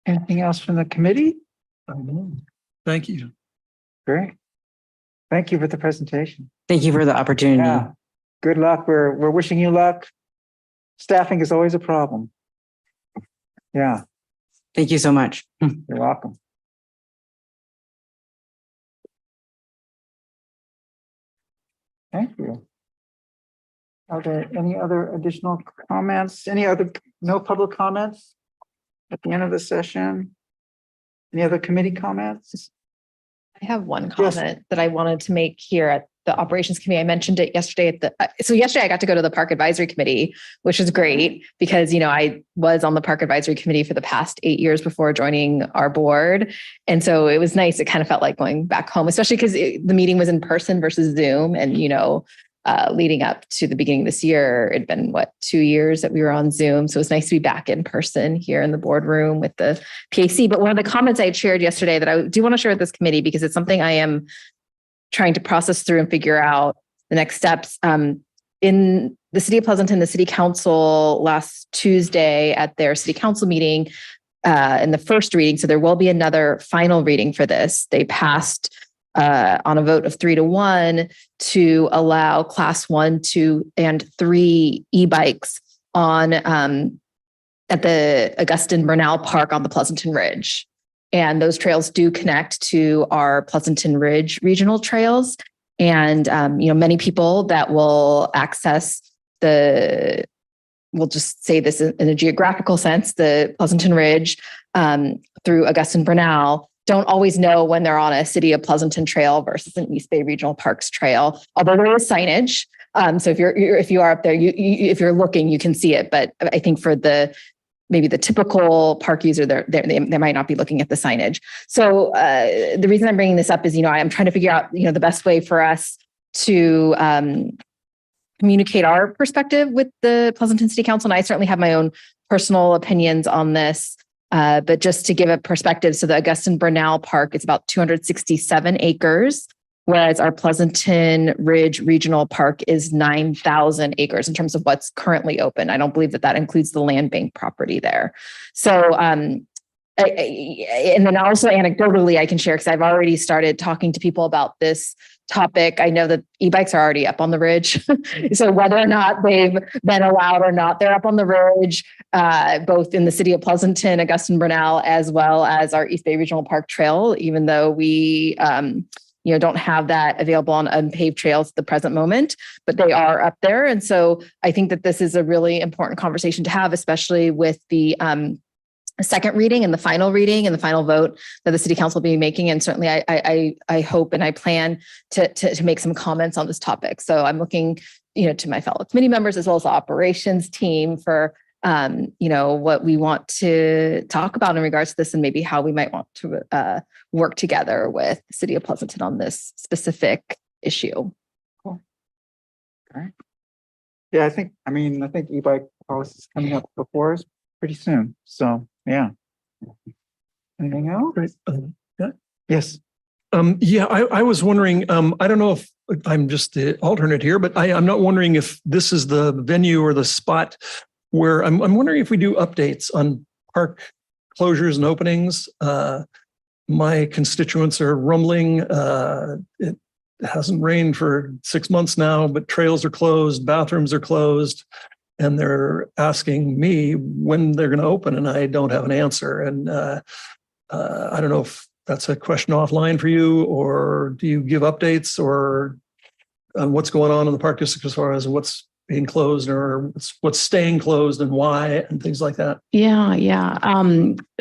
Anything else from the committee? Thank you. Great. Thank you for the presentation. Thank you for the opportunity. Yeah. Good luck. We're wishing you luck. Staffing is always a problem. Yeah. Thank you so much. You're welcome. Thank you. Are there any other additional comments? No public comments at the end of the session? Any other committee comments? I have one Yes. comment that I wanted to make here at the operations committee. I mentioned it yesterday so yesterday I got to go to the park advisory committee, which was great because, I was on the park advisory committee for the past 8 years before joining our board. And so it was nice. It kind of felt like going back home, especially because the meeting was in person versus Zoom. And, leading up to the beginning of this year, it'd been 2 years that we were on Zoom. So it was nice to be back in person here in the boardroom with the PAC. But one of the comments I had shared yesterday that I do want to share with this committee, because it's something I am trying to process through and figure out the next steps. In the city of Pleasanton, the city council last Tuesday at their city council meeting in the first reading, so there will be another final reading for this. They passed on a vote of 3-1 to allow class 1, 2, and 3 e-bikes on at the Augustine Bernal Park on the Pleasanton Ridge. And those trails do connect to our Pleasanton Ridge regional trails. And, many people that will access we'll just say this in a geographical sense, the Pleasanton Ridge through Augustine Bernal don't always know when they're on a City of Pleasanton trail versus an East Bay Regional Parks trail, although there is signage. So if you are up there, if you're looking, you can see it. But I think for maybe the typical park user, they might not be looking at the signage. So the reason I'm bringing this up is, I'm trying to figure out, the best way for us to communicate our perspective with the Pleasanton City Council. And I certainly have my own personal opinions on this, but just to give a perspective. So the Augustine Bernal Park is about 267 acres, whereas our Pleasanton Ridge Regional Park is 9,000 acres in terms of what's currently open. I don't believe that includes the land bank property there. So, and then also anecdotally, I can share, because I've already started talking to people about this topic. I know that e-bikes are already up on the ridge. So whether or not they've been allowed or not, they're up on the ridge, both in the city of Pleasanton, Augustine Bernal, as well as our East Bay Regional Park Trail, even though we don't have that available on unpaved trails at the present moment, but they are up there. And so I think that this is a really important conversation to have, especially with the second reading and the final reading and the final vote that the city council will be making. And certainly I hope and I plan to make some comments on this topic. So I'm looking, to my fellow committee members as well as the operations team for, what we want to talk about in regards to this and maybe how we might want to work together with the city of Pleasanton on this specific issue. Cool. All right. Yeah, I think e-bike policy is coming up before us pretty soon. So yeah. Anything else? Great. Yeah. Yes. I was wondering, I don't know if I'm just the alternate here, but I'm not wondering if this is the venue or the spot where I'm wondering if we do updates on park closures and openings. My constituents are rumbling. It hasn't rained for 6 months now, but trails are closed, bathrooms are closed, and they're asking me when they're going to open, and I don't have an answer. And I don't know if that's a question offline for you, or do you give updates or on what's going on in the park district as far as what's being closed or what's staying closed and why and things like that? Yeah.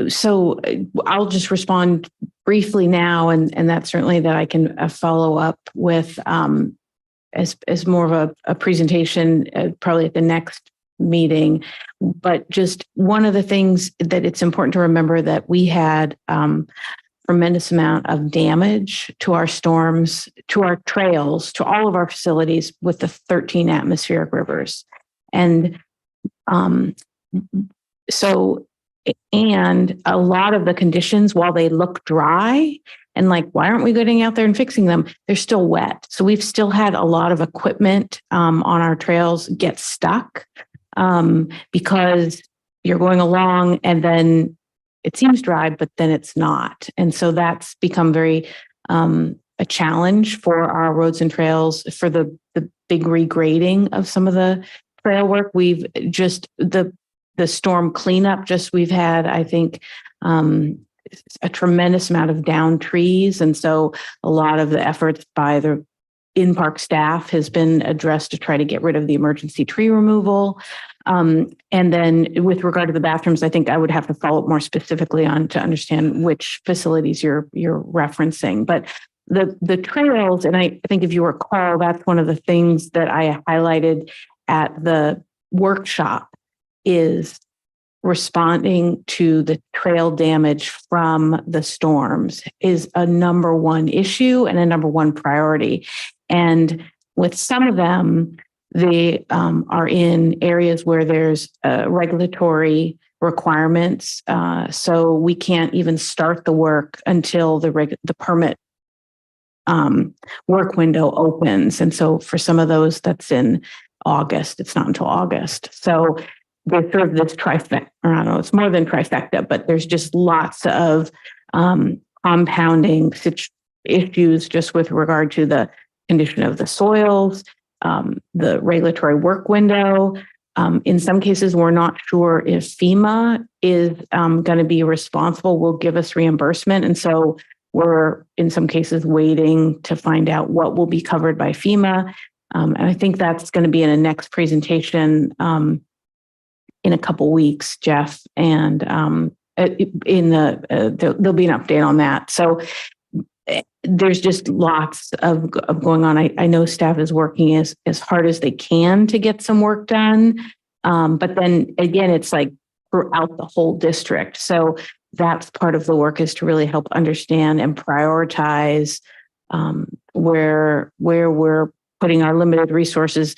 So I'll just respond briefly now, and that's certainly that I can follow up with as more of a presentation probably at the next meeting. But just one of the things that it's important to remember that we had tremendous amount of damage to our storms, to our trails, to all of our facilities with the 13 atmospheric rivers. And and a lot of the conditions, while they look dry and like, why aren't we getting out there and fixing them? They're still wet. So we've still had a lot of equipment on our trails get stuck because you're going along and then it seems dry, but then it's not. And so that's become very a challenge for our roads and trails for the big regrading of some of the trail work. We've just the storm cleanup, we've had, I think, a tremendous amount of downed trees. And so a lot of the efforts by the in-park staff has been addressed to try to get rid of the emergency tree removal. And then with regard to the bathrooms, I think I would have to follow up more specifically on to understand which facilities you're referencing. But the trails, and I think if you recall, that's one of the things that I highlighted at the workshop is responding to the trail damage from the storms is a number one issue and a number one priority. And with some of them, they are in areas where there's regulatory requirements. So we can't even start the work until the permit work window opens. And so for some of those, that's in August. It's not until August. So there's sort of this trifecta, or I don't know, it's more than trifecta, but there's just lots of compounding issues just with regard to the condition of the soils, the regulatory work window. In some cases, we're not sure if FEMA is going to be responsible, will give us reimbursement. And so we're in some cases waiting to find out what will be covered by FEMA. And I think that's going to be in a next presentation in a couple weeks, Jeff. And there'll be an update on that. So there's just lots of going on. I know staff is working as hard as they can to get some work done. But then again, it's like throughout the whole district. So that's part of the work, is to really help understand and prioritize where we're putting our limited resources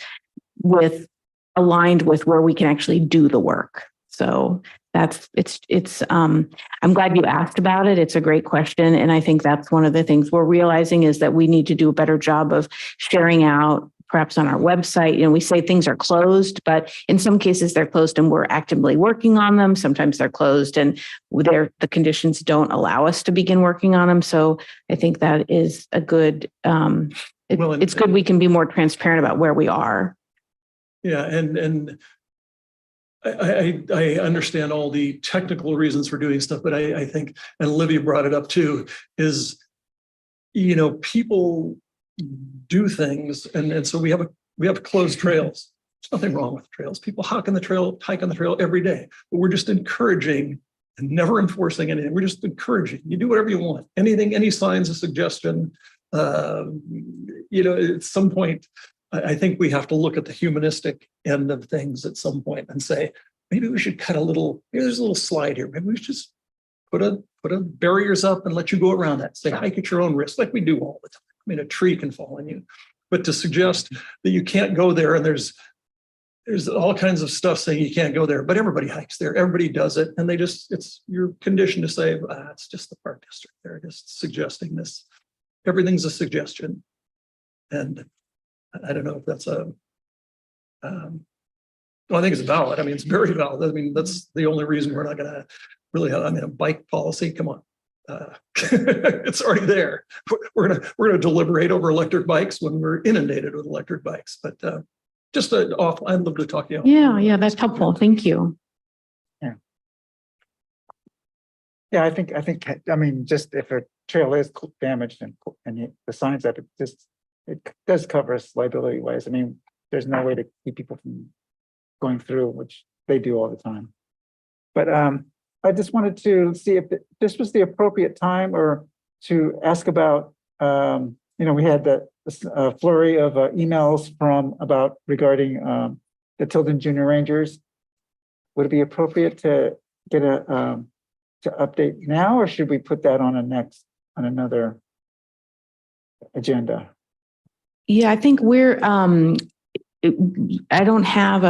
aligned with where we can actually do the work. So I'm glad you asked about it. It's a great question. And I think that's one of the things we're realizing is that we need to do a better job of sharing out, perhaps on our website. We say things are closed, but in some cases they're closed and we're actively working on them. Sometimes they're closed and the conditions don't allow us to begin working on them. So I think that is a good, it's good we can be more transparent about where we are. Yeah, and I understand all the technical reasons for doing stuff, but I think, and Olivia brought it up too, is, people do things, and so we have closed trails. There's nothing wrong with trails. People hike on the trail every day, but we're just encouraging and never enforcing anything. We're just encouraging. You do whatever you want. Anything, any signs, a suggestion. At some point, I think we have to look at the humanistic end of things at some point and say, maybe we should cut a little, maybe there's a little slide here. Maybe we should just put a barriers up and let you go around that. Say hike at your own risk, like we do all the time. I mean, a tree can fall on you. But to suggest that you can't go there, and there's all kinds of stuff saying you can't go there, but everybody hikes there, everybody does it, and you're conditioned to say, it's just the park district. They're just suggesting this. Everything's a suggestion, and I don't know if that's I think it's valid. I mean, it's very valid. I mean, that's the only reason we're not going to really have. I mean, a bike policy. Come on. It's already there. We're gonna deliberate over electric bikes when we're inundated with electric bikes. But just I'd love to talk to you. Yeah, that's helpful. Thank you. Yeah, I think, I mean, just if a trail is damaged and the signs that it does cover us liability wise. I mean, there's no way to keep people from going through, which they do all the time. But I just wanted to see if this was the appropriate time or to ask about, we had the flurry of emails regarding the Tilden Junior Rangers. Would it be appropriate to get to update now, or should we put that on another agenda? Yeah, I think I don't have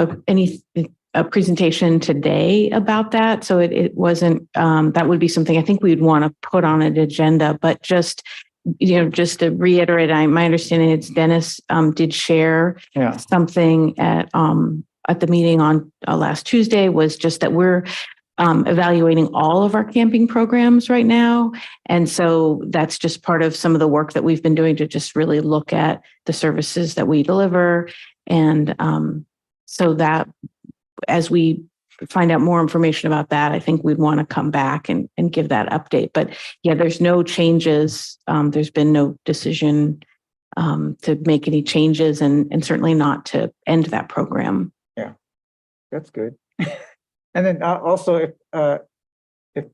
a presentation today about that. So it wasn't, that would be something I think we'd want to put on an agenda, but just to reiterate, my understanding is Dennis did share something at the meeting on last Tuesday, was just that we're evaluating all of our camping programs right now. And so that's just part of some of the work that we've been doing to just really look at the services that we deliver. And so that as we find out more information about that, I think we'd want to come back and give that update. But yeah, there's no changes. There's been no decision to make any changes and certainly not to end that program. Yeah, that's good. And then also if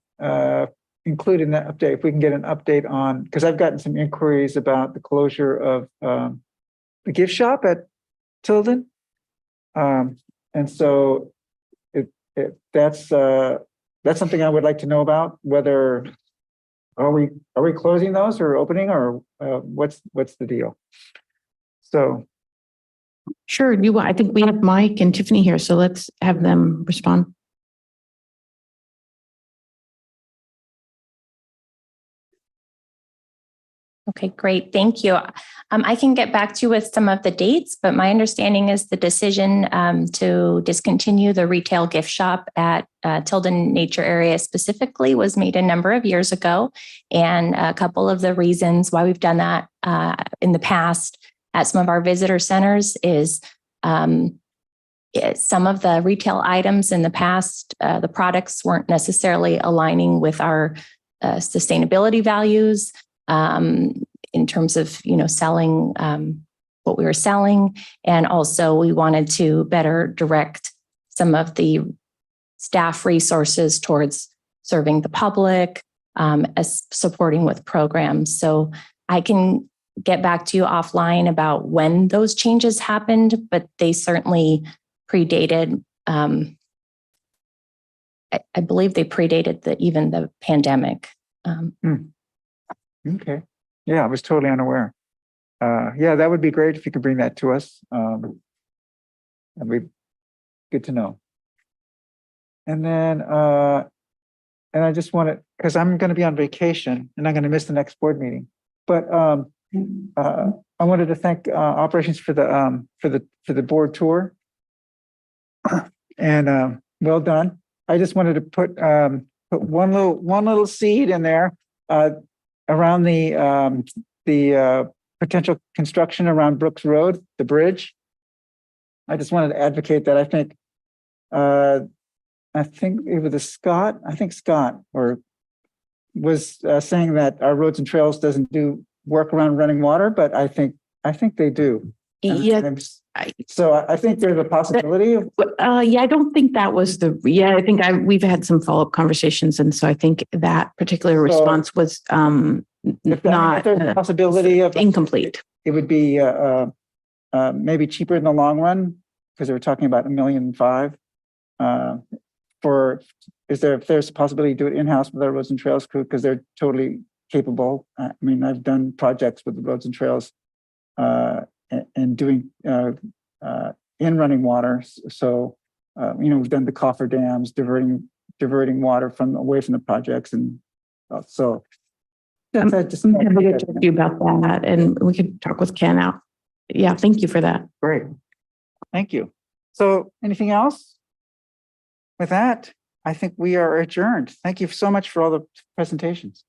include in that update, if we can get an update on, because I've gotten some inquiries about the closure of the gift shop at Tilden. And so that's something I would like to know about, whether are we closing those or opening, or what's the deal? So. Sure. I think we have Mike and Tiffany here, so let's have them respond. Okay, great. Thank you. I can get back to you with some of the dates, but my understanding is the decision to discontinue the retail gift shop at Tilden Nature Area specifically was made a number of years ago. And a couple of the reasons why we've done that in the past at some of our visitor centers is some of the retail items in the past, the products weren't necessarily aligning with our sustainability values. In terms of, selling what we were selling. And also we wanted to better direct some of the staff resources towards serving the public, as supporting with programs. So I can get back to you offline about when those changes happened, but they certainly predated, I believe they predated even the pandemic. Okay. Yeah, I was totally unaware. Yeah, that would be great if you could bring that to us. That'd be good to know. And then, and I just wanted, because I'm going to be on vacation and I'm going to miss the next board meeting. But I wanted to thank operations for the board tour. And well done. I just wanted to put one little seed in there. Around the potential construction around Brooks Road, the bridge. I just wanted to advocate that. I think it was Scott was saying that our roads and trails doesn't do work around running water, but I think they do. Yeah, So I think there's a possibility of, Yeah, I don't think that was we've had some follow-up conversations. And so I think that particular response was if not there's a possibility of, incomplete. it would be maybe cheaper in the long run, because they were talking about $1.5 million. If there's a possibility to do it in-house with our Roads and Trails crew, because they're totally capable. I mean, I've done projects with the Roads and Trails and doing in running water. So, we've done the coffer dams, diverting water away from the projects. And so I'm happy to talk to you about that, and we could talk with Ken out. Yeah, thank you for that. Great. Thank you. So anything else? With that, I think we are adjourned. Thank you so much for all the presentations.